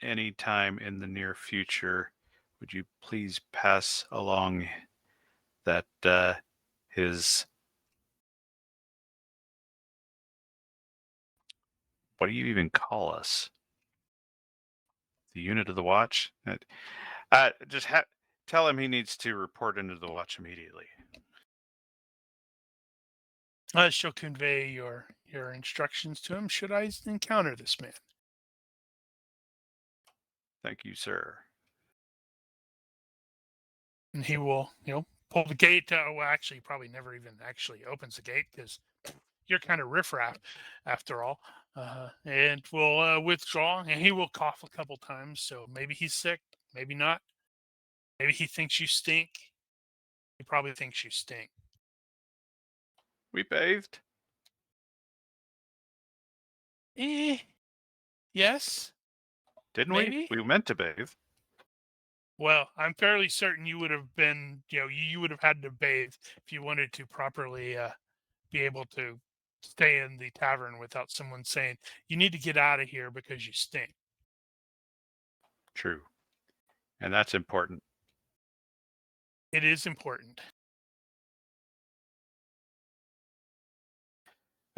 [SPEAKER 3] any time in the near future, would you please pass along that his, what do you even call us? The unit of the watch? Tell him he needs to report into the watch immediately.
[SPEAKER 1] I shall convey your instructions to him should I encounter this man.
[SPEAKER 3] Thank you, sir.
[SPEAKER 1] And he will, pull the gate. Well, actually, he probably never even actually opens the gate because you're kind of riffraff after all. And will withdraw, and he will cough a couple times. So maybe he's sick, maybe not. Maybe he thinks you stink. He probably thinks you stink.
[SPEAKER 3] We bathed.
[SPEAKER 1] Yes.
[SPEAKER 3] Didn't
[SPEAKER 1] maybe?
[SPEAKER 3] we? We meant to bathe.
[SPEAKER 1] Well, I'm fairly certain you would have been, you would have had to bathe if you wanted to properly be able to stay in the tavern without someone saying, you need to get out of here because you stink.
[SPEAKER 3] True. And that's important.
[SPEAKER 1] It is important.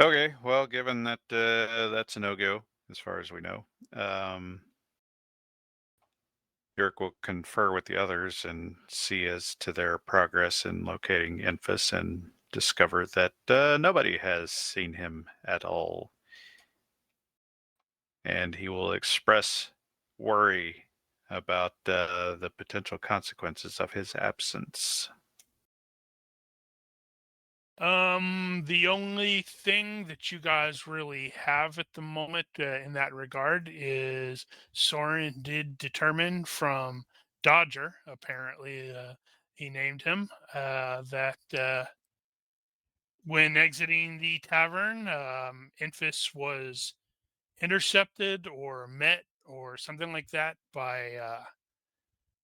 [SPEAKER 3] Okay, well, given that that's a no-go, as far as we know, Yerk will confer with the others and see as to their progress in locating Enfys and discover that nobody has seen him at all. and he will express worry about the potential consequences of his absence.
[SPEAKER 1] The only thing that you guys really have at the moment in that regard is Soren did determine from Dodger, apparently he named him, that when exiting the tavern, Infus was intercepted or met or something like that by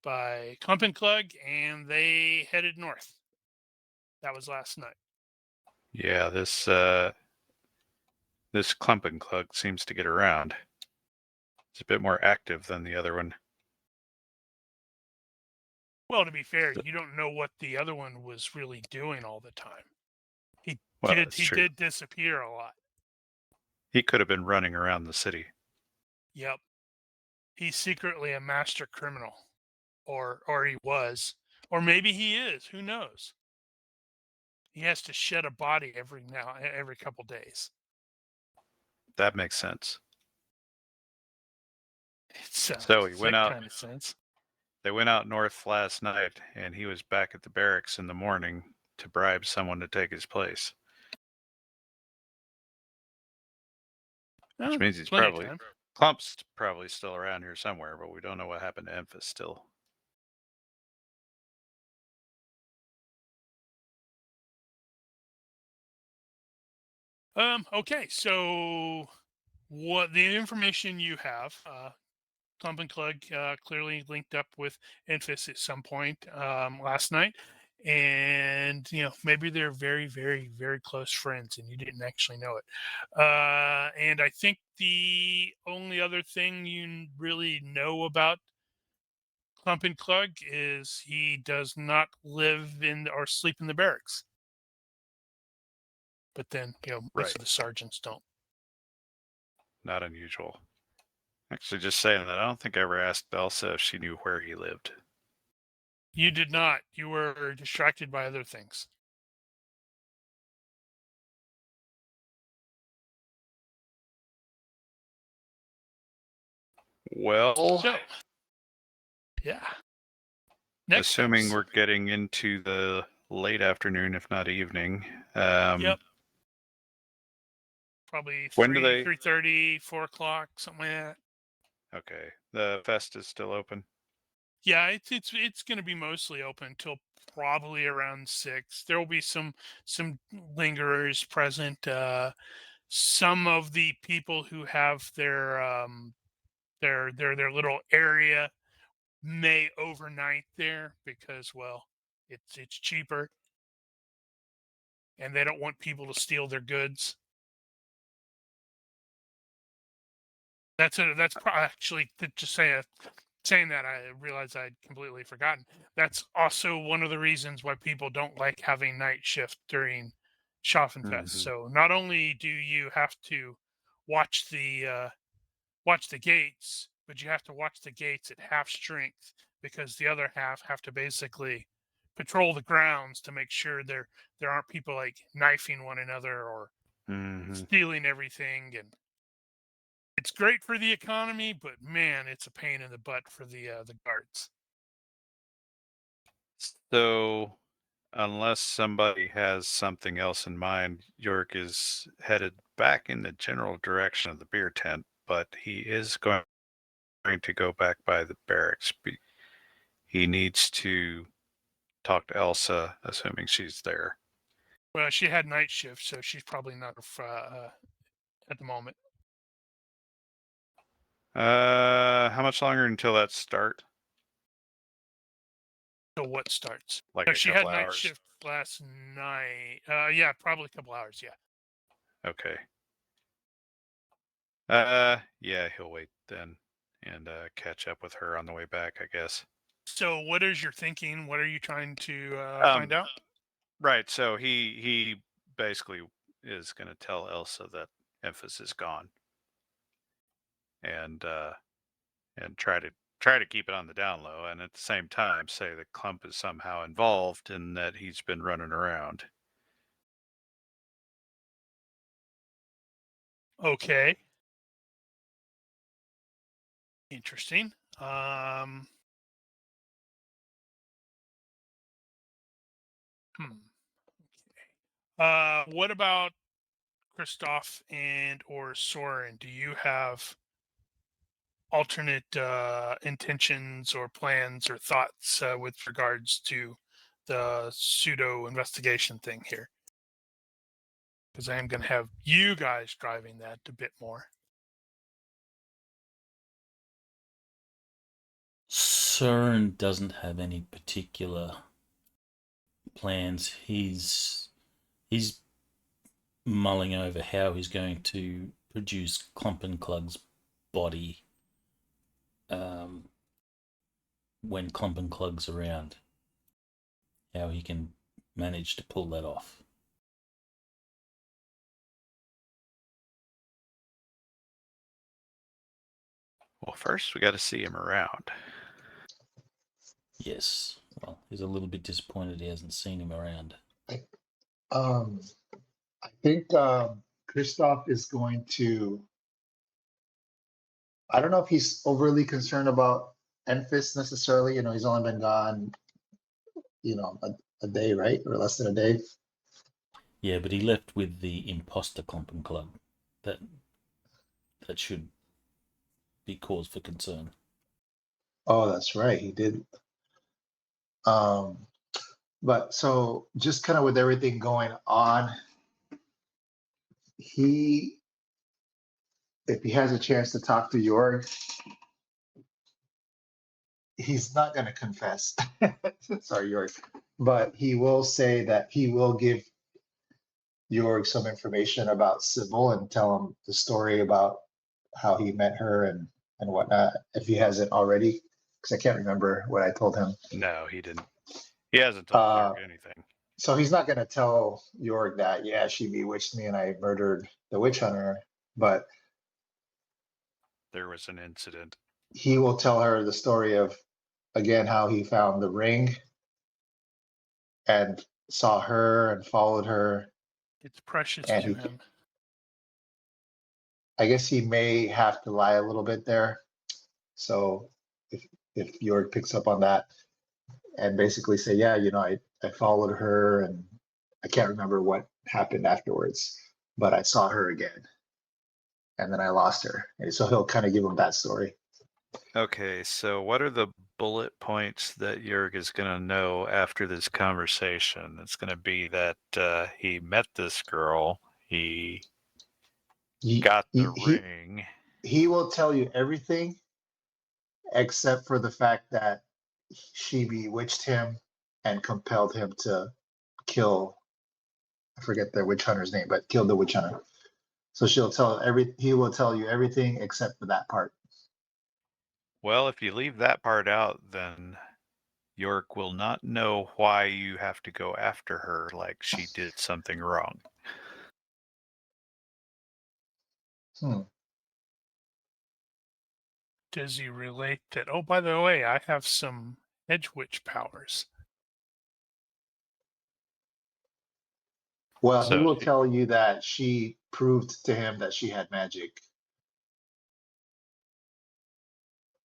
[SPEAKER 1] Klumpenklug, and they headed north. That was last night.
[SPEAKER 3] Yeah, this Klumpenklug seems to get around. It's a bit more active than the other one.
[SPEAKER 1] Well, to be fair, you don't know what the other one was really doing all the time. He
[SPEAKER 3] That's true.
[SPEAKER 1] did disappear a lot.
[SPEAKER 3] He could have been running around the city.
[SPEAKER 1] Yep. He's secretly a master criminal. Or he was. Or maybe he is. Who knows? He has to shed a body every couple days.
[SPEAKER 3] That makes sense.
[SPEAKER 1] So
[SPEAKER 3] he went out.
[SPEAKER 1] Kind of sense.
[SPEAKER 3] They went out north last night, and he was back at the barracks in the morning to bribe someone to take his place. Which means he's Clump's probably still around here somewhere, but we don't know what happened to Emphas still.
[SPEAKER 1] Okay, so what the information you have, Klumpenklug clearly linked up with Enfys at some point last night, and maybe they're very, very, very close friends, and you didn't actually know it. And I think the only other thing you really know about Klumpenklug is he does not live in or sleep in the barracks. But then, most of the sergeants don't.
[SPEAKER 3] Not unusual. Actually, just saying that, I don't think I ever asked Elsa if she knew where he lived.
[SPEAKER 1] You did not. You were distracted by other things.
[SPEAKER 3] Well,
[SPEAKER 1] So, yeah.
[SPEAKER 3] Assuming
[SPEAKER 1] steps.
[SPEAKER 3] we're getting into the late afternoon, if not evening.
[SPEAKER 1] Yep. Probably
[SPEAKER 3] When do
[SPEAKER 1] 3:30, 4 o'clock, something like that.
[SPEAKER 3] Okay. The fest is still open?
[SPEAKER 1] Yeah, it's going to be mostly open till probably around 6. There will be some lingerers present. Some of the people who have their little area may overnight there because, well, it's cheaper, and they don't want people to steal their goods. That's actually just saying that I realized I'd completely forgotten. That's also one of the reasons why people don't like having night shift during Schaffenfest. So not only do you have to watch the gates, but you have to watch the gates at half strength because the other half have to basically patrol the grounds to make sure there aren't people like knifing one another or stealing everything. And it's great for the economy, but man, it's a pain in the butt for the guards.
[SPEAKER 3] So, unless somebody has something else in mind, York is headed back in the general direction of the beer tent, but he is going to go back by the barracks. He needs to talk to Elsa, assuming she's there.
[SPEAKER 1] Well, she had night shift, so she's probably not at the moment.
[SPEAKER 3] How much longer until that start?
[SPEAKER 1] So what starts?
[SPEAKER 3] Like
[SPEAKER 1] No,
[SPEAKER 3] a
[SPEAKER 1] she
[SPEAKER 3] couple
[SPEAKER 1] had night
[SPEAKER 3] hours.
[SPEAKER 1] shift last night. Yeah, probably a couple hours. Yeah.
[SPEAKER 3] Okay. Yeah, he'll wait then and catch up with her on the way back, I guess.
[SPEAKER 1] So, what is your thinking? What are you trying to find out?
[SPEAKER 3] Right. So he basically is going to tell Elsa that Emphas is gone, and try to keep it on the down low, and at the same time say that Klump is somehow involved and that he's been running around.
[SPEAKER 1] Okay. Interesting. What about Christoph and or Soren? Do you have alternate intentions or plans or thoughts with regards to the pseudo investigation thing here? Because I am going to have you guys driving that a bit more.
[SPEAKER 5] Soren doesn't have any particular plans. He's mulling over how he's going to produce Klumpenklug's body when Klumpenklug's around. How he can manage to pull that off.
[SPEAKER 3] Well, first we got to see him around.
[SPEAKER 5] Yes. Well, he's a little bit disappointed he hasn't seen him around.
[SPEAKER 2] I think Christoph is going to. I don't know if he's overly concerned about Enfys necessarily. He's only been gone, a day, right, or less than a day.
[SPEAKER 5] Yeah, but he left with the imposter Klumpenklug. That should be cause for concern.
[SPEAKER 2] Oh, that's right, he did. But so just kind of with everything going on, if he has a chance to talk to Jorg, he's not going to confess. Sorry, Jorg. But he will say that he will give Jorg some information about Sybil and tell him the story about how he met her and whatnot, if he hasn't already, because I can't remember what I told him.
[SPEAKER 3] No, he didn't. He hasn't told Jorg anything.
[SPEAKER 2] So he's not going to tell Jorg that, yeah, she bewitched me and I murdered the witch hunter, but
[SPEAKER 3] there was an incident.
[SPEAKER 2] He will tell her the story of, again, how he found the ring and saw her and followed her.
[SPEAKER 1] It's precious
[SPEAKER 2] And
[SPEAKER 1] to him.
[SPEAKER 2] I guess he may have to lie a little bit there. So if Jorg picks up on that and basically say, yeah, I followed her and I can't remember what happened afterwards, but I saw her again and then I lost her. And so he'll kind of give him that story.
[SPEAKER 3] Okay, so what are the bullet points that Jorg is going to know after this conversation? It's going to be that he met this girl, he got the ring.
[SPEAKER 2] He will tell you everything except for the fact that she bewitched him and compelled him to kill, I forget the witch hunter's name, but killed the witch hunter. So he will tell you everything except for that part.
[SPEAKER 3] Well, if you leave that part out, then Jorg will not know why you have to go after her like she did something wrong.
[SPEAKER 1] Does he relate that, oh, by the way, I have some edge witch powers?
[SPEAKER 2] Well, he will tell you that she proved to him that she had magic.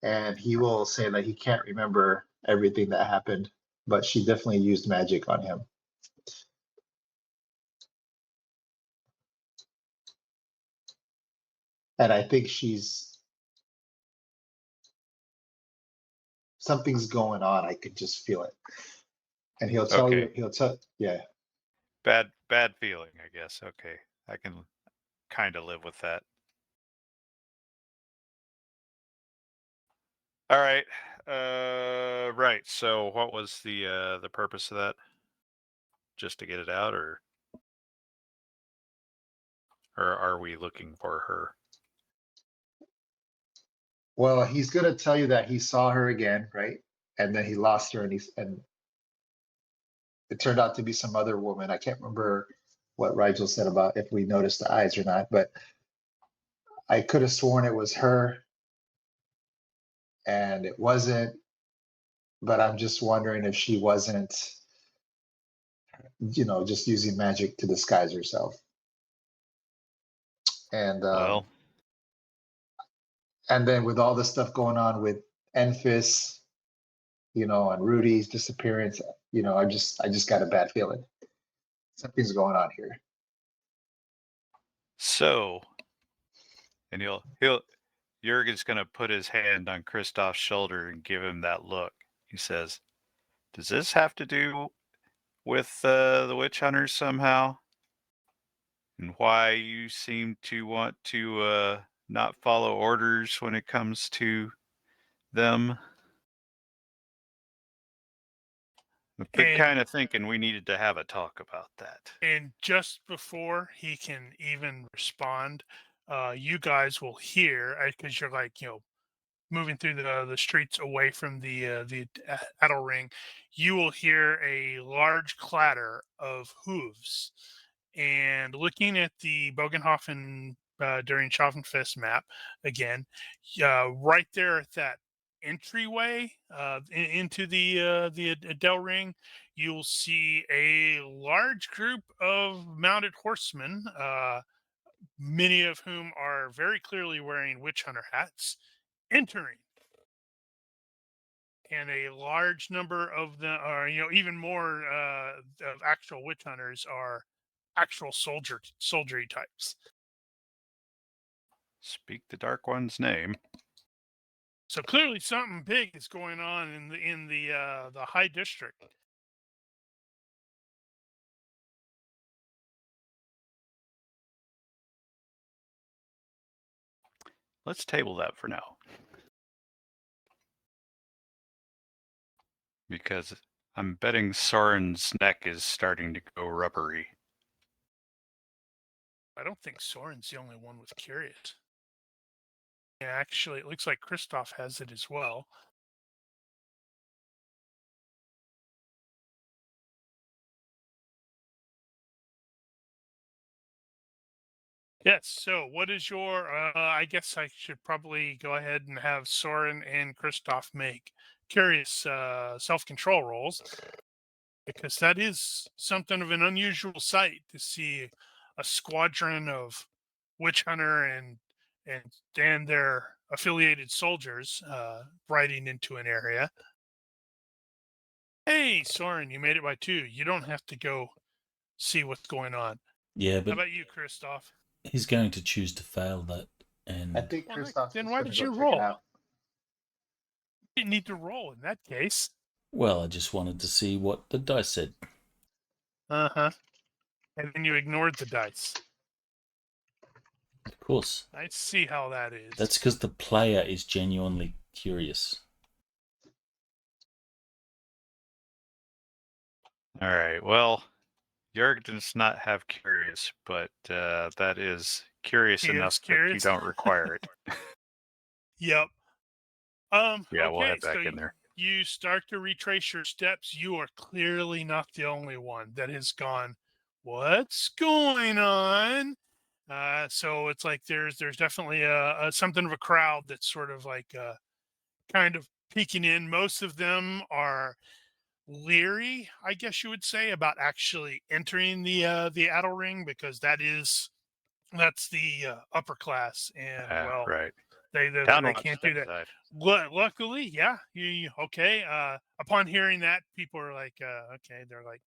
[SPEAKER 2] And he will say that he can't remember everything that happened, but she definitely used magic on him. And I think something's going on. I could just feel it. And he'll tell you, yeah.
[SPEAKER 3] Bad feeling, I guess. Okay. I can kind of live with that. All right. Right. So what was the purpose of that? Just to get it out, or are we looking for her?
[SPEAKER 2] Well, he's going to tell you that he saw her again, right? And then he lost her, and it turned out to be some other woman. I can't remember what Rigel said about if we noticed the eyes or not, but I could have sworn it was her, and it wasn't. But I'm just wondering if she wasn't, just using magic to disguise herself. And
[SPEAKER 3] well,
[SPEAKER 2] And then with all the stuff going on with Enfys, and Rudy's disappearance, I just got a bad feeling. Something's going on here.
[SPEAKER 3] So, and Jurgen's going to put his hand on Kristoff's shoulder and give him that look. He says, "Does this have to do with the witch hunters somehow? And why you seem to want to not follow orders when it comes to them?" I've been kind of thinking we needed to have a talk about that.
[SPEAKER 1] And just before he can even respond, you guys will hear, because you're like, moving through the streets away from the Adel Ring, you will hear a large clatter of hooves. And looking at the Bogenhofen during Schaffenfest map again, right there at that entryway into the Adel Ring, you'll see a large group of mounted horsemen, many of whom are very clearly wearing witch hunter hats, entering. And a large number of them are, even more of actual witch hunters are actual soldiery types.
[SPEAKER 3] Speak the Dark One's name.
[SPEAKER 1] So clearly something big is going on in the High District.
[SPEAKER 3] Let's table that for now. Because I'm betting Soren's neck is starting to go rubbery.
[SPEAKER 1] I don't think Soren's the only one with curious. Yeah, actually, it looks like Kristoff has it as well. Yes, so what is your, I guess I should probably go ahead and have Soren and Kristoff make curious self-control rolls, because that is something of an unusual sight to see a squadron of witch hunter and their affiliated soldiers riding into an area. Hey, Soren, you made it by 2. You don't have to go see what's going on.
[SPEAKER 5] Yeah,
[SPEAKER 1] How
[SPEAKER 5] but
[SPEAKER 1] about you, Kristoff?
[SPEAKER 5] he's going to choose to fail that.
[SPEAKER 2] I
[SPEAKER 5] And
[SPEAKER 2] think
[SPEAKER 1] Well,
[SPEAKER 2] Kristoff's
[SPEAKER 1] then
[SPEAKER 2] just
[SPEAKER 1] why
[SPEAKER 2] gonna
[SPEAKER 1] did
[SPEAKER 2] go
[SPEAKER 1] you
[SPEAKER 2] check
[SPEAKER 1] roll?
[SPEAKER 2] it out.
[SPEAKER 1] You didn't need to roll in that case.
[SPEAKER 5] well, I just wanted to see what the dice said.
[SPEAKER 1] Uh-huh. And then you ignored the dice.
[SPEAKER 5] Of course.
[SPEAKER 1] I see how that is.
[SPEAKER 5] That's because the player is genuinely curious.
[SPEAKER 3] All right. Well, Jurg does not have curious, but that is curious
[SPEAKER 1] He is
[SPEAKER 3] enough that you
[SPEAKER 1] curious.
[SPEAKER 3] don't require it.
[SPEAKER 1] Yep.
[SPEAKER 3] Yeah,
[SPEAKER 1] Okay,
[SPEAKER 3] we'll head back
[SPEAKER 1] so
[SPEAKER 3] in there.
[SPEAKER 1] you start to retrace your steps. You are clearly not the only one that has gone, what's going on? So it's like there's definitely a something of a crowd that's sort of like kind of peeking in. Most of them are leery, I guess you would say, about actually entering the Adel Ring, because that's the upper class, and well,
[SPEAKER 3] Right.
[SPEAKER 1] they
[SPEAKER 3] Downwatch,
[SPEAKER 1] can't do that.
[SPEAKER 3] side.
[SPEAKER 1] Luckily, yeah, you okay. Upon hearing that, people are like, okay, they're like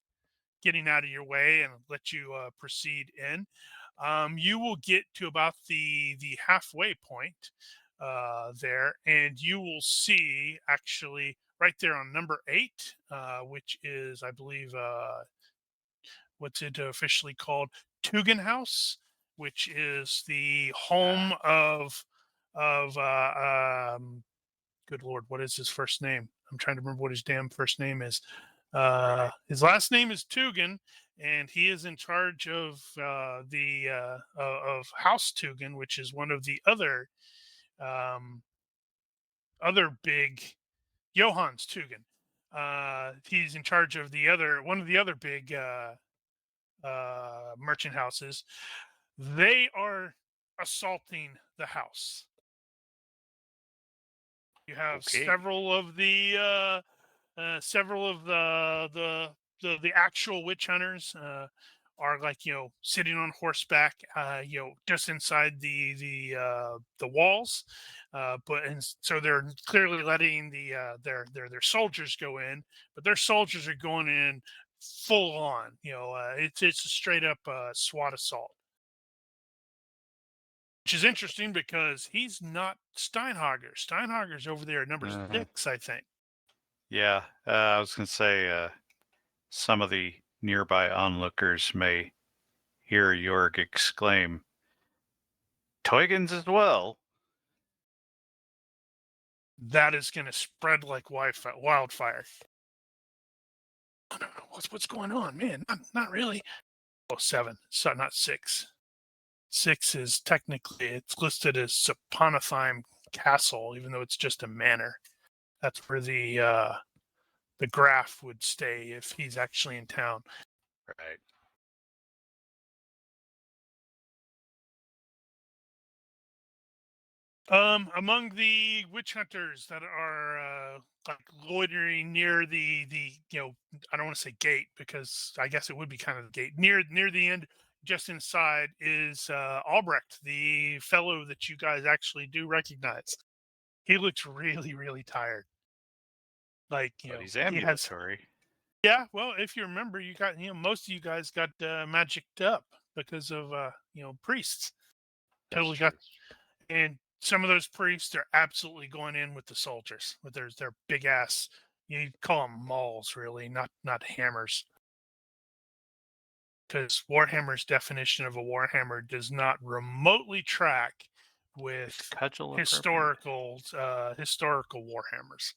[SPEAKER 1] getting out of your way and let you proceed in. You will get to about the halfway point there, and you will see actually right there on number 8, which is, I believe, what's it officially called, Teugen House, which is the home of good Lord, what is his first name? I'm trying to remember what his damn first name is. His last name is Teugen, and he is in charge of of House Teugen, which is one of the other big Johannes Teugen. He's in charge of one of the other big merchant houses. They are assaulting the house. You have several of the actual witch hunters are like sitting on horseback, just inside the walls, so they're clearly letting their soldiers go in, but their soldiers are going in full on. It's a straight up SWAT assault, which is interesting because he's not Steinhager. Steinhager's over there at number 6, I think.
[SPEAKER 3] Yeah, I was going to say some of the nearby onlookers may hear Jorg exclaim, Teugen's as well.
[SPEAKER 1] That is going to spread like wildfire. No, what's going on, man? Not really. Oh, 7, so not 6. 6 is technically, it's listed as Saponatheim Castle, even though it's just a manor. That's where the Graf would stay if he's actually in town.
[SPEAKER 3] Right.
[SPEAKER 1] Among the witch hunters that are like loitering near the I don't want to say gate, because I guess it would be kind of the gate near the end, just inside, is Albrecht, the fellow that you guys actually do recognize. He looks really, really tired. Like
[SPEAKER 3] But he's
[SPEAKER 1] he has.
[SPEAKER 3] ambulatory.
[SPEAKER 1] Yeah, well, if you remember, you got most of you guys got magicked up because of priests. Totally got. And some of those priests are absolutely going in with the soldiers with their big ass. You call them mauls, really, not hammers, because Warhammer's definition of a Warhammer does not remotely track with
[SPEAKER 3] Cudgel
[SPEAKER 1] historical Warhammers.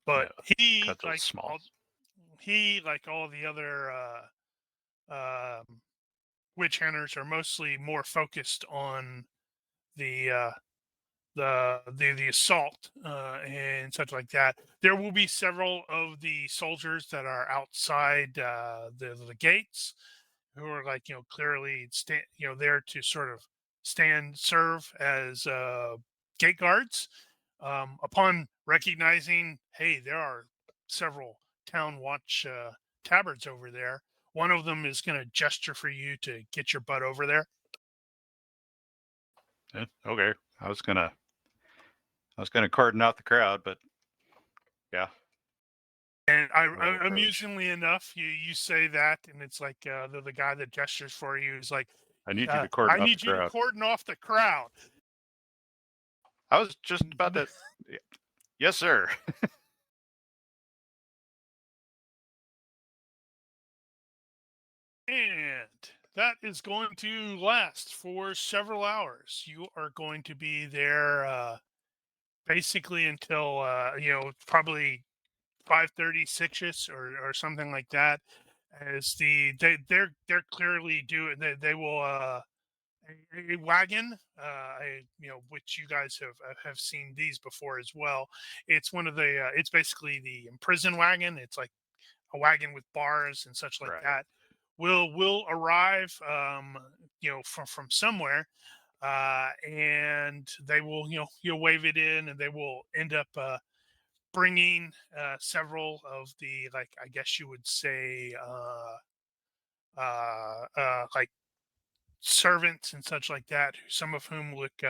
[SPEAKER 1] But
[SPEAKER 3] No,
[SPEAKER 1] he
[SPEAKER 3] Cudgel's small.
[SPEAKER 1] like all the other witch hunters are mostly more focused on the assault and such like that. There will be several of the soldiers that are outside the gates, who are like clearly there to sort of serve as gate guards. Upon recognizing, hey, there are several town watch tabards over there. One of them is going to gesture for you to get your butt over there.
[SPEAKER 3] Okay, I was gonna cordon out the crowd, but yeah.
[SPEAKER 1] And amusingly enough, you say that, and it's like the guy that gestures for you is like,
[SPEAKER 3] I need you to cordon
[SPEAKER 1] I
[SPEAKER 3] off
[SPEAKER 1] need
[SPEAKER 3] the
[SPEAKER 1] you to
[SPEAKER 3] crowd.
[SPEAKER 1] cordon off the crowd.
[SPEAKER 3] I was just about to. Yes, sir.
[SPEAKER 1] And that is going to last for several hours. You are going to be there basically until probably 5:30, 6ish, or something like that. As they're clearly doing, they will a wagon, which you guys have seen these before as well. It's one of the it's basically the prison wagon. It's like a wagon with bars and such like
[SPEAKER 3] Right.
[SPEAKER 1] that. Will arrive from somewhere, and they will you'll wave it in, and they will end up bringing several of the, like, I guess you would say like servants and such like that, some of whom look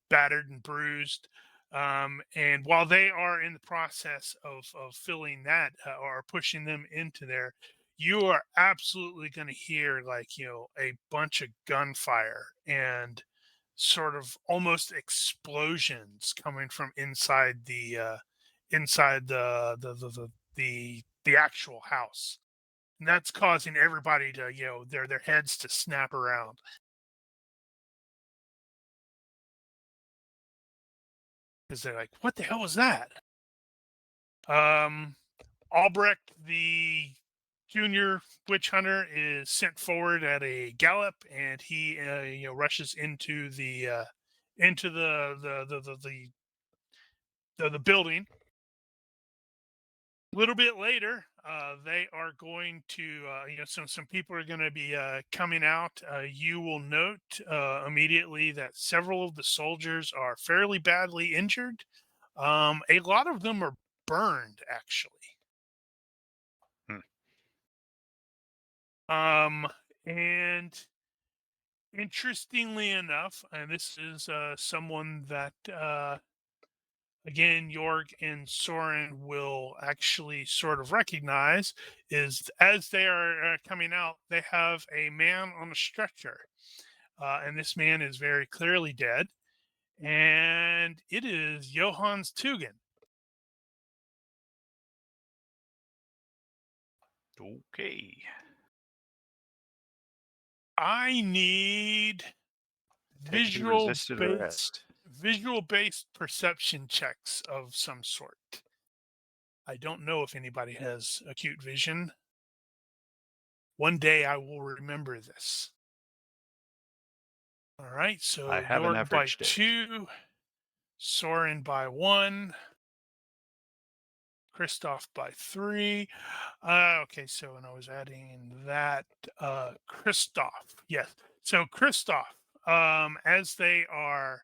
[SPEAKER 1] battered and bruised. And while they are in the process of filling that or pushing them into there, you are absolutely going to hear like a bunch of gunfire and sort of almost explosions coming from inside the the actual house. And that's causing everybody to their heads to snap around. Because they're like, what the hell was that? Albrecht, the junior witch hunter, is sent forward at a gallop, and he rushes into the building. A little bit later, they are going to some people are going to be coming out. You will note immediately that several of the soldiers are fairly badly injured. A lot of them are burned, actually. And interestingly enough, and this is someone that again, Jorg and Soren will actually sort of recognize, is as they are coming out, they have a man on a stretcher. And this man is very clearly dead. And it is Johannes Teugen.
[SPEAKER 3] Okay.
[SPEAKER 1] I need
[SPEAKER 3] Take the resisted arrest.
[SPEAKER 1] visual-based perception checks of some sort. I don't know if anybody has acute vision. One day I will remember this. All right, so
[SPEAKER 3] I have an
[SPEAKER 1] Jorg by
[SPEAKER 3] average day.
[SPEAKER 1] 2, Soren by 1, Christoph by 3. Okay, so when I was adding that, Christoph, yes. So Christoph, as they are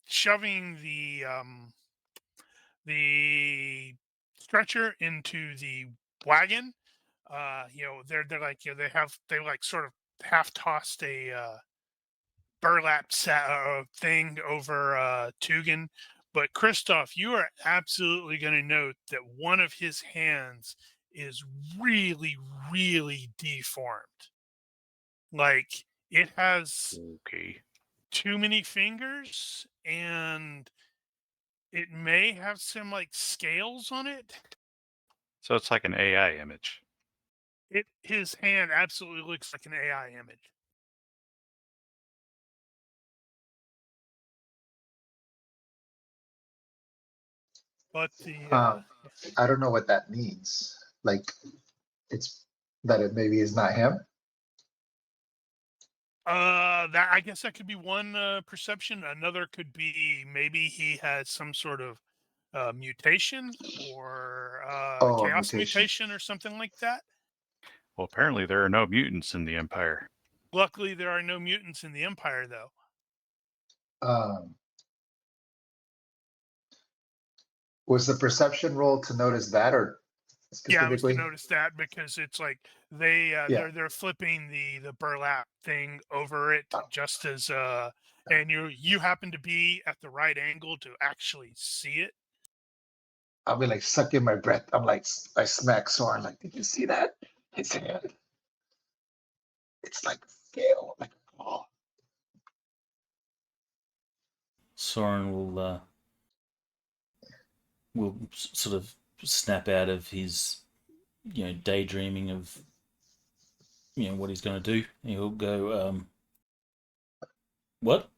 [SPEAKER 1] shoving the stretcher into the wagon, they're like, they like sort of half tossed a burlap thing over Teugen. But Christoph, you are absolutely going to note that one of his hands is really, really deformed. Like it has
[SPEAKER 3] Okay.
[SPEAKER 1] too many fingers, and it may have some like scales on it.
[SPEAKER 3] So it's like an AI image.
[SPEAKER 1] His hand absolutely looks like an AI image. But
[SPEAKER 2] I don't know what that means. Like, it's that it maybe is not him.
[SPEAKER 1] that I guess that could be one perception. Another could be maybe he has some sort of mutation or
[SPEAKER 2] Oh,
[SPEAKER 1] chaos
[SPEAKER 2] mutation.
[SPEAKER 1] mutation or something like that.
[SPEAKER 3] Well, apparently there are no mutants in the Empire.
[SPEAKER 1] Luckily, there are no mutants in the Empire, though.
[SPEAKER 2] Was the perception roll to notice that, or
[SPEAKER 1] Yeah, I was to
[SPEAKER 2] specifically?
[SPEAKER 1] notice that because it's like they're flipping the burlap thing over it just as and you happen to be at the right angle to actually see it.
[SPEAKER 2] I'll be like sucking my breath. I'm like, I smack Soren. Like, did you see that? His hand. It's like scale, like a claw.
[SPEAKER 5] Soren will sort of snap out of his, daydreaming of, what he's going to do. He'll go, what?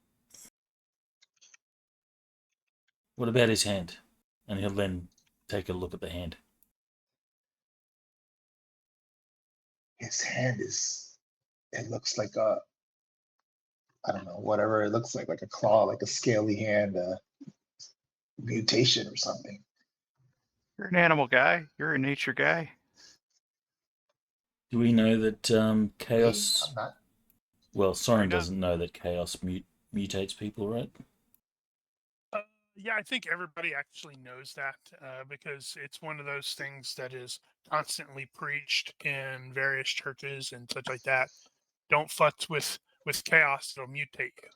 [SPEAKER 5] What about his hand? And he'll then take a look at the hand.
[SPEAKER 2] His hand is. It looks like a. I don't know, whatever it looks like a claw, like a scaly hand, mutation or something.
[SPEAKER 3] You're an animal guy. You're a nature guy.
[SPEAKER 5] Do we know that
[SPEAKER 2] Me?
[SPEAKER 5] chaos?
[SPEAKER 2] I'm not.
[SPEAKER 5] Well, Soren
[SPEAKER 3] not.
[SPEAKER 5] doesn't know that chaos mutates people, right?
[SPEAKER 1] Yeah, I think everybody actually knows that because it's one of those things that is constantly preached in various churches and such like that. Don't futz with chaos; it'll mutate you,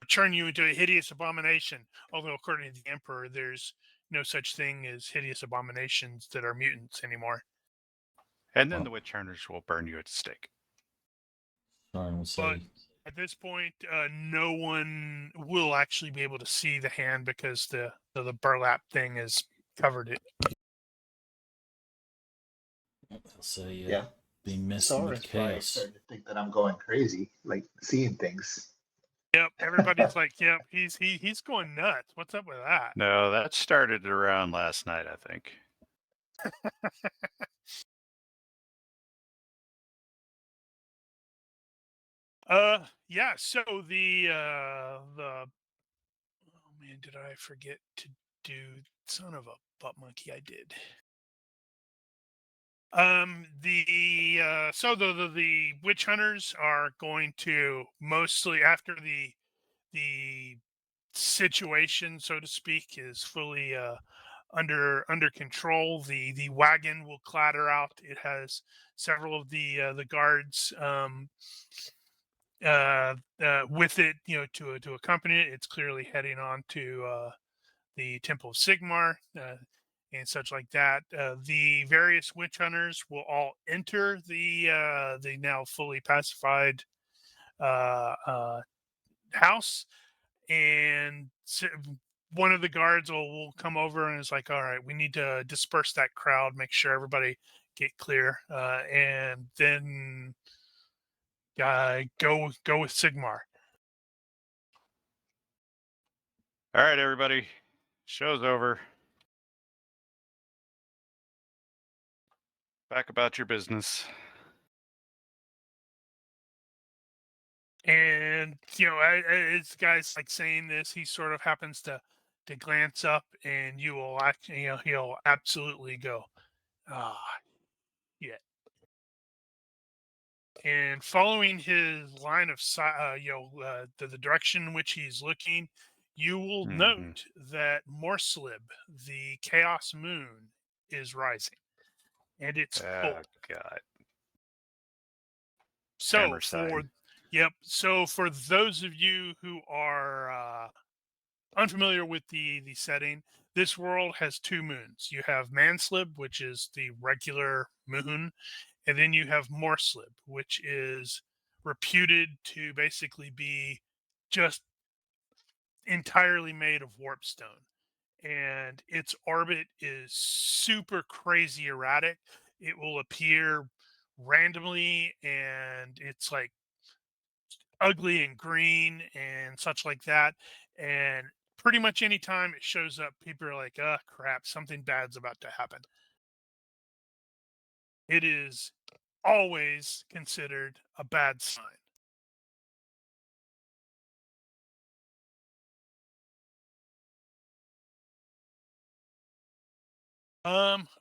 [SPEAKER 1] turn you into a hideous abomination. Although, according to the Emperor, there's no such thing as hideous abominations that are mutants anymore.
[SPEAKER 3] And then
[SPEAKER 5] Well,
[SPEAKER 3] the witch hunters will burn you at the stake.
[SPEAKER 5] Soren will
[SPEAKER 1] But
[SPEAKER 5] say,
[SPEAKER 1] at this point, no one will actually be able to see the hand because the burlap thing has covered it.
[SPEAKER 5] they'll say,
[SPEAKER 2] Yeah.
[SPEAKER 5] being messy
[SPEAKER 2] Soren's
[SPEAKER 5] with
[SPEAKER 2] probably
[SPEAKER 5] chaos.
[SPEAKER 2] starting to think that I'm going crazy, like seeing things.
[SPEAKER 1] Yep, everybody's like, yep, he's going nuts. What's up with that?
[SPEAKER 3] No, that started around last night, I think.
[SPEAKER 1] Yeah. So the oh man, did I forget to do? Son of a butt monkey, I did. The witch hunters are going to mostly after the situation, so to speak, is fully under control. The wagon will clatter out. It has several of the guards with it, to accompany it. It's clearly heading on to the Temple of Sigmar and such like that. The various witch hunters will all enter the now fully pacified house, and one of the guards will come over and is like, all right, we need to disperse that crowd, make sure everybody get clear, and then go with Sigmar.
[SPEAKER 3] All right, everybody. Show's over. Back about your business.
[SPEAKER 1] And as the guy's like saying this, he sort of happens to glance up, and you will actually, he'll absolutely go, ah, yeah. And following his line of sight, the direction in which he's looking, you will note that Morslib, the Chaos Moon, is rising, and it's full.
[SPEAKER 3] God.
[SPEAKER 1] So
[SPEAKER 3] Hammer sign.
[SPEAKER 1] So for those of you who are unfamiliar with the setting, this world has two moons. You have Manslib, which is the regular moon, and then you have Morslib, which is reputed to basically be just entirely made of warpstone. And its orbit is super crazy erratic. It will appear randomly, and it's like ugly and green and such like that. And pretty much any time it shows up, people are like, oh crap, something bad's about to happen. It is always considered a bad sign.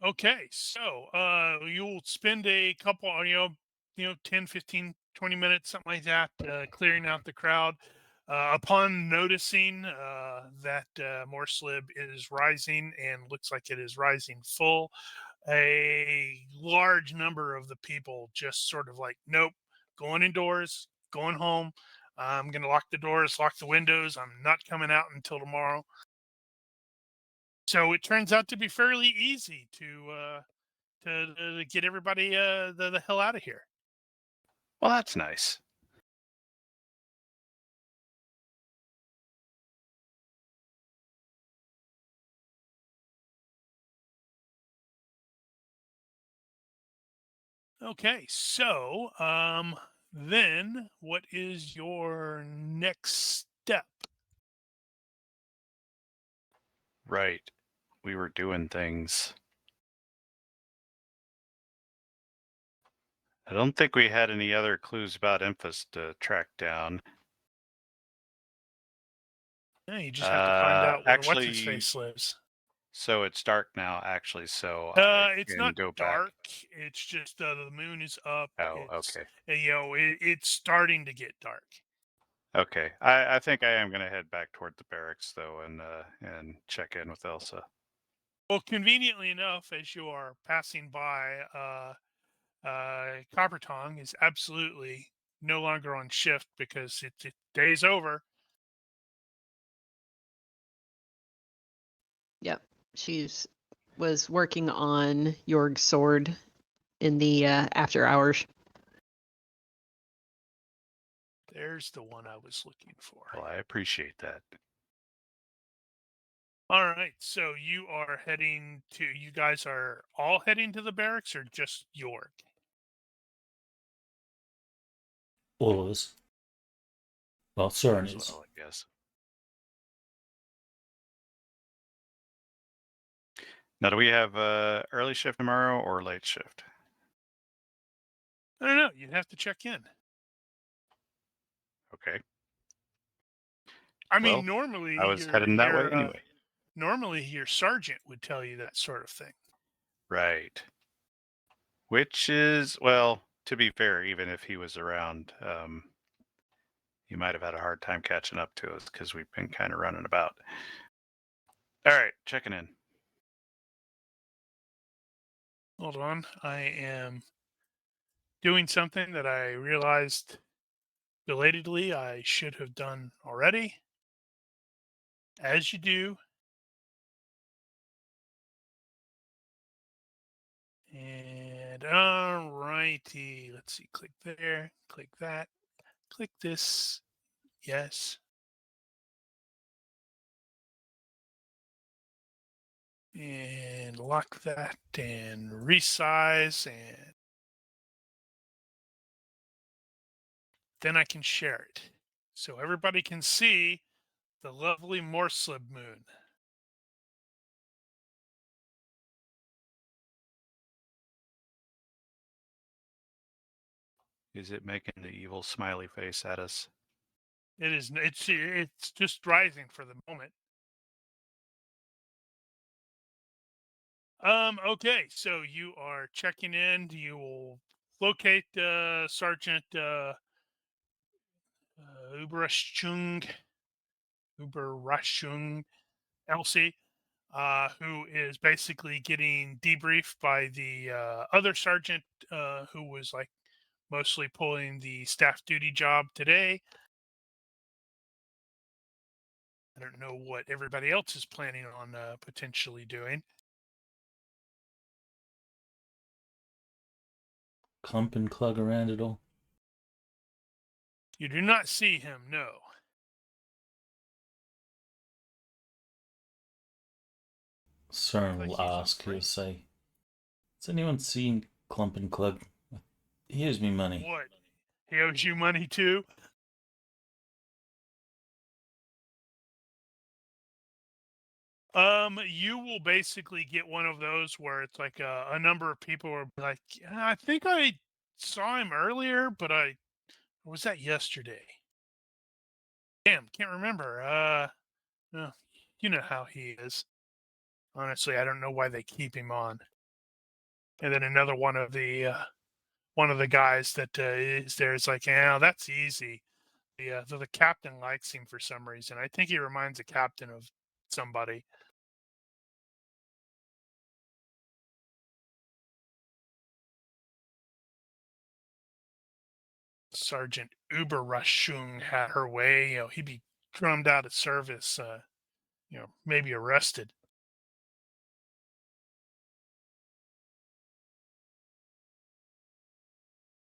[SPEAKER 1] Okay, so you'll spend a couple, 10, 15, 20 minutes, something like that, clearing out the crowd. Upon noticing that Morslib is rising and looks like it is rising full, a large number of the people just sort of like, nope, going indoors, going home. I'm going to lock the doors, lock the windows. I'm not coming out until tomorrow. So it turns out to be fairly easy to get everybody the hell out of here.
[SPEAKER 3] Well, that's nice.
[SPEAKER 1] Okay, so then what is your next step?
[SPEAKER 3] Right. We were doing things. I don't think we had any other clues about Emphas to track down.
[SPEAKER 1] Yeah, you just have to find out where
[SPEAKER 3] actually,
[SPEAKER 1] what's-his-face lives.
[SPEAKER 3] So it's dark now, actually, so
[SPEAKER 1] it's not dark. It's just the moon is up.
[SPEAKER 3] Oh,
[SPEAKER 1] it's,
[SPEAKER 3] okay.
[SPEAKER 1] It's starting to get dark.
[SPEAKER 3] Okay. I think I am going to head back toward the barracks, though, and check in with Elsa.
[SPEAKER 1] Well, conveniently enough, as you are passing by, Copper Tongue is absolutely no longer on shift because it day's over.
[SPEAKER 4] Yep. Was working on Jorg's sword in the after hours.
[SPEAKER 1] There's the one I was looking for.
[SPEAKER 3] Well, I appreciate that.
[SPEAKER 1] All right, so you guys are all heading to the barracks, or just Jorg?
[SPEAKER 5] All of us. Well, Soren
[SPEAKER 3] As
[SPEAKER 5] is.
[SPEAKER 3] well, I guess. Now, do we have early shift tomorrow or late shift?
[SPEAKER 1] I don't know. You'd have to check in.
[SPEAKER 3] Okay.
[SPEAKER 1] I mean,
[SPEAKER 3] Well,
[SPEAKER 1] normally
[SPEAKER 3] I was heading that way anyway.
[SPEAKER 1] Normally, your sergeant would tell you that sort of thing.
[SPEAKER 3] Right. Which is, well, to be fair, even if he was around, You might have had a hard time catching up to us because we've been kind of running about. All right, checking in.
[SPEAKER 1] Hold on. I am doing something that I realized belatedly I should have done already. As you do. And all righty. Let's see. Click there. Click that. Click this. Yes. And lock that and resize, and then I can share it so everybody can see the lovely Morslib moon.
[SPEAKER 3] Is it making the evil smiley face at us?
[SPEAKER 1] It is. It's just rising for the moment. Okay, so you are checking in. You will locate Sergeant Uberraschung Elsie, who is basically getting debriefed by the other sergeant who was like mostly pulling the staff duty job today. I don't know what everybody else is planning on potentially doing.
[SPEAKER 5] Clump and clug around it all.
[SPEAKER 1] You do not see him, no.
[SPEAKER 5] Soren
[SPEAKER 1] Like
[SPEAKER 5] will
[SPEAKER 1] he's
[SPEAKER 5] ask, he'll
[SPEAKER 1] afraid.
[SPEAKER 5] say, has anyone seen Clump and Clug? He owes me money.
[SPEAKER 1] What? He owes you money too? You will basically get one of those where it's like a number of people are like, "Yeah, I think I saw him earlier, but or was that yesterday? Damn, can't remember. No, you know how he is. Honestly, I don't know why they keep him on." And then another one of the guys that is there is like, "Yeah, that's easy." The captain likes him for some reason. I think he reminds the captain of somebody. Sergeant Uberraschung had her way. He'd be drummed out of service. Maybe arrested.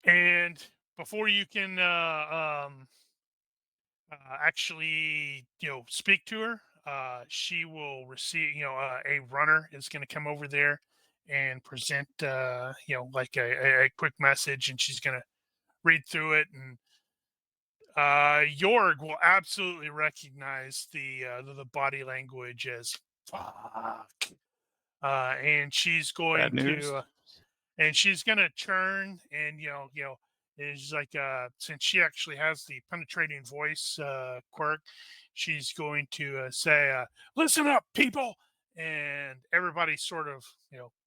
[SPEAKER 1] And before you can actually, speak to her, she will receive. A runner is going to come over there and present, like a quick message, and she's going to read through it, and Jorg will absolutely recognize the body language as fuck, and she's
[SPEAKER 3] Bad
[SPEAKER 1] going
[SPEAKER 3] news?
[SPEAKER 1] to turn, and is like since she actually has the penetrating voice quirk, she's going to say, "Listen up, people." And everybody sort of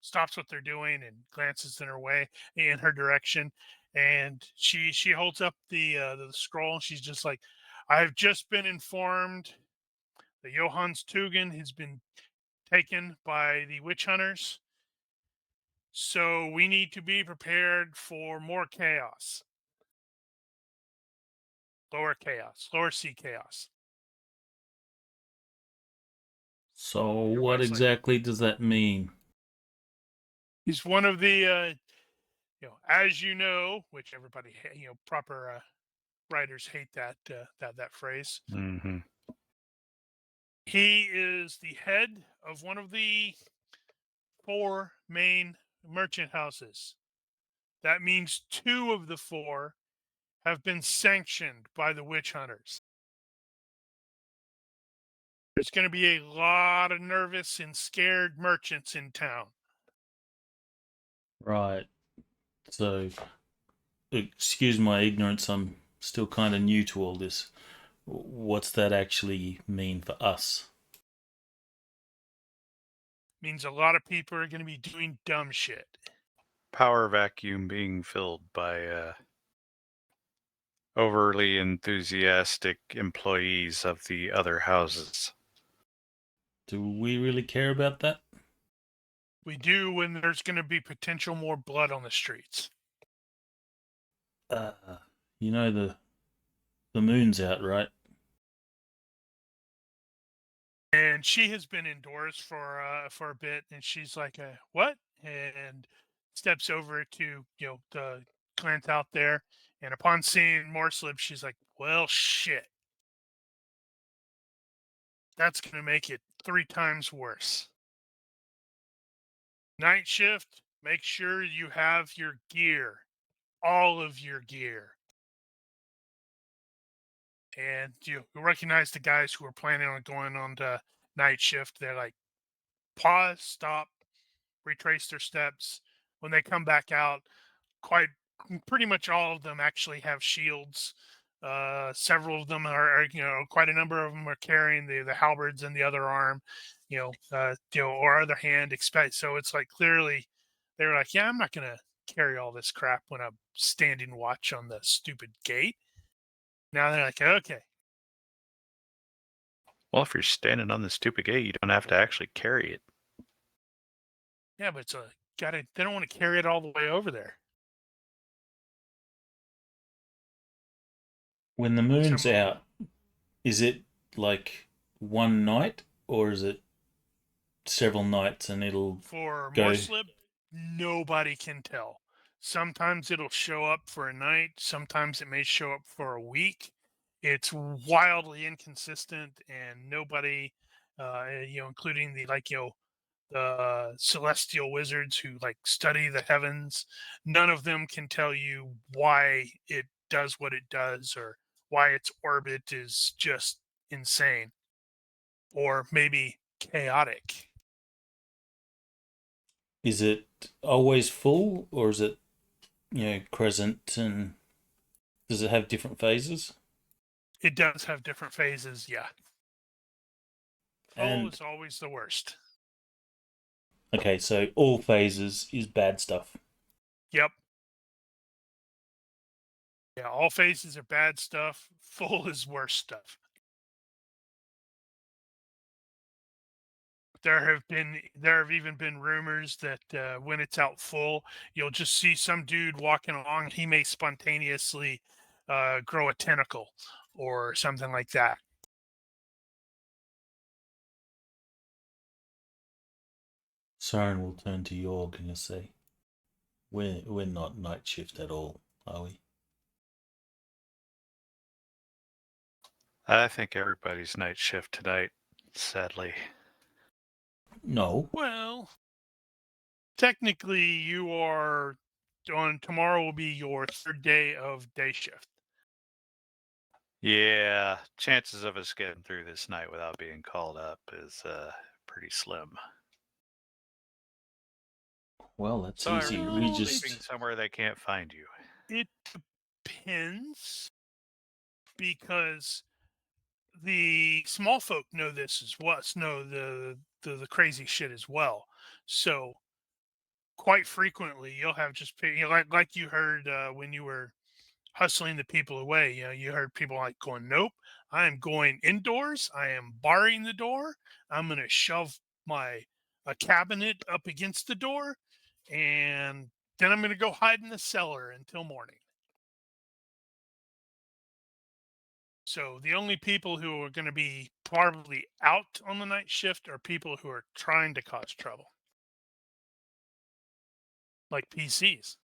[SPEAKER 1] stops what they're doing and glances in her direction, and she holds up the scroll, and she's just like, "I've just been informed that Johannes Teugen has been taken by the witch hunters. So we need to be prepared for more chaos. Lower sea chaos."
[SPEAKER 5] So what
[SPEAKER 1] Everybody's like,
[SPEAKER 5] exactly does that mean?
[SPEAKER 1] he's one of the, as you know, which everybody, proper writers hate that phrase.
[SPEAKER 3] Mm-hmm.
[SPEAKER 1] He is the head of one of the 4 main merchant houses. That means 2 of the 4 have been sanctioned by the witch hunters. There's going to be a lot of nervous and scared merchants in town.
[SPEAKER 5] Right. So, excuse my ignorance, I'm still kind of new to all this. What's that actually mean for us?
[SPEAKER 1] Means a lot of people are going to be doing dumb shit.
[SPEAKER 3] Power vacuum being filled by overly enthusiastic employees of the other houses.
[SPEAKER 5] Do we really care about that?
[SPEAKER 1] We do when there's going to be potential more blood on the streets.
[SPEAKER 5] You know the moon's out, right?
[SPEAKER 1] And she has been indoors for a bit, and she's like, "What?" and steps over to the Clint out there, and upon seeing Morslip, she's like, "Well, shit, that's gonna make it 3 times worse. Night shift. Make sure you have your gear, all of your gear." And you recognize the guys who are planning on going on to night shift. They're like, pause, stop, retrace their steps. When they come back out, pretty much all of them actually have shields. Several of them are quite a number of them are carrying the halberds in the other arm, or other hand. Expect so it's like clearly they were like, yeah, I'm not gonna carry all this crap when I'm standing watch on the stupid gate. Now they're like, okay,
[SPEAKER 3] Well, if you're standing on the stupid gate, you don't have to actually carry it.
[SPEAKER 1] yeah, but it's they don't want to carry it all the way over there.
[SPEAKER 5] When the moon's
[SPEAKER 1] Some-
[SPEAKER 5] out, is it like one night or is it several nights and it'll
[SPEAKER 1] For
[SPEAKER 5] go?
[SPEAKER 1] Morslip, nobody can tell. Sometimes it'll show up for a night. Sometimes it may show up for a week. It's wildly inconsistent, and nobody, including the celestial wizards who study the heavens, none of them can tell you why it does what it does or why its orbit is just insane or maybe chaotic.
[SPEAKER 5] Is it always full or is it, crescent, and does it have different phases?
[SPEAKER 1] It does have different phases, yeah. Full
[SPEAKER 5] And
[SPEAKER 1] is always the worst.
[SPEAKER 5] okay, so all phases is bad stuff.
[SPEAKER 1] Yep. Yeah, all phases are bad stuff. Full is worse stuff. There have even been rumors that when it's out full, you'll just see some dude walking along. He may spontaneously grow a tentacle or something like that.
[SPEAKER 5] Soren will turn to York and he'll say, we're not night shift at all, are we?
[SPEAKER 3] I think everybody's night shift tonight, sadly.
[SPEAKER 5] No.
[SPEAKER 1] Well, technically, you are on tomorrow will be your 3rd day of day shift.
[SPEAKER 3] Yeah, chances of us getting through this night without being called up is pretty slim.
[SPEAKER 5] Well, that's
[SPEAKER 3] So
[SPEAKER 5] easy.
[SPEAKER 3] I
[SPEAKER 5] We
[SPEAKER 3] recommend
[SPEAKER 5] just
[SPEAKER 3] sleeping somewhere they can't find you.
[SPEAKER 1] It depends because the small folk know this as well. Know the crazy shit as well. So quite frequently, you'll have just like you heard when you were hustling the people away. You heard people like going, "Nope, I am going indoors. I am barring the door. I'm going to shove a cabinet up against the door, and then I'm going to go hide in the cellar until morning." So the only people who are going to be probably out on the night shift are people who are trying to cause trouble, like PCs.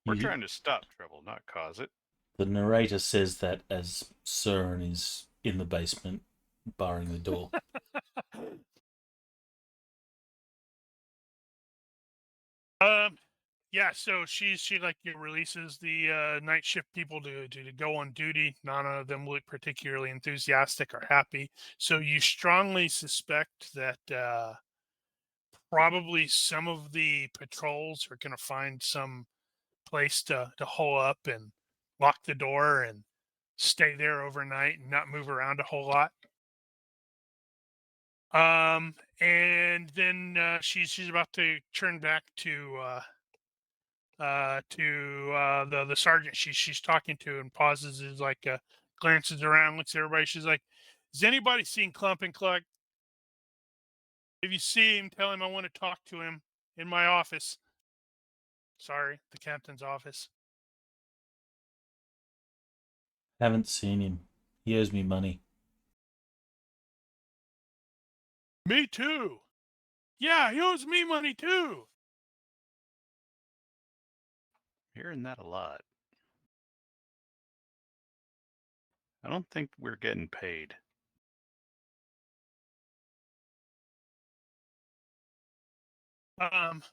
[SPEAKER 3] We're
[SPEAKER 5] you,
[SPEAKER 3] trying to stop trouble, not cause it.
[SPEAKER 5] the narrator says that as Soren is in the basement barring the door.
[SPEAKER 1] Yeah. So she releases the night shift people to go on duty. None of them look particularly enthusiastic or happy. So you strongly suspect that probably some of the patrols are going to find some place to hole up and lock the door and stay there overnight and not move around a whole lot. And then she's about to turn back to to the sergeant she's talking to, and pauses, is like glances around, looks at everybody. She's like, "Has anybody seen Klumpenganger? If you see him, tell him I want to talk to him in my office." Sorry, the captain's office.
[SPEAKER 5] Haven't seen him. He owes me money.
[SPEAKER 1] Me too. Yeah, he owes me money too.
[SPEAKER 3] Hearing that a lot. I don't think we're getting paid.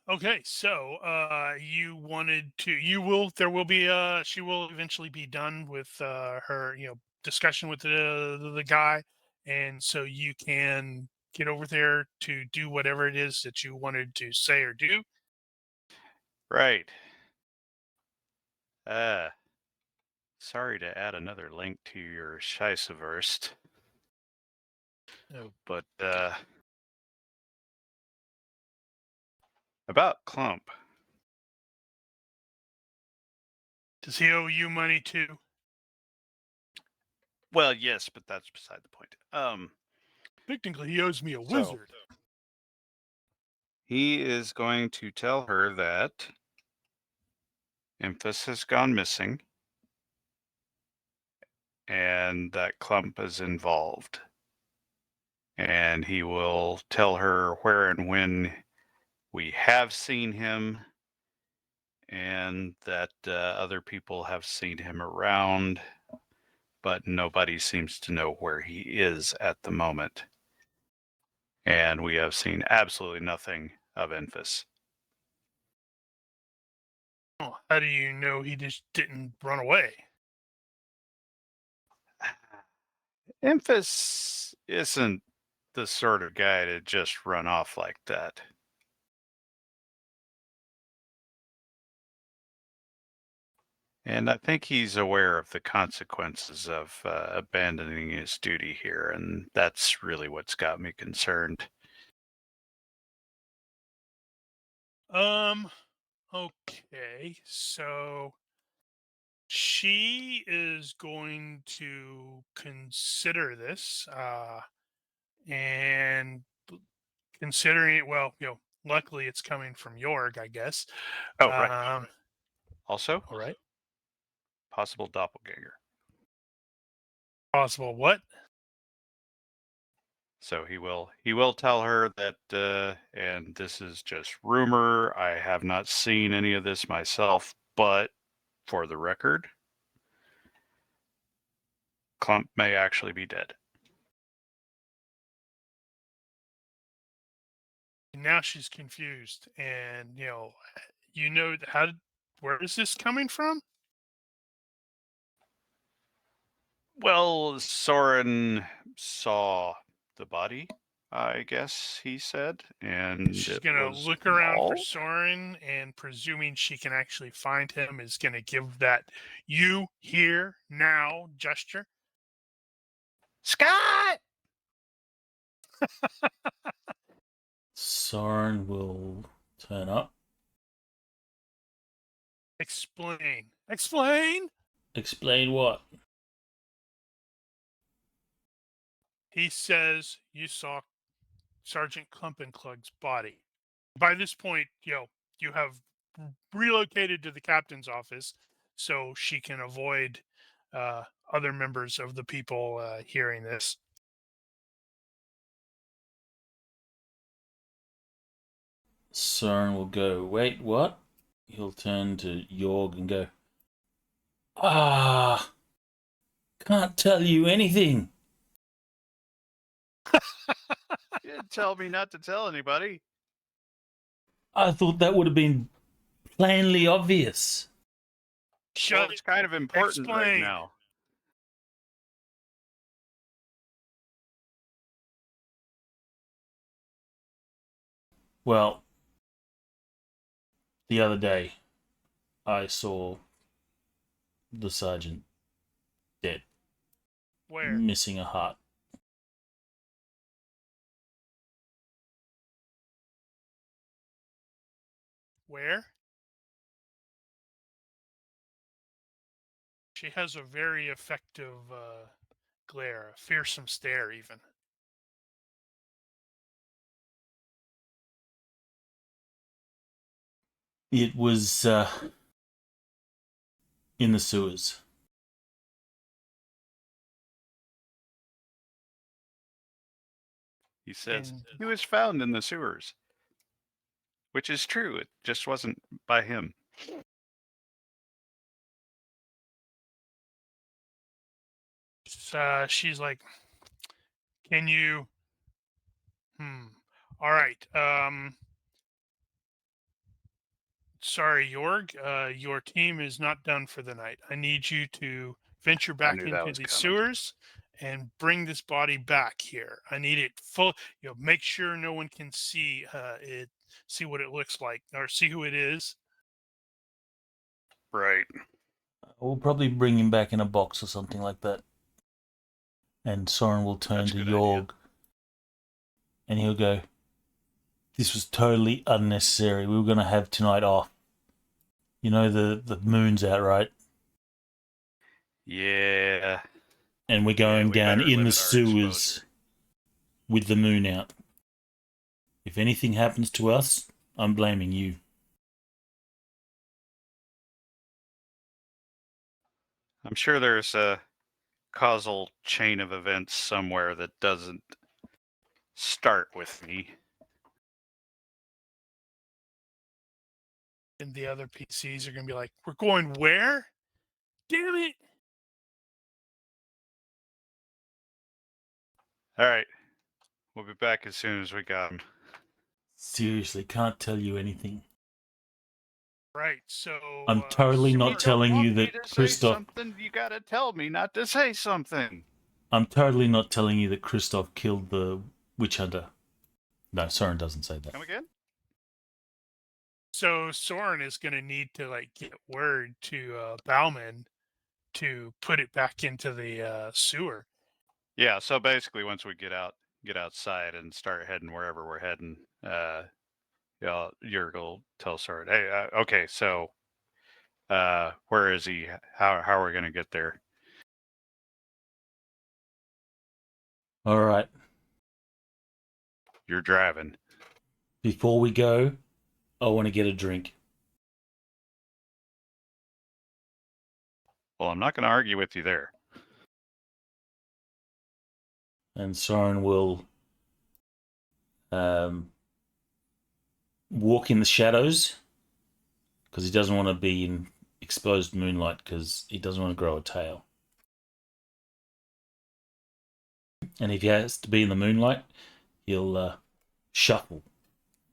[SPEAKER 1] Okay, so you wanted to, she will eventually be done with her, discussion with the guy, and so you can get over there to do whatever it is that you wanted to say or do.
[SPEAKER 3] Right. Sorry to add another link to your Scheisseverst.
[SPEAKER 1] Oh.
[SPEAKER 3] But about Klump.
[SPEAKER 1] Does he owe you money too?
[SPEAKER 3] Well, yes, but that's beside the point.
[SPEAKER 1] Technically, he owes me a
[SPEAKER 3] So-
[SPEAKER 1] wizard.
[SPEAKER 3] He is going to tell her that Emphas has gone missing and that Klump is involved. And he will tell her where and when we have seen him, and that other people have seen him around, but nobody seems to know where he is at the moment. And we have seen absolutely nothing of Enfys.
[SPEAKER 1] Oh, how do you know he just didn't run away?
[SPEAKER 3] Enfys isn't the sort of guy to just run off like that. And I think he's aware of the consequences of abandoning his duty here, and that's really what's got me concerned.
[SPEAKER 1] Okay, so she is going to consider this, and considering it, well, luckily it's coming from Jorg, I guess.
[SPEAKER 3] Oh, right. Also,
[SPEAKER 1] All right.
[SPEAKER 3] possible doppelganger.
[SPEAKER 1] Possible what?
[SPEAKER 3] So he will tell her that, and this is just rumor. I have not seen any of this myself, but for the record, Klump may actually be dead.
[SPEAKER 1] Now she's confused, and where is this coming from?
[SPEAKER 3] Well, Soren saw the body, I guess he said, and
[SPEAKER 1] She's
[SPEAKER 3] it
[SPEAKER 1] gonna
[SPEAKER 3] was
[SPEAKER 1] look around for
[SPEAKER 3] Maul?
[SPEAKER 1] Soren, and presuming she can actually find him, is gonna give that "you here now" gesture.
[SPEAKER 3] Scott!
[SPEAKER 5] Soren will turn up.
[SPEAKER 1] Explain. Explain.
[SPEAKER 5] Explain what?
[SPEAKER 1] He says you saw Sergeant Klumpenklug's body. By this point, you have relocated to the captain's office, so she can avoid other members of the people hearing this.
[SPEAKER 5] Soren will go, wait, what? He'll turn to Jorg and go, ah, can't tell you anything.
[SPEAKER 3] You didn't tell me not to tell anybody.
[SPEAKER 5] I thought that would have been plainly obvious.
[SPEAKER 1] Shut
[SPEAKER 3] It's kind of important right
[SPEAKER 1] Explain.
[SPEAKER 3] now.
[SPEAKER 5] Well, the other day, I saw the sergeant dead,
[SPEAKER 1] Where?
[SPEAKER 5] missing a heart.
[SPEAKER 1] Where? She has a very effective glare, a fearsome stare, even.
[SPEAKER 5] It was in the sewers.
[SPEAKER 3] He says
[SPEAKER 1] And
[SPEAKER 3] he was found in the sewers, which is true. It just wasn't by him.
[SPEAKER 1] she's like, "Can you? All right. Sorry, Jorg. Your team is not done for the night. I need you to venture
[SPEAKER 3] I
[SPEAKER 1] back
[SPEAKER 3] knew that
[SPEAKER 1] into
[SPEAKER 3] was
[SPEAKER 1] the
[SPEAKER 3] coming.
[SPEAKER 1] sewers and bring this body back here. I need it full. Make sure no one can see it, see what it looks like, or see who it is."
[SPEAKER 3] Right.
[SPEAKER 5] We'll probably bring him back in a box or something like that. And Soren will turn
[SPEAKER 3] That's a
[SPEAKER 5] to
[SPEAKER 3] good idea.
[SPEAKER 5] Jorg and he'll go, "This was totally unnecessary. We were going to have tonight off. You know the moon's out, right?
[SPEAKER 3] Yeah.
[SPEAKER 5] And we're going
[SPEAKER 3] we
[SPEAKER 5] down
[SPEAKER 3] better
[SPEAKER 5] in the
[SPEAKER 3] limit our
[SPEAKER 5] sewers
[SPEAKER 3] exposure.
[SPEAKER 5] with the moon out. If anything happens to us, I'm blaming you."
[SPEAKER 3] I'm sure there's a causal chain of events somewhere that doesn't start with me.
[SPEAKER 1] And the other PCs are going to be like, "We're going where? Damn it!"
[SPEAKER 3] All right. We'll be back as soon as we got him.
[SPEAKER 5] Seriously, can't tell you anything.
[SPEAKER 1] Right. So
[SPEAKER 5] I'm totally
[SPEAKER 1] Soren-
[SPEAKER 5] not telling you that Christoph.
[SPEAKER 3] something, you gotta tell me not to say something.
[SPEAKER 5] I'm totally not telling you that Christoph killed the witch hunter. No, Soren doesn't say that.
[SPEAKER 3] Come again?
[SPEAKER 1] So Soren is going to need to get word to Bauman to put it back into the sewer.
[SPEAKER 3] Yeah. So basically, once we get outside and start heading wherever we're heading, Jurg will tell Soren, "Hey, okay, so where is he? How are we gonna get there?"
[SPEAKER 5] All right.
[SPEAKER 3] You're driving.
[SPEAKER 5] Before we go, I want to get a drink.
[SPEAKER 3] Well, I'm not going to argue with you there.
[SPEAKER 5] And Soren will walk in the shadows because he doesn't want to be in exposed moonlight because he doesn't want to grow a tail. And if he has to be in the moonlight, he'll shuffle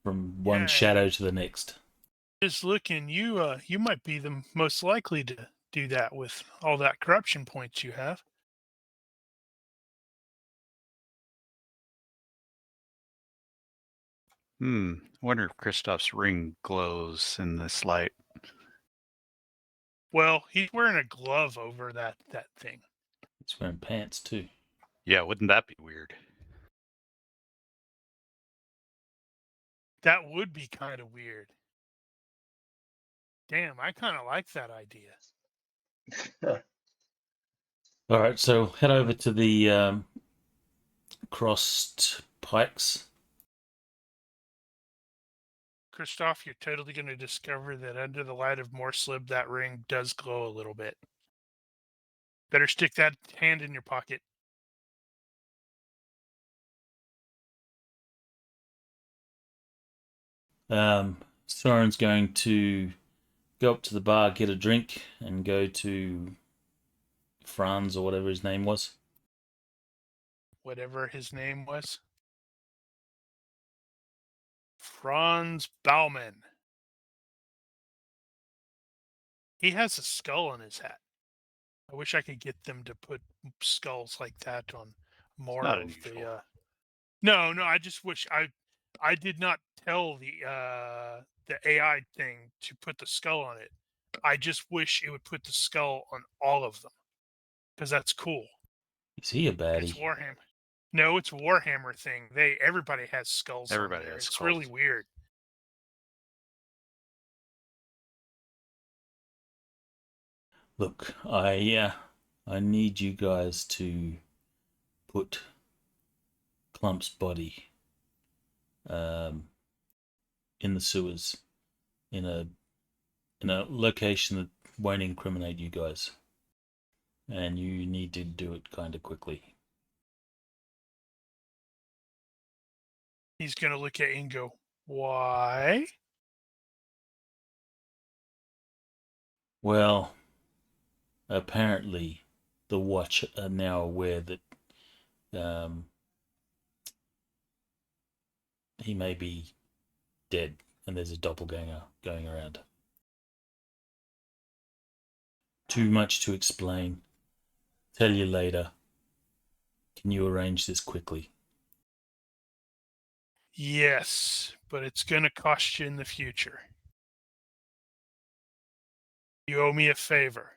[SPEAKER 5] from one
[SPEAKER 1] Yeah,
[SPEAKER 5] shadow to the next.
[SPEAKER 1] Just looking, you might be the most likely to do that with all that corruption points you have.
[SPEAKER 3] I wonder if Kristoff's ring glows in this light.
[SPEAKER 1] Well, he's wearing a glove over that thing.
[SPEAKER 5] He's wearing pants too.
[SPEAKER 3] Yeah, wouldn't that be weird?
[SPEAKER 1] That would be kind of weird. Damn, I kind of like that idea.
[SPEAKER 5] All right, so head over to the crossed pikes.
[SPEAKER 1] Christoph, you're totally going to discover that under the light of Morslib, that ring does glow a little bit. Better stick that hand in your pocket.
[SPEAKER 5] Soren's going to go up to the bar, get a drink, and go to Franz or whatever his name was.
[SPEAKER 1] Whatever his name was. Franz Bauman. He has a skull on his hat. I wish I could get them to put skulls like that on more
[SPEAKER 3] not
[SPEAKER 1] of
[SPEAKER 3] unusual.
[SPEAKER 1] the. No, I just wish I did not tell the AI thing to put the skull on it. I just wish it would put the skull on all of them because that's cool.
[SPEAKER 5] Is he a
[SPEAKER 1] It's
[SPEAKER 5] baddie?
[SPEAKER 1] Warhammer. No, it's Warhammer thing. Everybody has skulls.
[SPEAKER 3] Everybody
[SPEAKER 1] on there.
[SPEAKER 3] has
[SPEAKER 1] It's
[SPEAKER 3] skulls.
[SPEAKER 1] really weird.
[SPEAKER 5] Look, I need you guys to put Clump's body in the sewers in a location that won't incriminate you guys, and you need to do it kind of quickly.
[SPEAKER 1] He's going to look at you and go, why?
[SPEAKER 5] Well, apparently the Watch are now aware that he may be dead and there's a doppelganger going around. Too much to explain. Tell you later. Can you arrange this quickly?
[SPEAKER 1] Yes, but it's going to cost you in the future. You owe me a favor.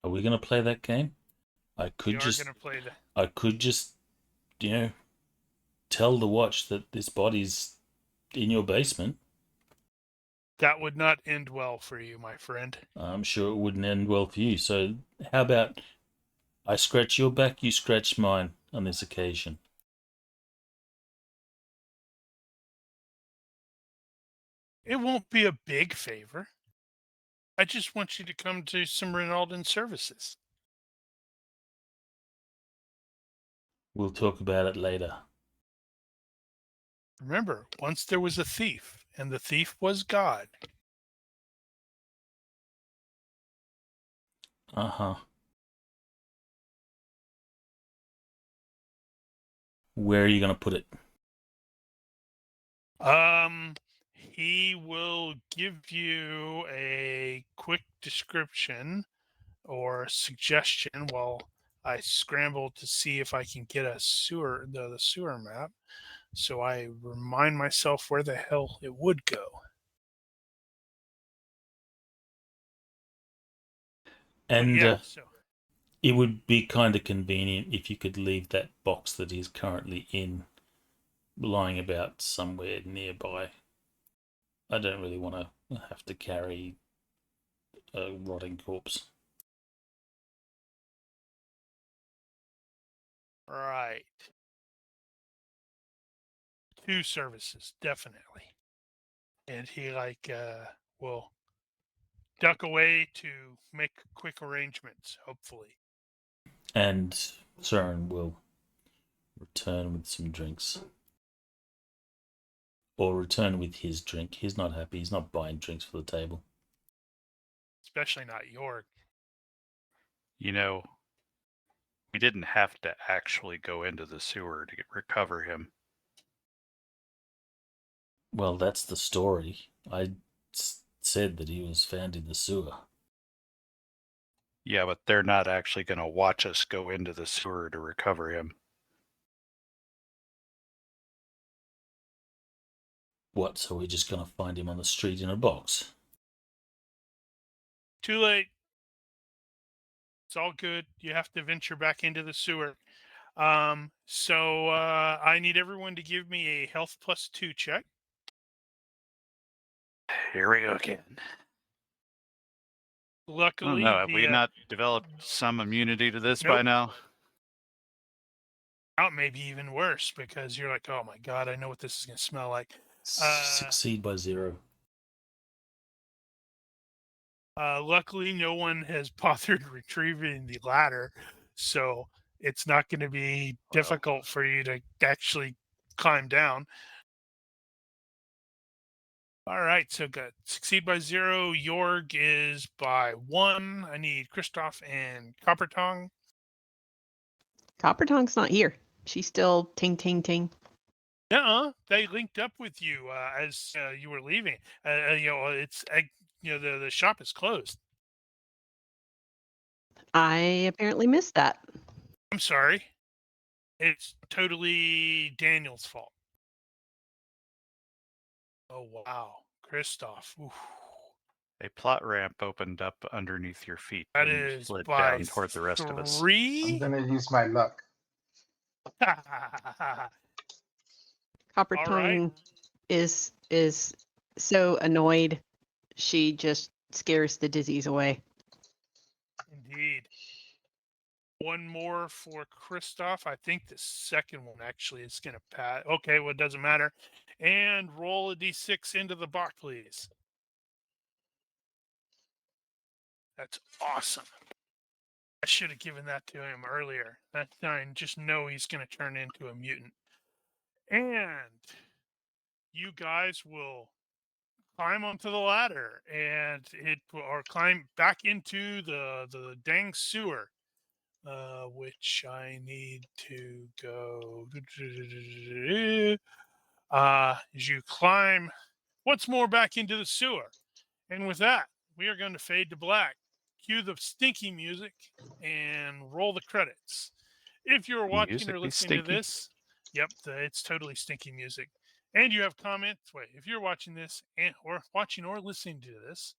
[SPEAKER 5] Are we going to play that game? I could
[SPEAKER 1] You are
[SPEAKER 5] just
[SPEAKER 1] going to play the...
[SPEAKER 5] I could just, tell the Watch that this body's in your basement.
[SPEAKER 1] That would not end well for you, my friend.
[SPEAKER 5] I'm sure it wouldn't end well for you. So how about I scratch your back, you scratch mine on this occasion?
[SPEAKER 1] It won't be a big favor. I just want you to come to some Ronaldan services.
[SPEAKER 5] We'll talk about it later.
[SPEAKER 1] Remember, once there was a thief, and the thief was God.
[SPEAKER 5] Uh-huh. Where are you going to put it?
[SPEAKER 1] He will give you a quick description or suggestion while I scramble to see if I can get a sewer, the sewer map, so I remind myself where the hell it would go.
[SPEAKER 5] And
[SPEAKER 1] So
[SPEAKER 5] it would be kind of convenient if you could leave that box that he's currently in lying about somewhere nearby. I don't really want to have to carry a rotting corpse.
[SPEAKER 1] right. 2 services, definitely. And he will duck away to make quick arrangements, hopefully.
[SPEAKER 5] And Søren will return with some drinks. Or return with his drink. He's not happy. He's not buying drinks for the table.
[SPEAKER 1] Especially not York.
[SPEAKER 3] You know, we didn't have to actually go into the sewer to recover him.
[SPEAKER 5] Well, that's the story. I said that he was found in the sewer.
[SPEAKER 3] Yeah, but they're not actually going to watch us go into the sewer to recover him.
[SPEAKER 5] What, so we're just going to find him on the street in a box?
[SPEAKER 1] Too late. It's all good. You have to venture back into the sewer. So I need everyone to give me a health +2 check.
[SPEAKER 3] Here we go again. I
[SPEAKER 1] Luckily,
[SPEAKER 3] don't know. Have we not developed some immunity to this
[SPEAKER 1] Nope.
[SPEAKER 3] by now?
[SPEAKER 1] out may be even worse because you're like, oh my god, I know what this is going to smell like.
[SPEAKER 5] Succeed by 0.
[SPEAKER 1] Luckily, no one has bothered retrieving the ladder, so it's not going to be difficult for you to actually climb down. All right, so good. Succeed by 0. Jorg is by 1. I need Christoph and Coppertongue.
[SPEAKER 4] Coppertongue's not here. She's still ting ting ting.
[SPEAKER 1] They linked up with you as you were leaving. It's the shop is closed.
[SPEAKER 4] I apparently missed that.
[SPEAKER 1] I'm sorry. It's totally Daniel's fault. Oh, wow. Christoph. Oof.
[SPEAKER 3] A plot ramp opened up underneath your feet
[SPEAKER 1] That
[SPEAKER 3] and
[SPEAKER 1] is
[SPEAKER 3] slid
[SPEAKER 1] by
[SPEAKER 3] down toward the rest of us.
[SPEAKER 1] 3.
[SPEAKER 2] I'm gonna use my luck.
[SPEAKER 4] Coppertongue is so annoyed. She just scares the disease away.
[SPEAKER 1] Indeed. One more for Christoph. I think the second one actually is going to pass. Okay, well, it doesn't matter. And roll a d6 into the box, please. That's awesome. I should have given that to him earlier. That time, just know he's going to turn into a mutant. And you guys will climb onto the ladder and or climb back into the dang sewer, which I need to go. As you climb once more back into the sewer, and with that, we are going to fade to black. Cue the stinky music and roll the credits. If you're watching
[SPEAKER 3] Music
[SPEAKER 1] or
[SPEAKER 3] is
[SPEAKER 1] listening to
[SPEAKER 3] stinky?
[SPEAKER 1] this, yep, it's totally stinky music. And you have comments. Wait, if you're watching this or watching or listening to this,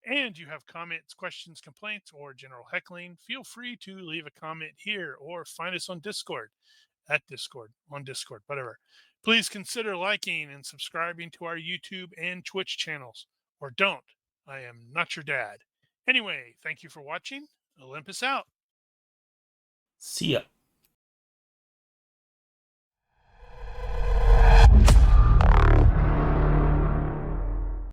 [SPEAKER 1] and you have comments, questions, complaints, or general heckling, feel free to leave a comment here or find us on Discord, on Discord, whatever. Please consider liking and subscribing to our YouTube and Twitch channels, or don't. I am not your dad. Anyway, thank you for watching. Olympus out.
[SPEAKER 5] See ya.